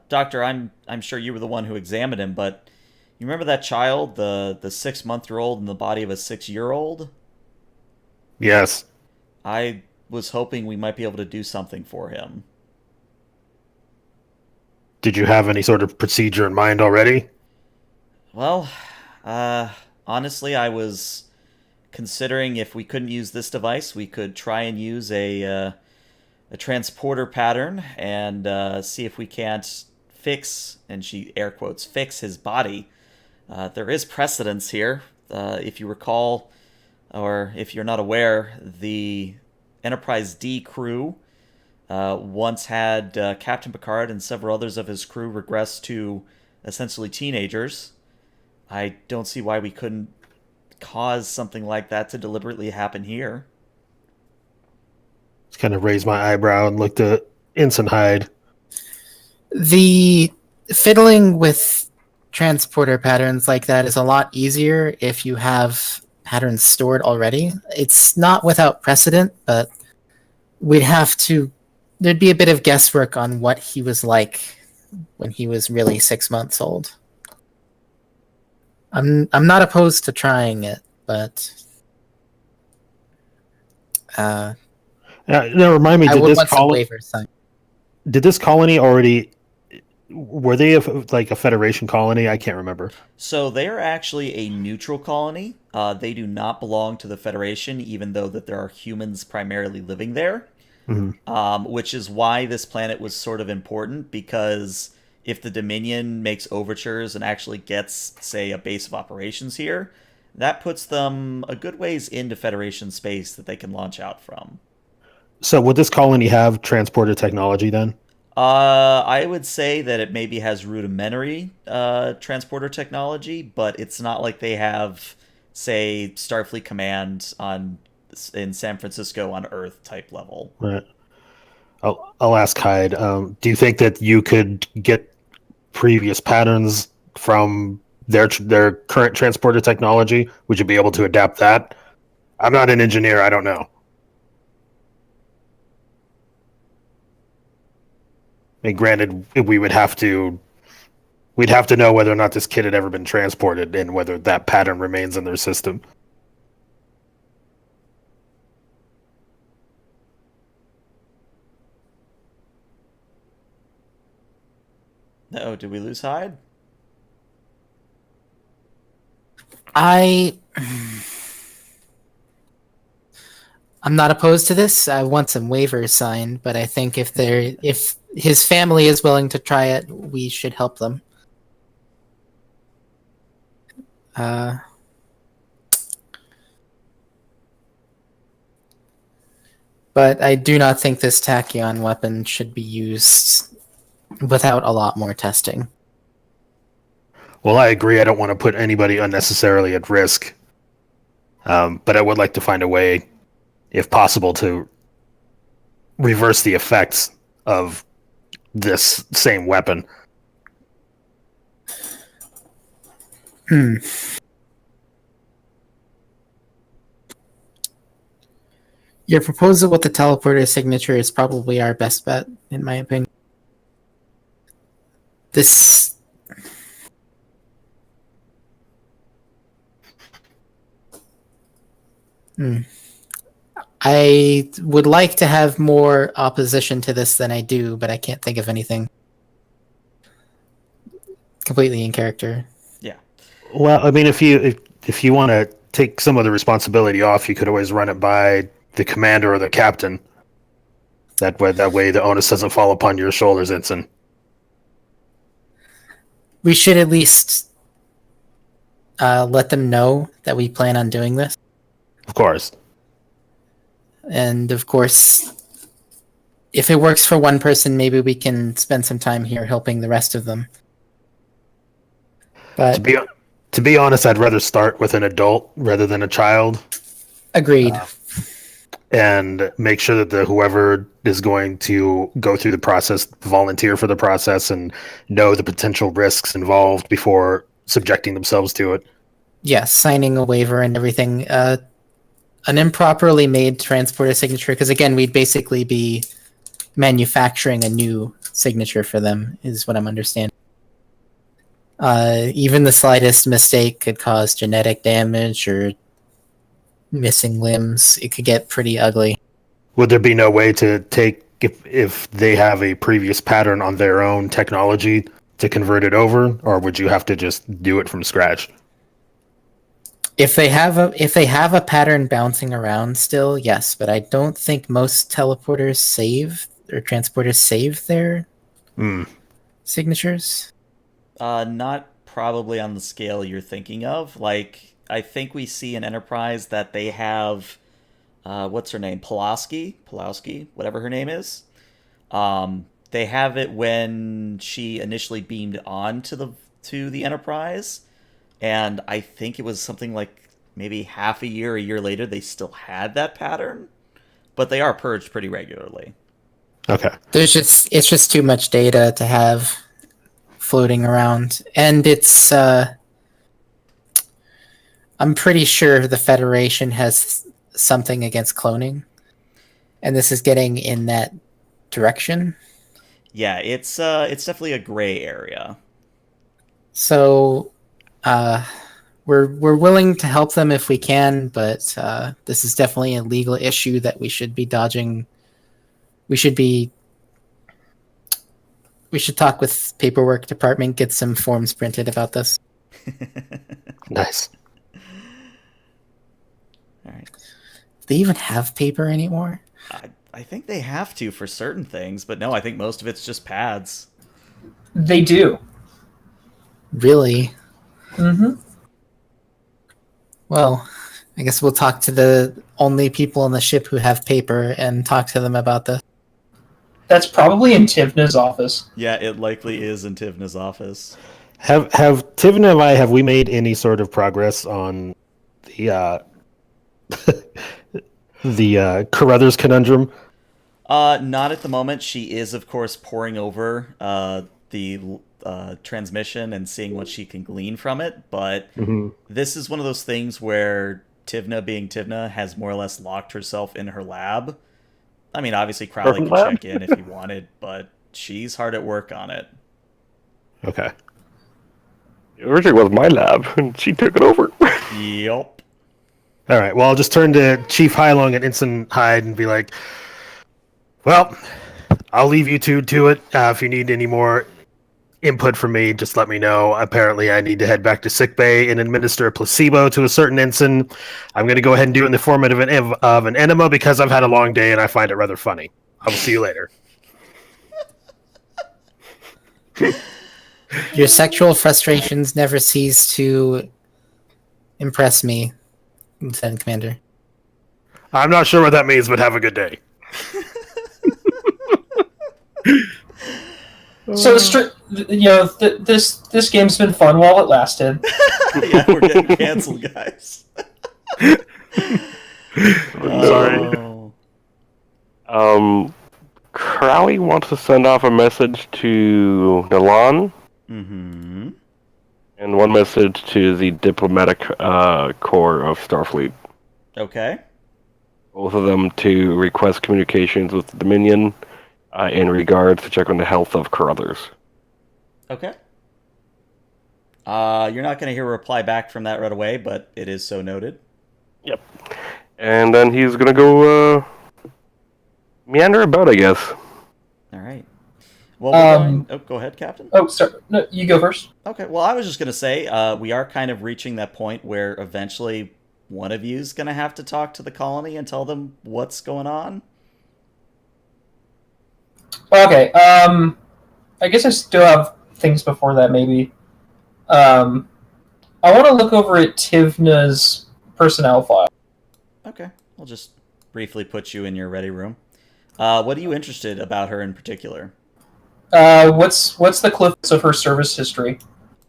Doctor, I'm sure you were the one who examined him, but you remember that child, the 6-month-old in the body of a 6-year-old? Yes. I was hoping we might be able to do something for him. Did you have any sort of procedure in mind already? Well, honestly, I was considering if we couldn't use this device, we could try and use a transporter pattern and see if we can't fix, and she air quotes, fix his body. There is precedence here. If you recall, or if you're not aware, the Enterprise D crew once had Captain Picard and several others of his crew regress to essentially teenagers. I don't see why we couldn't cause something like that to deliberately happen here. Just kind of raised my eyebrow and looked at Ensign Hyde. The fiddling with transporter patterns like that is a lot easier if you have patterns stored already. It's not without precedent, but there'd be a bit of guesswork on what he was like when he was really 6 months old. I'm not opposed to trying it, but Now remind me, I would want some waivers signed. Did this colony already? Were they like a Federation colony? I can't remember. So they are actually a neutral colony. They do not belong to the Federation, even though that there are humans primarily living there. Mm-hmm. Which is why this planet was sort of important, because if the Dominion makes overtures and actually gets, say, a base of operations here, that puts them a good ways into Federation space that they can launch out from. So would this colony have transporter technology then? I would say that it maybe has rudimentary transporter technology, but it's not like they have, say, Starfleet Command in San Francisco on Earth type level. Right. I'll ask Hyde. Do you think that you could get previous patterns from their current transporter technology? Would you be able to adapt that? I'm not an engineer. I don't know. I mean, granted, we'd have to know whether or not this kid had ever been transported and whether that pattern remains in their system. Oh, did we lose Hyde? I'm not opposed to this. I want some waivers signed, but I think if his family is willing to try it, we should help them. But I do not think this tachyon weapon should be used without a lot more testing. Well, I agree. I don't want to put anybody unnecessarily at risk. But I would like to find a way, if possible, to reverse the effects of this same weapon. Your proposal with the teleporter signature is probably our best bet, in my opinion. This... I would like to have more opposition to this than I do, but I can't think of anything. Completely in character. Yeah. Well, I mean, if you want to take some of the responsibility off, you could always run it by the commander or the captain. That way the onus doesn't fall upon your shoulders, Ensign. We should at least let them know that we plan on doing this. Of course. And of course, if it works for one person, maybe we can spend some time here helping the rest of them. But to be honest, I'd rather start with an adult rather than a child. Agreed. And make sure that whoever is going to go through the process volunteer for the process and know the potential risks involved before subjecting themselves to it. Yes, signing a waiver and everything. An improperly made transporter signature, because again, we'd basically be manufacturing a new signature for them, is what I'm understanding. Even the slightest mistake could cause genetic damage or missing limbs. It could get pretty ugly. Would there be no way to take, if they have a previous pattern on their own technology, to convert it over, or would you have to just do it from scratch? If they have a pattern bouncing around still, yes, but I don't think most teleporters save or transporters save their signatures? Not probably on the scale you're thinking of. Like, I think we see in Enterprise that they have, what's her name? Pulowski, whatever her name is. They have it when she initially beamed on to the Enterprise, and I think it was something like maybe half a year later, they still had that pattern, but they are purged pretty regularly. Okay. It's just too much data to have floating around, and it's I'm pretty sure the Federation has something against cloning, and this is getting in that direction. Yeah, it's definitely a gray area. So, we're willing to help them if we can, but this is definitely a legal issue that we should be dodging. We should talk with paperwork department, get some forms printed about this. Nice. All right. Do they even have paper anymore? I think they have to for certain things, but no, I think most of it's just pads. They do. Really? Mm-hmm. Well, I guess we'll talk to the only people on the ship who have paper and talk to them about this. That's probably in Tivna's office. Yeah, it likely is in Tivna's office. Have Tivna and I, have we made any sort of progress on the the Carruthers conundrum? Not at the moment. She is, of course, poring over the transmission and seeing what she can glean from it, but this is one of those things where Tivna, being Tivna, has more or less locked herself in her lab. I mean, obviously, Crowley could check in if he wanted, but she's hard at work on it. Okay. Originally was my lab, and she took it over. Yup. All right. Well, I'll just turn to Chief Hylong and Ensign Hyde and be like, "Well, I'll leave you two to it. If you need any more input from me, just let me know. Apparently, I need to head back to sickbay and administer a placebo to a certain ensign. I'm going to go ahead and do it in the format of an enema because I've had a long day and I find it rather funny. I will see you later." Your sexual frustrations never cease to impress me, Lieutenant Commander. I'm not sure what that means, but have a good day. So, this game's been fun while it lasted. Yeah, we're getting canceled, guys. Sorry. Crowley wants to send off a message to Milan. Mm-hmm. And one message to the diplomatic corps of Starfleet. Okay. Both of them to request communications with the Dominion in regards to check on the health of Carruthers. Okay. You're not going to hear a reply back from that right away, but it is so noted. Yep. And then he's going to go meander about, I guess. All right. Well, we're going... Oh, go ahead, Captain. Oh, sorry. No, you go first. Okay, well, I was just going to say, we are kind of reaching that point where eventually one of you is going to have to talk to the colony and tell them what's going on. Okay, I guess I still have things before that, maybe. I want to look over at Tivna's personnel file. Okay, I'll just briefly put you in your ready room. What are you interested about her in particular? What's the cliffs of her service history?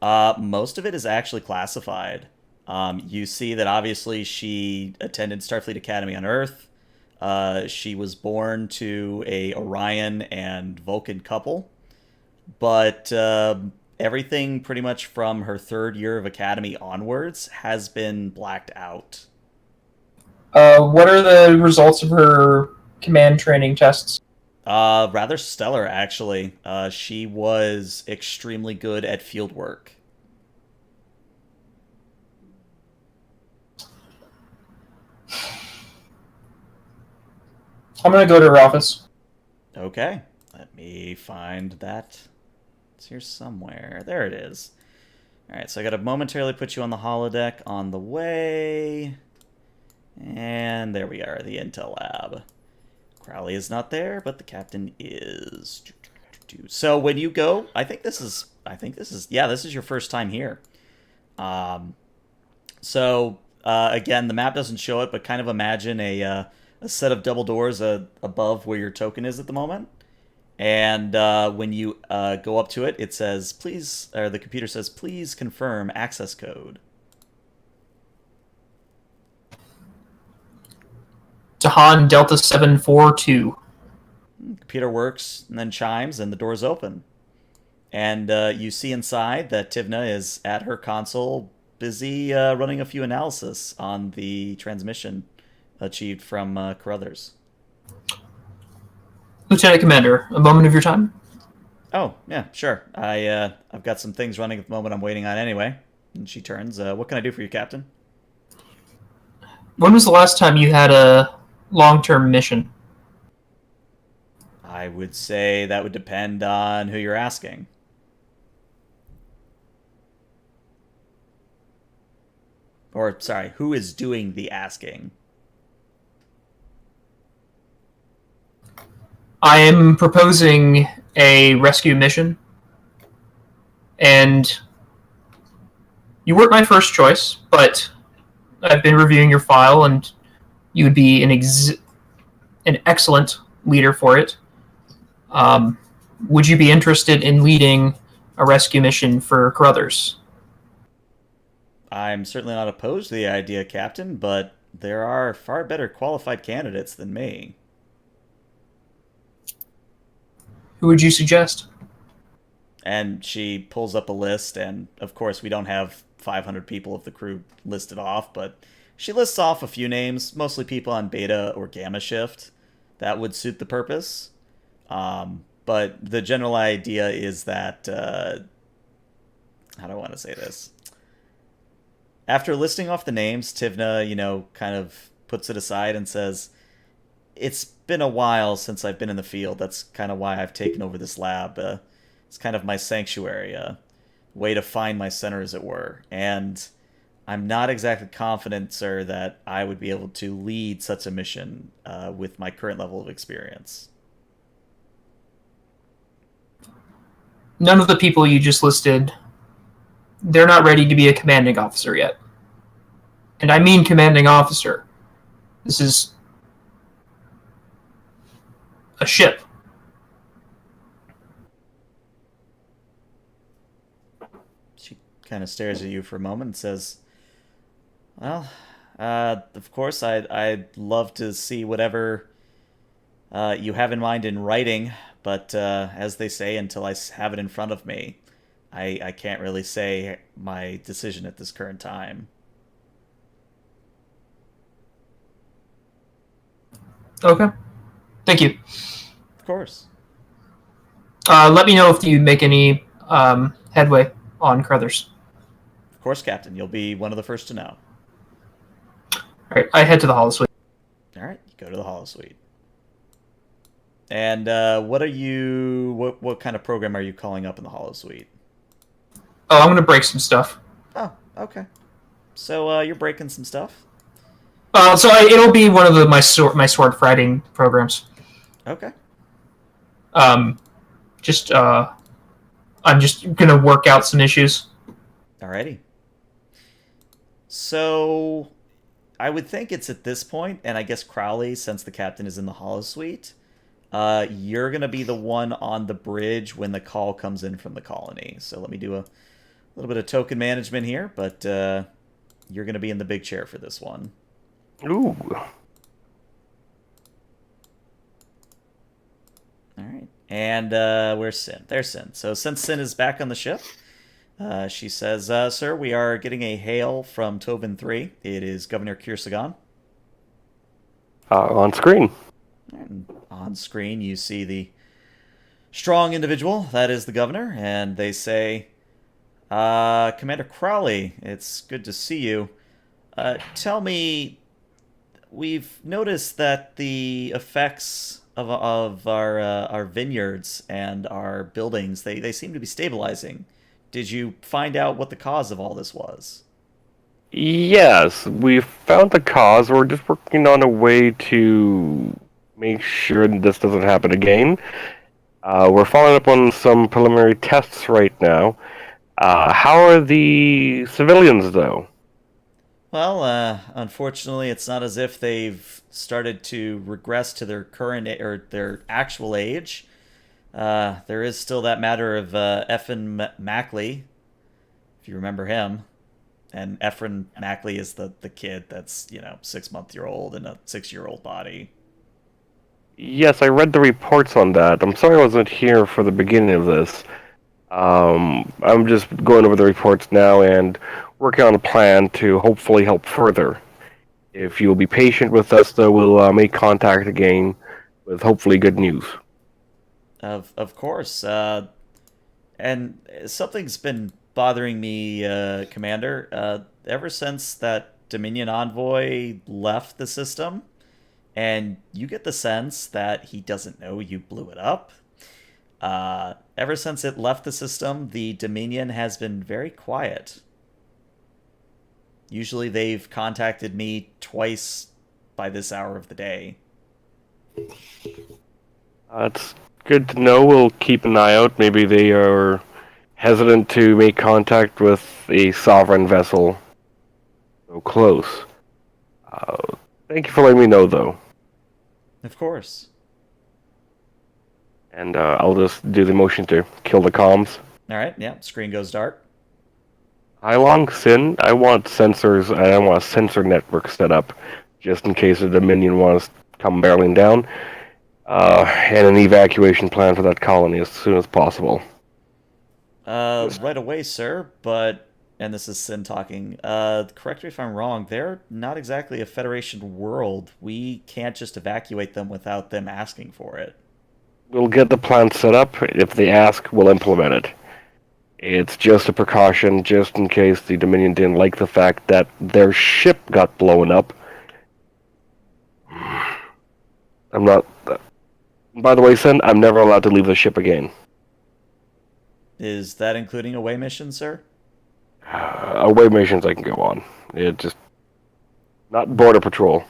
Most of it is actually classified. You see that obviously she attended Starfleet Academy on Earth. She was born to a Orion and Vulcan couple. But everything pretty much from her third year of Academy onwards has been blacked out. What are the results of her command training tests? Rather stellar, actually. She was extremely good at field work. I'm going to go to her office. Okay, let me find that. It's here somewhere. There it is. Alright, so I gotta momentarily put you on the holodeck on the way. And there we are, the Intel Lab. Crowley is not there, but the captain is. So when you go, this is your first time here. Again, the map doesn't show it, but kind of imagine a set of double doors above where your token is at the moment. And when you go up to it, it says, please, or the computer says, please confirm access code. Tahan Delta 742. Computer works and then chimes, and the doors open. And you see inside that Tivna is at her console, busy running a few analysis on the transmission achieved from Carruthers. Lieutenant Commander, a moment of your time? Oh, yeah, sure. I've got some things running at the moment I'm waiting on anyway. And she turns, what can I do for you, Captain? When was the last time you had a long-term mission? I would say that would depend on who you're asking. Or, sorry, who is doing the asking? I am proposing a rescue mission, and you weren't my first choice, but I've been reviewing your file, and you would be an excellent leader for it. Would you be interested in leading a rescue mission for Carruthers? I'm certainly not opposed to the idea, Captain, but there are far better qualified candidates than me. Who would you suggest? And she pulls up a list, and of course we don't have 500 people of the crew listed off, but she lists off a few names, mostly people on beta or gamma shift. That would suit the purpose. But the general idea is that, how do I want to say this? After listing off the names, Tivna, kind of puts it aside and says, it's been a while since I've been in the field. That's kind of why I've taken over this lab. It's kind of my sanctuary, way to find my center, as it were. And I'm not exactly confident, sir, that I would be able to lead such a mission with my current level of experience. None of the people you just listed, they're not ready to be a commanding officer yet. And I mean commanding officer. This is a ship. She kind of stares at you for a moment and says, well, of course, I'd love to see whatever you have in mind in writing, but as they say, until I have it in front of me, I can't really say my decision at this current time. Okay. Thank you. Of course. Let me know if you make any headway on Carruthers. Of course, Captain. You'll be one of the first to know. All right, I head to the holosuite. All right, you go to the holosuite. And what kind of program are you calling up in the holosuite? Oh, I'm going to break some stuff. Oh, okay. So you're breaking some stuff? It'll be one of my sword fighting programs. Okay. I'm just gonna work out some issues. Alrighty. So I would think it's at this point, and I guess Crowley, since the captain is in the holosuite, you're gonna be the one on the bridge when the call comes in from the colony. So let me do a little bit of token management here, but you're gonna be in the big chair for this one. Ooh. Alright. And where's Sin? There's Sin. So since Sin is back on the ship, she says, sir, we are getting a hail from Tobin 3. It is Governor Kirsagan. On screen. And on screen, you see the strong individual. That is the governor. And they say, Commander Crowley, it's good to see you. Tell me, we've noticed that the effects of our vineyards and our buildings, they seem to be stabilizing. Did you find out what the cause of all this was? Yes, we found the cause. We're just working on a way to make sure this doesn't happen again. We're following up on some preliminary tests right now. How are the civilians, though? Well, unfortunately, it's not as if they've started to regress to their current or their actual age. There is still that matter of Effin Mackley, if you remember him. And Efren Mackley is the kid that's 6-month-year-old in a 6-year-old body. Yes, I read the reports on that. I'm sorry I wasn't here for the beginning of this. I'm just going over the reports now and working on a plan to hopefully help further. If you'll be patient with us, though, we'll make contact again with hopefully good news. Of course. And something's been bothering me, Commander. Ever since that Dominion envoy left the system, and you get the sense that he doesn't know you blew it up. Ever since it left the system, the Dominion has been very quiet. Usually they've contacted me twice by this hour of the day. It's good to know. We'll keep an eye out. Maybe they are hesitant to make contact with a sovereign vessel so close. Thank you for letting me know, though. Of course. And I'll just do the motion to kill the comms. All right, yeah, screen goes dark. Hi, Long Sin. I want sensors, and I want a sensor network set up, just in case the Dominion wants to come barreling down, and an evacuation plan for that colony as soon as possible. Right away, sir, but, and this is Sin talking, correct me if I'm wrong, they're not exactly a Federation world. We can't just evacuate them without them asking for it. We'll get the plan set up. If they ask, we'll implement it. It's just a precaution, just in case the Dominion didn't like the fact that their ship got blown up. I'm not... By the way, Sin, I'm never allowed to leave the ship again. Is that including away missions, sir? Away missions I can go on. It just... Not border patrol.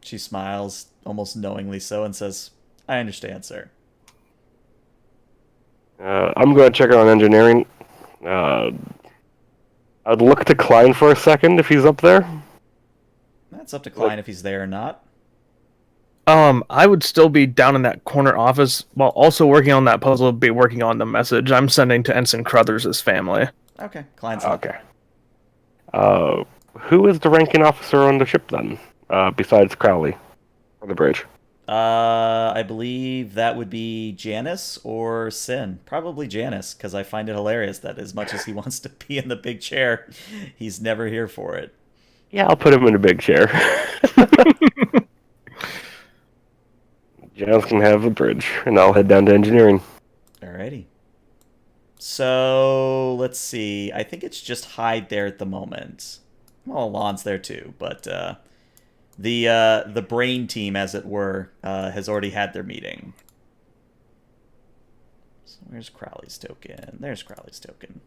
She smiles, almost knowingly so, and says, I understand, sir. I'm going to check on engineering. I'd look to Klein for a second if he's up there. That's up to Klein if he's there or not. I would still be down in that corner office while also working on that puzzle, be working on the message I'm sending to Ensign Crothers' family. Okay, Klein's Okay. Who is the ranking officer on the ship then? Besides Crowley? On the bridge? I believe that would be Janice or Sin. Probably Janice, because I find it hilarious that as much as he wants to be in the big chair, he's never here for it. Yeah, I'll put him in a big chair. Janice can have the bridge, and I'll head down to engineering. Alrighty. So, let's see. I think it's just Hyde there at the moment. Well, Alon's there too, but the brain team, as it were, has already had their meeting. So where's Crowley's token? There's Crowley's token.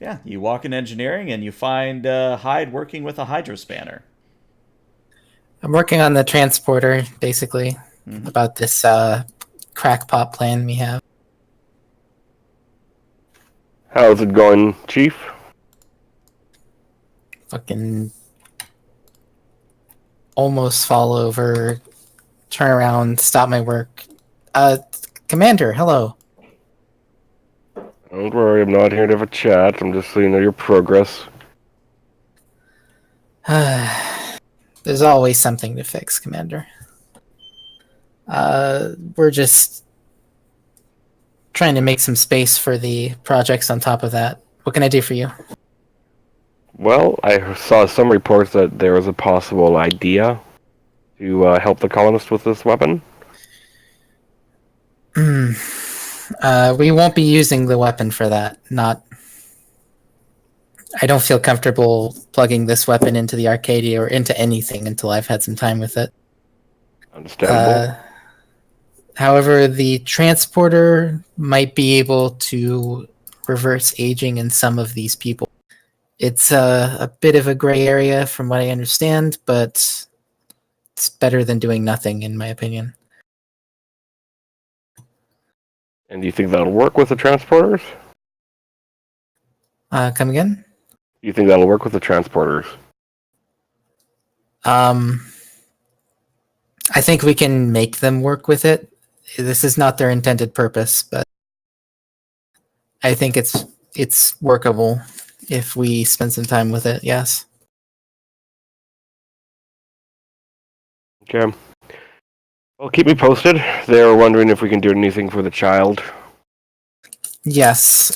Yeah, you walk in engineering and you find Hyde working with a hydrospanner. I'm working on the transporter, basically, about this crackpot plan we have. How's it going, Chief? Fucking almost fall over, turn around, stop my work. Commander, hello. Don't worry, I'm not here to have a chat. I'm just so you know your progress. There's always something to fix, Commander. We're just trying to make some space for the projects on top of that. What can I do for you? Well, I saw some reports that there was a possible idea to help the colonists with this weapon. We won't be using the weapon for that. I don't feel comfortable plugging this weapon into the Arcadia or into anything until I've had some time with it. Understandable. However, the transporter might be able to reverse aging in some of these people. It's a bit of a gray area from what I understand, but it's better than doing nothing, in my opinion. And do you think that'll work with the transporters? Come again? Do you think that'll work with the transporters? I think we can make them work with it. This is not their intended purpose, but I think it's workable if we spend some time with it. Yes. Okay. Well, keep me posted. They were wondering if we can do anything for the child. Yes,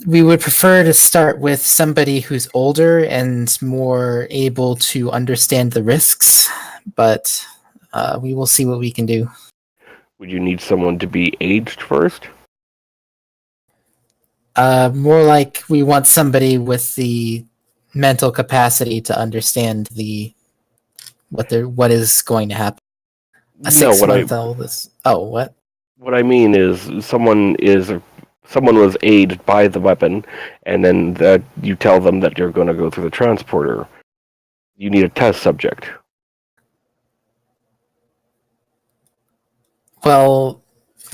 we would prefer to start with somebody who's older and more able to understand the risks, but we will see what we can do. Would you need someone to be aged first? More like we want somebody with the mental capacity to understand what is going to happen. A 6-month-old is... Oh, what? What I mean is someone was aged by the weapon, and then you tell them that you're going to go through the transporter. You need a test subject. Well,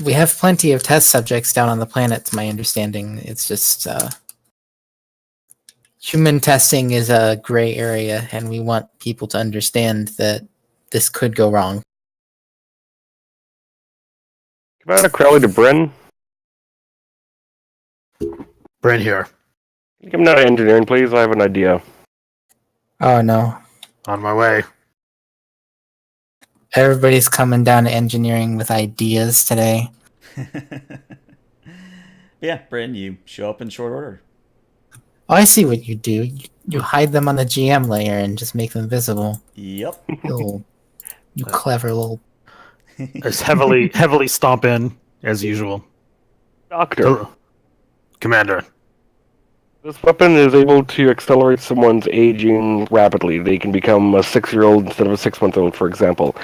we have plenty of test subjects down on the planet, to my understanding. It's just human testing is a gray area, and we want people to understand that this could go wrong. Commander Crowley to Bryn. Brent here. Can you come down to engineering, please? I have an idea. Oh no. On my way. Everybody's coming down to engineering with ideas today. Yeah, Bryn, you show up in short order. Oh, I see what you do. You hide them on the GM layer and just make them visible. Yep. You clever little... Just heavily stomp in, as usual. Doctor. Commander. This weapon is able to accelerate someone's aging rapidly. They can become a 6-year-old instead of a 6-month-old, for example.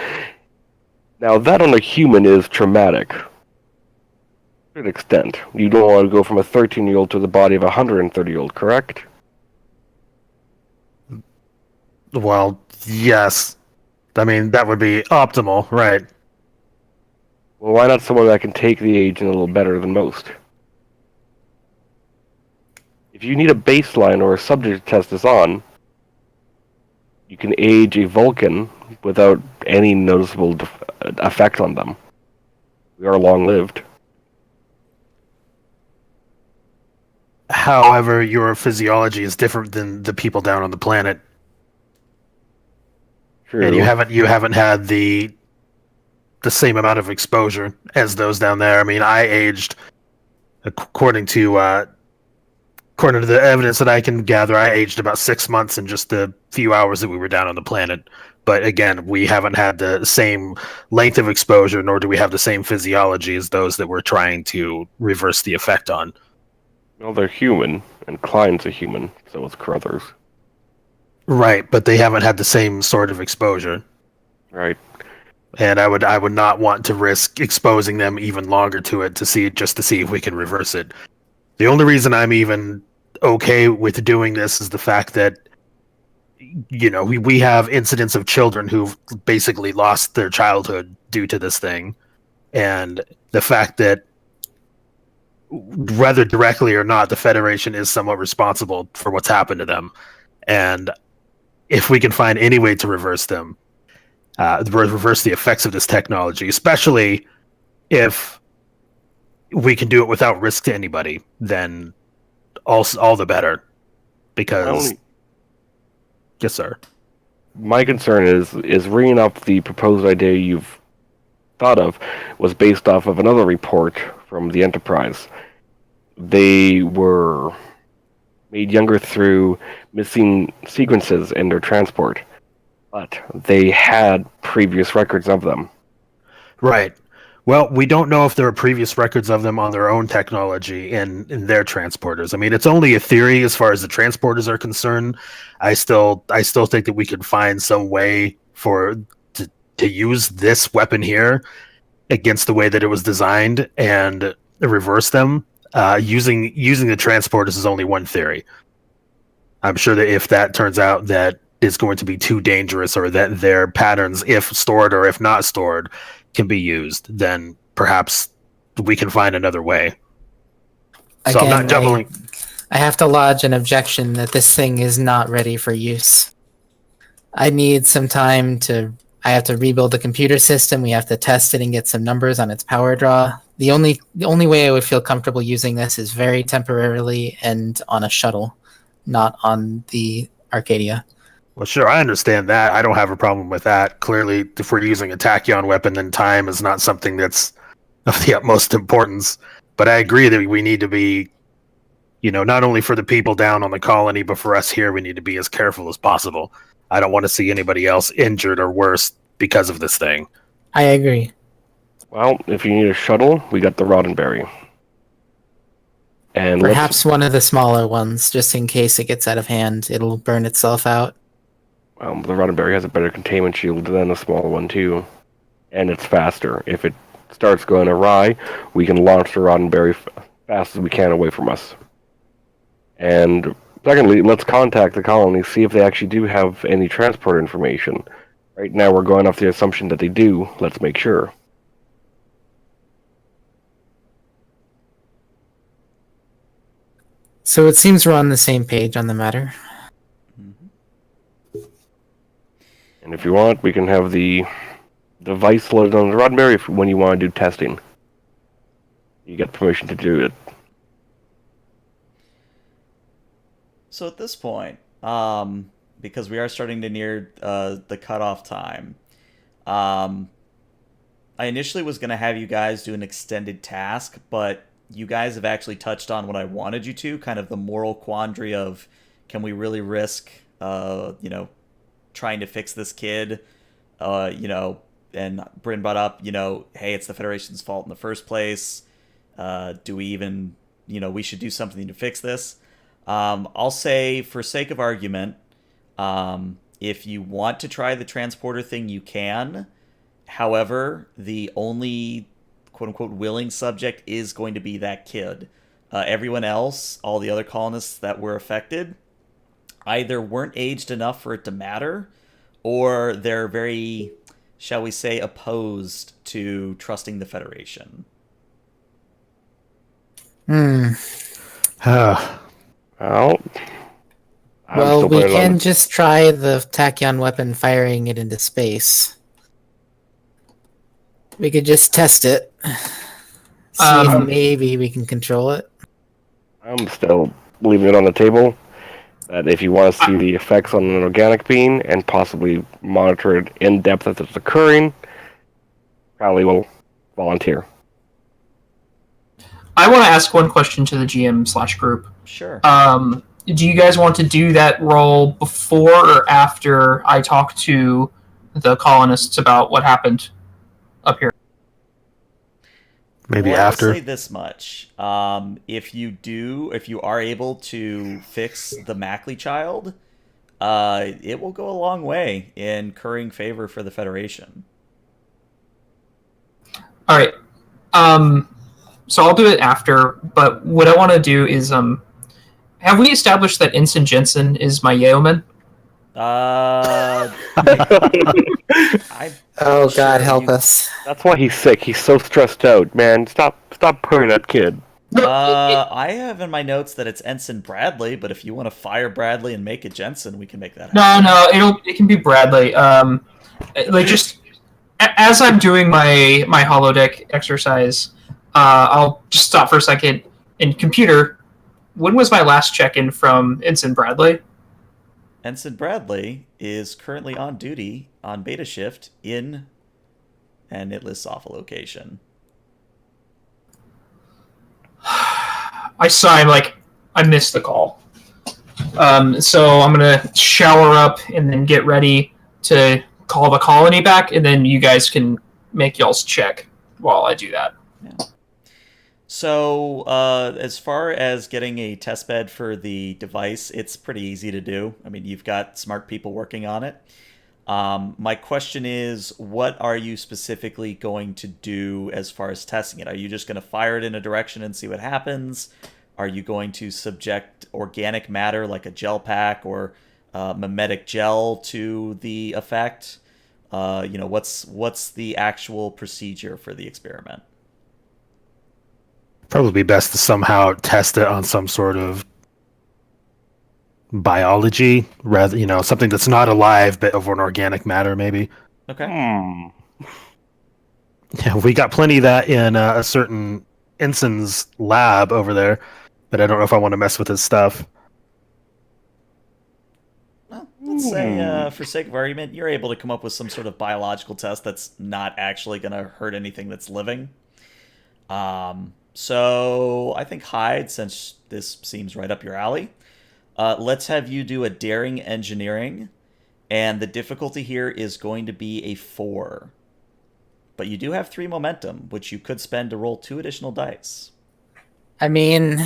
Now, that on a human is traumatic. To an extent. You don't want to go from a 13-year-old to the body of a 130-year-old, correct? Well, yes. I mean, that would be optimal, right? Well, why not someone that can take the aging a little better than most? If you need a baseline or a subject to test this on, you can age a Vulcan without any noticeable effect on them. We are long-lived. However, your physiology is different than the people down on the planet. True. And you haven't had the same amount of exposure as those down there. I mean, I aged according to the evidence that I can gather, I aged about 6 months in just the few hours that we were down on the planet. But again, we haven't had the same length of exposure, nor do we have the same physiology as those that we're trying to reverse the effect on. Well, they're human, and Klein's a human, so is Carruthers. Right, but they haven't had the same sort of exposure. Right. And I would not want to risk exposing them even longer to it to see if we can reverse it. The only reason I'm even okay with doing this is the fact that, you know, we have incidents of children who've basically lost their childhood due to this thing, and the fact that, whether directly or not, the Federation is somewhat responsible for what's happened to them, and if we can find any way to reverse them, reverse the effects of this technology, especially if we can do it without risk to anybody, then all the better. Because, yes, sir. My concern is ringing up the proposed idea you've thought of was based off of another report from the Enterprise. They were made younger through missing sequences in their transport, but they had previous records of them. Right. Well, we don't know if there are previous records of them on their own technology in their transporters. I mean, it's only a theory as far as the transporters are concerned. I still think that we could find some way to use this weapon here against the way that it was designed and reverse them. Using the transporters is only one theory. I'm sure that if that turns out that is going to be too dangerous, or that their patterns, if stored or if not stored, can be used, then perhaps we can find another way. So I'm not doubling. I have to lodge an objection that this thing is not ready for use. I need some time to. I have to rebuild the computer system. We have to test it and get some numbers on its power draw. The only way I would feel comfortable using this is very temporarily and on a shuttle, not on the Arcadia. Well, sure, I understand that. I don't have a problem with that. Clearly, if we're using a tachyon weapon, then time is not something that's of the utmost importance. But I agree that we need to be, not only for the people down on the colony, but for us here, we need to be as careful as possible. I don't want to see anybody else injured or worse because of this thing. I agree. Well, if you need a shuttle, we got the Roddenberry. And perhaps one of the smaller ones, just in case it gets out of hand. It'll burn itself out. The Roddenberry has a better containment shield than a small one, too. And it's faster. If it starts going awry, we can launch the Roddenberry fast as we can away from us. And secondly, let's contact the colony, see if they actually do have any transport information. Right now we're going off the assumption that they do. Let's make sure. So it seems we're on the same page on the matter. And if you want, we can have the device loaded on the Roddenberry when you want to do testing. You get permission to do it. So at this point, because we are starting to near the cutoff time, I initially was going to have you guys do an extended task, but you guys have actually touched on what I wanted you to, kind of the moral quandary of, can we really risk, trying to fix this kid, and Bryn brought up, hey, it's the Federation's fault in the first place. Do we even, we should do something to fix this. I'll say, for sake of argument, if you want to try the transporter thing, you can. However, the only quote-unquote willing subject is going to be that kid. Everyone else, all the other colonists that were affected, either weren't aged enough for it to matter, or they're very, shall we say, opposed to trusting the Federation. Well, well, we can just try the tachyon weapon, firing it into space. We could just test it. See if maybe we can control it. I'm still leaving it on the table. That if you want to see the effects on an organic being and possibly monitor it in depth as it's occurring, probably will volunteer. I want to ask one question to the GM/group. Sure. Do you guys want to do that role before or after I talk to the colonists about what happened up here? Maybe well, after. I'll say this much: if you are able to fix the Mackley child, it will go a long way in currying favor for the Federation. All right. So I'll do it after. But what I want to do is, have we established that Ensign Jensen is my yeoman? Oh God, help us! That's why he's sick. He's so stressed out, man. Stop putting that kid. I have in my notes that it's Ensign Bradley, but if you want to fire Bradley and make it Jensen, we can make that happen. No, it can be Bradley. Just as I'm doing my holodeck exercise, I'll just stop for a second. And computer, when was my last check-in from Ensign Bradley? Ensign Bradley is currently on duty on beta shift and it lists off a location. I missed the call. So I'm gonna shower up and then get ready to call the colony back, and then you guys can make y'all's check while I do that. Yeah. So, as far as getting a test bed for the device, it's pretty easy to do. I mean, you've got smart people working on it. My question is, what are you specifically going to do as far as testing it? Are you just going to fire it in a direction and see what happens? Are you going to subject organic matter like a gel pack or mimetic gel to the effect? What's the actual procedure for the experiment? Probably be best to somehow test it on some sort of biology, rather, something that's not alive, but of an organic matter, maybe. Okay. Yeah, we got plenty of that in a certain ensign's lab over there, but I don't know if I want to mess with his stuff. Well, let's say, for sake of argument, you're able to come up with some sort of biological test that's not actually going to hurt anything that's living. So I think Hyde, since this seems right up your alley, let's have you do a daring engineering, and the difficulty here is going to be a 4. But you do have 3 momentum, which you could spend to roll 2 additional dice. I mean,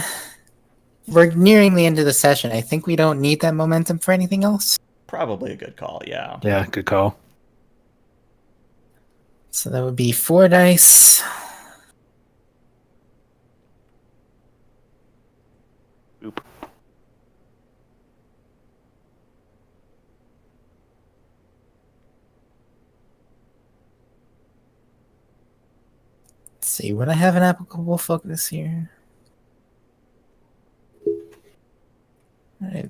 we're nearing the end of the session. I think we don't need that momentum for anything else. Probably a good call, yeah. Yeah, good call. So that would be 4 dice. Oop. Let's see, would I have an applicable focus here? No.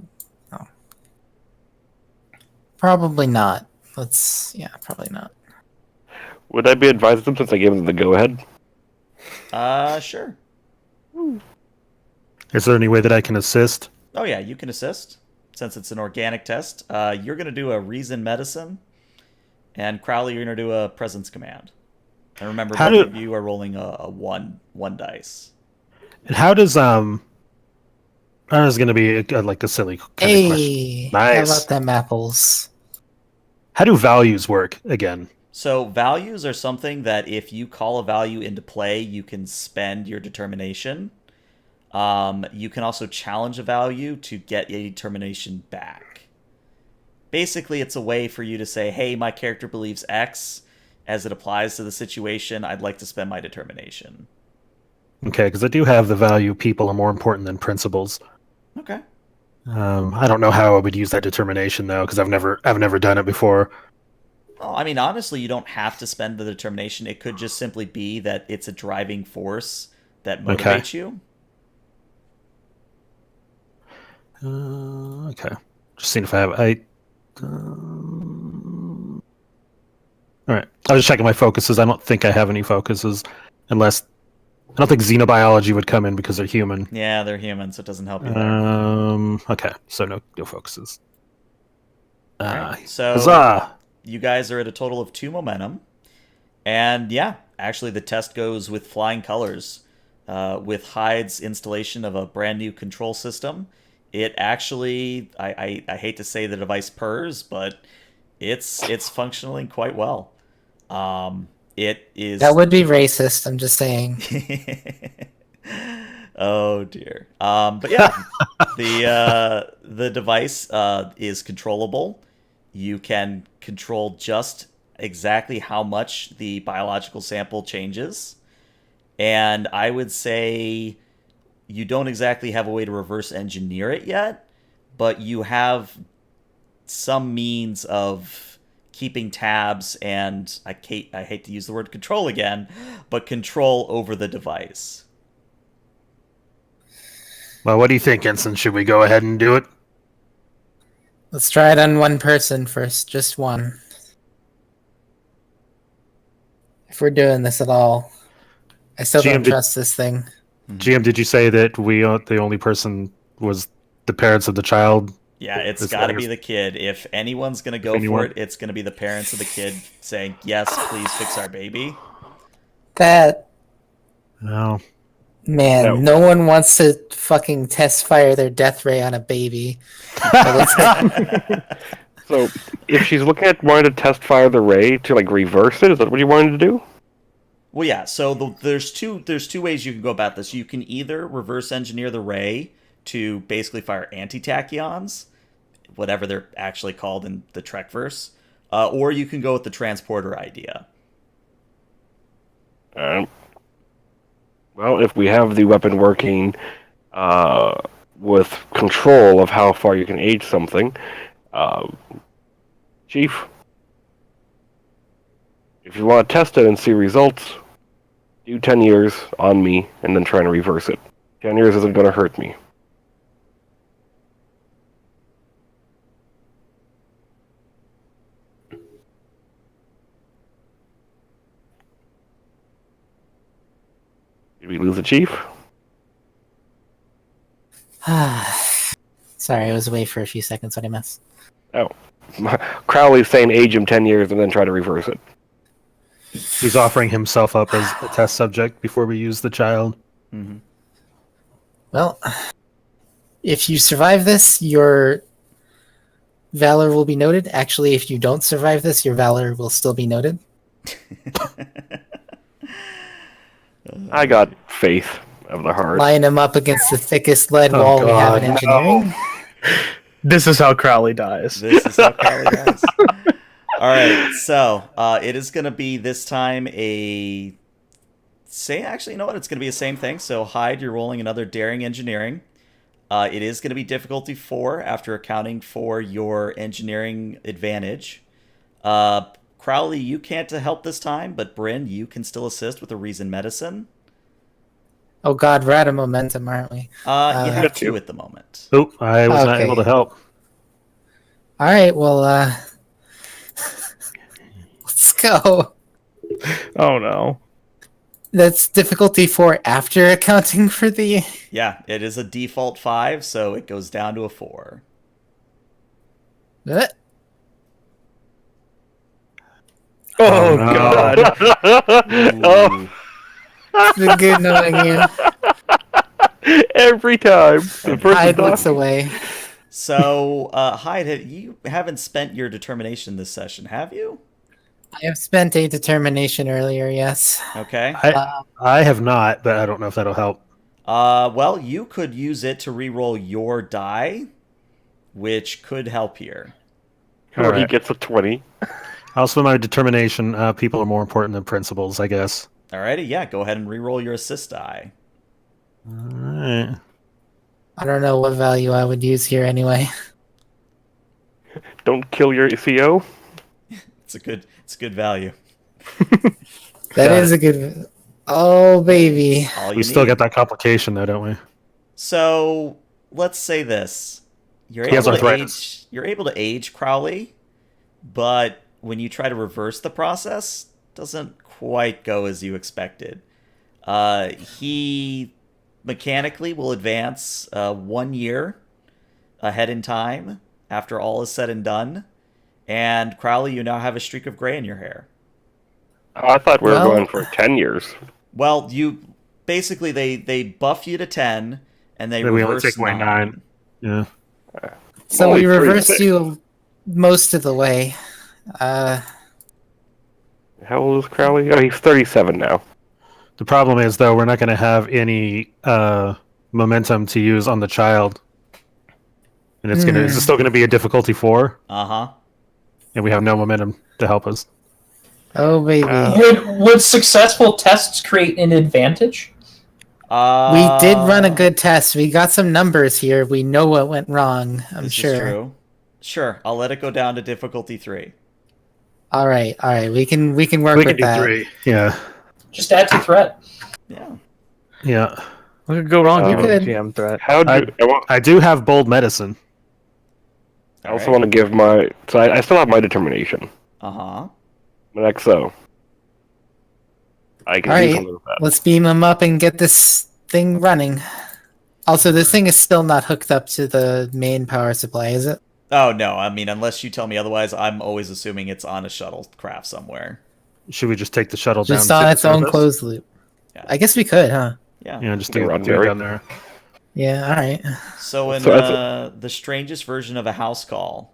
Probably not. Probably not. Would I be advising since I gave them the go-ahead? Sure. Is there any way that I can assist? Oh yeah, you can assist. Since it's an organic test, you're going to do a reason medicine, and Crowley, you're going to do a presence command. And remember, both of you are rolling a one dice. And how does that is going to be like a silly kind of question. Nice. How about them apples? How do values work again? So values are something that if you call a value into play, you can spend your determination. You can also challenge a value to get a determination back. Basically, it's a way for you to say, hey, my character believes X. As it applies to the situation, I'd like to spend my determination. Okay, because I do have the value people are more important than principles. Okay. I don't know how I would use that determination though, because I've never done it before. Well, I mean, honestly, you don't have to spend the determination. It could just simply be that it's a driving force that motivates you. Okay. Just seeing if I have. All right. I was checking my focuses. I don't think I have any focuses, unless I don't think xenobiology would come in because they're human. Yeah, they're human, so it doesn't help you there. Okay. So no focuses. Right. So huzzah! You guys are at a total of 2 momentum, and yeah, actually the test goes with flying colors. With Hyde's installation of a brand new control system, it actually, I hate to say the device purrs, but it's functioning quite well. It is. That would be racist. I'm just saying. Oh dear. But yeah, the device is controllable. You can control just exactly how much the biological sample changes, and I would say you don't exactly have a way to reverse engineer it yet, but you have some means of keeping tabs and I hate to use the word control again, but control over the device. Well, what do you think, Ensign? Should we go ahead and do it? Let's try it on one person first, just one. If we're doing this at all, I still don't trust this thing. GM, did you say that the only person was the parents of the child? Yeah, it's got to be the kid. If anyone's going to go for it, it's going to be the parents of the kid saying, yes, please fix our baby. That... No. Man, no one wants to fucking test fire their death ray on a baby. So, if she's looking at wanting to test fire the ray to like reverse it, is that what you wanted to do? Well, yeah. So there's two ways you can go about this. You can either reverse engineer the ray to basically fire anti-tachyons, whatever they're actually called in the Trekverse, or you can go with the transporter idea. Well, if we have the weapon working with control of how far you can age something, Chief, if you want to test it and see results, do 10 years on me and then try to reverse it. 10 years isn't going to hurt me. Did we lose the chief? Sorry, I was away for a few seconds. What I missed? Oh. Crowley's saying age him 10 years and then try to reverse it. He's offering himself up as a test subject before we use the child. Mm-hmm. Well, if you survive this, your valor will be noted. Actually, if you don't survive this, your valor will still be noted. I got faith of the heart. Line him up against the thickest lead wall we have in engineering. This is how Crowley dies. This is how Crowley dies. All right, so it is going to be this time actually, you know what? It's going to be the same thing. So Hyde, you're rolling another daring engineering. It is going to be difficulty 4 after accounting for your engineering advantage. Crowley, you can't help this time, but Bryn, you can still assist with a reason medicine. Oh God, we're out of momentum, aren't we? You have 2 at the moment. Oh, I was not able to help. All right, well, let's go. Oh no. That's difficulty 4 after accounting for the... Yeah, it is a default 5, so it goes down to a 4. Oh, no. God. Ooh. It's been good knowing you. Every time. The person Hyde looks talking. away. So, Hyde, you haven't spent your determination this session, have you? I have spent a determination earlier, yes. Okay. I have not, but I don't know if that'll help. Well, you could use it to re-roll your die, which could help here. Or he Alright. gets a 20. I'll spend my determination. People are more important than principles, I guess. Alrighty, yeah, go ahead and re-roll your assist die. Alright. I don't know what value I would use here anyway. Don't kill your CO. It's a good value. That is a good... Oh, baby. All you We still need. get that complication, though, don't we? So let's say this: you're He has able to arthritis. age. You're able to age Crowley, but when you try to reverse the process, doesn't quite go as you expected. He mechanically will advance 1 year ahead in time after all is said and done. And Crowley, you now have a streak of gray in your hair. Oh, I thought we were Well- going for 10 years. Well, you basically they buff you to 10, and they Then we only reverse take away 9. 9. Yeah. So Only we reversed 36. you most of the way. How old is Crowley? Oh, he's 37 now. The problem is, though, we're not going to have any momentum to use on the child. And it's still going to be a difficulty 4, Uh-huh. and we have no momentum to help us. Oh, baby. Would successful tests create an advantage? We did run a good test. We got some numbers here. We know what went wrong, I'm This is sure. true. Sure, I'll let it go down to difficulty 3. All right. We can work We with can do that. 3. Yeah. Just add to threat. Yeah. Yeah. What could go wrong You with could. GM threat? How do I do have bold medicine. I also want to give my... So I still have my determination. Uh-huh. My XO. I can All do right. something with that. Let's beam him up and get this thing running. Also, this thing is still not hooked up to the main power supply, is it? Oh, no, I mean, unless you tell me otherwise, I'm always assuming it's on a shuttlecraft somewhere. Should we just take the shuttle down Just to on the its own surface? closed loop. Yeah. I guess we could, huh? Yeah. Yeah, just Yeah, do it Roddenberry. down there. Yeah, all right. So in So that's the strangest version of a house call,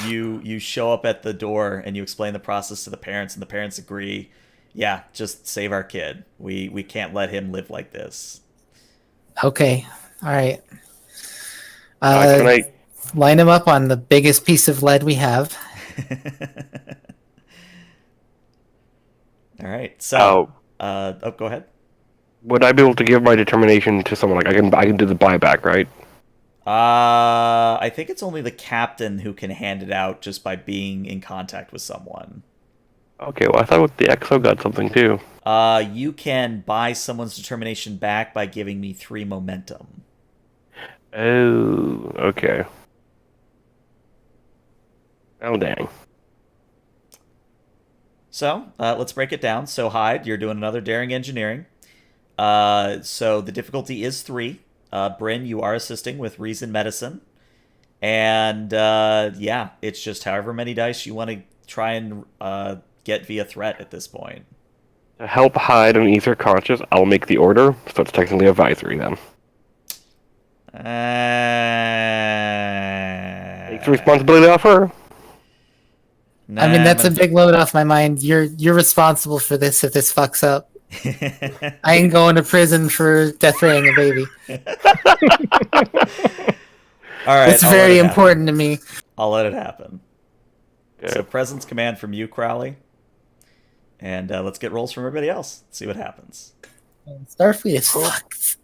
you show up at the door and you explain the process to the parents, and the parents agree, yeah, just save our kid. We can't let him live like this. Okay. All right. Can I... Line him up on the biggest piece of lead we have. All right. So, Oh, go ahead. would I be able to give my determination to someone? Like I can do the buyback, right? I think it's only the captain who can hand it out just by being in contact with someone. Okay, well, I thought the XO got something too. You can buy someone's determination back by giving me 3 momentum. Oh, okay. Oh, dang. So, let's break it down. So, Hyde, you're doing another daring engineering. So the difficulty is 3. Bryn, you are assisting with reason medicine. And, yeah, it's just however many dice you want to try and get via threat at this point. To help hide an ether conscious, I'll make the order, so it's technically advisory then. Take the responsibility off her. Nah, I mean, that's a I'm big load off my mind. You're responsible for this if this fucks up. I ain't going to prison for death raying a baby. All right, It's very important to me. I'll let it happen. Okay. So presence command from you, Crowley. And let's get rolls from everybody else. See what happens. Starfleet is fucked.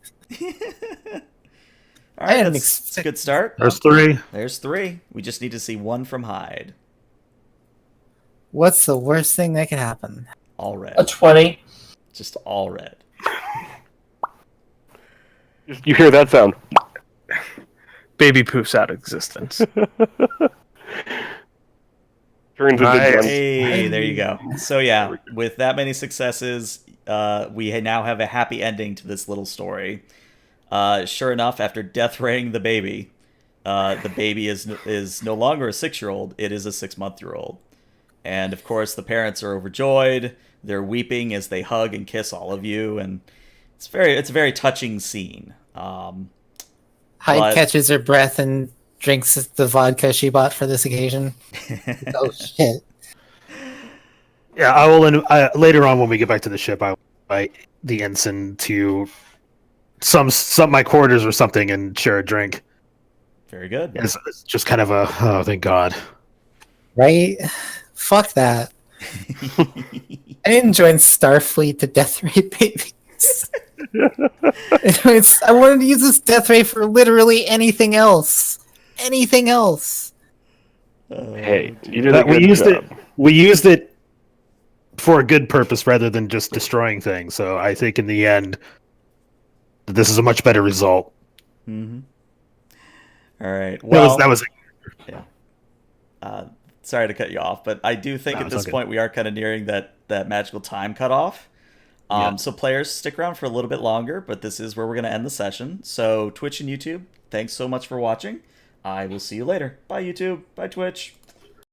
All right, didn't that's a good start. There's 3. There's 3. We just need to see 1 from Hyde. What's the worst thing that could happen? All red. A 20. Just all red. You hear that sound? Baby poofs out of existence. Turns into Nice. Jen. Hey, there you go. So yeah, with that many successes, we now have a happy ending to this little story. Sure enough, after death raying the baby is no longer a 6-year-old; it is a 6-month-year-old. And of course, the parents are overjoyed. They're weeping as they hug and kiss all of you, and it's a very touching scene. Hyde But- catches her breath and drinks the vodka she bought for this occasion. Oh shit! Yeah, I will. Later on, when we get back to the ship, I will invite the ensign to some my quarters or something and share a drink. Very good. It's just kind of a oh, thank God. Right? Fuck that. I didn't join Starfleet to death ray babies. I wanted to use this death ray for literally anything else. Anything else. Hey, you did a But good we used job. it. We used it for a good purpose rather than just destroying things. So I think in the end, this is a much better result. Mm-hmm. All right. Well, That was sorry to cut you off, but I do think No, at it's this okay. point we are kind of nearing that magical time cutoff. Yeah. So players, stick around for a little bit longer, but this is where we're going to end the session. So Twitch and YouTube, thanks so much for watching. I will see you later. Bye YouTube. Bye Twitch.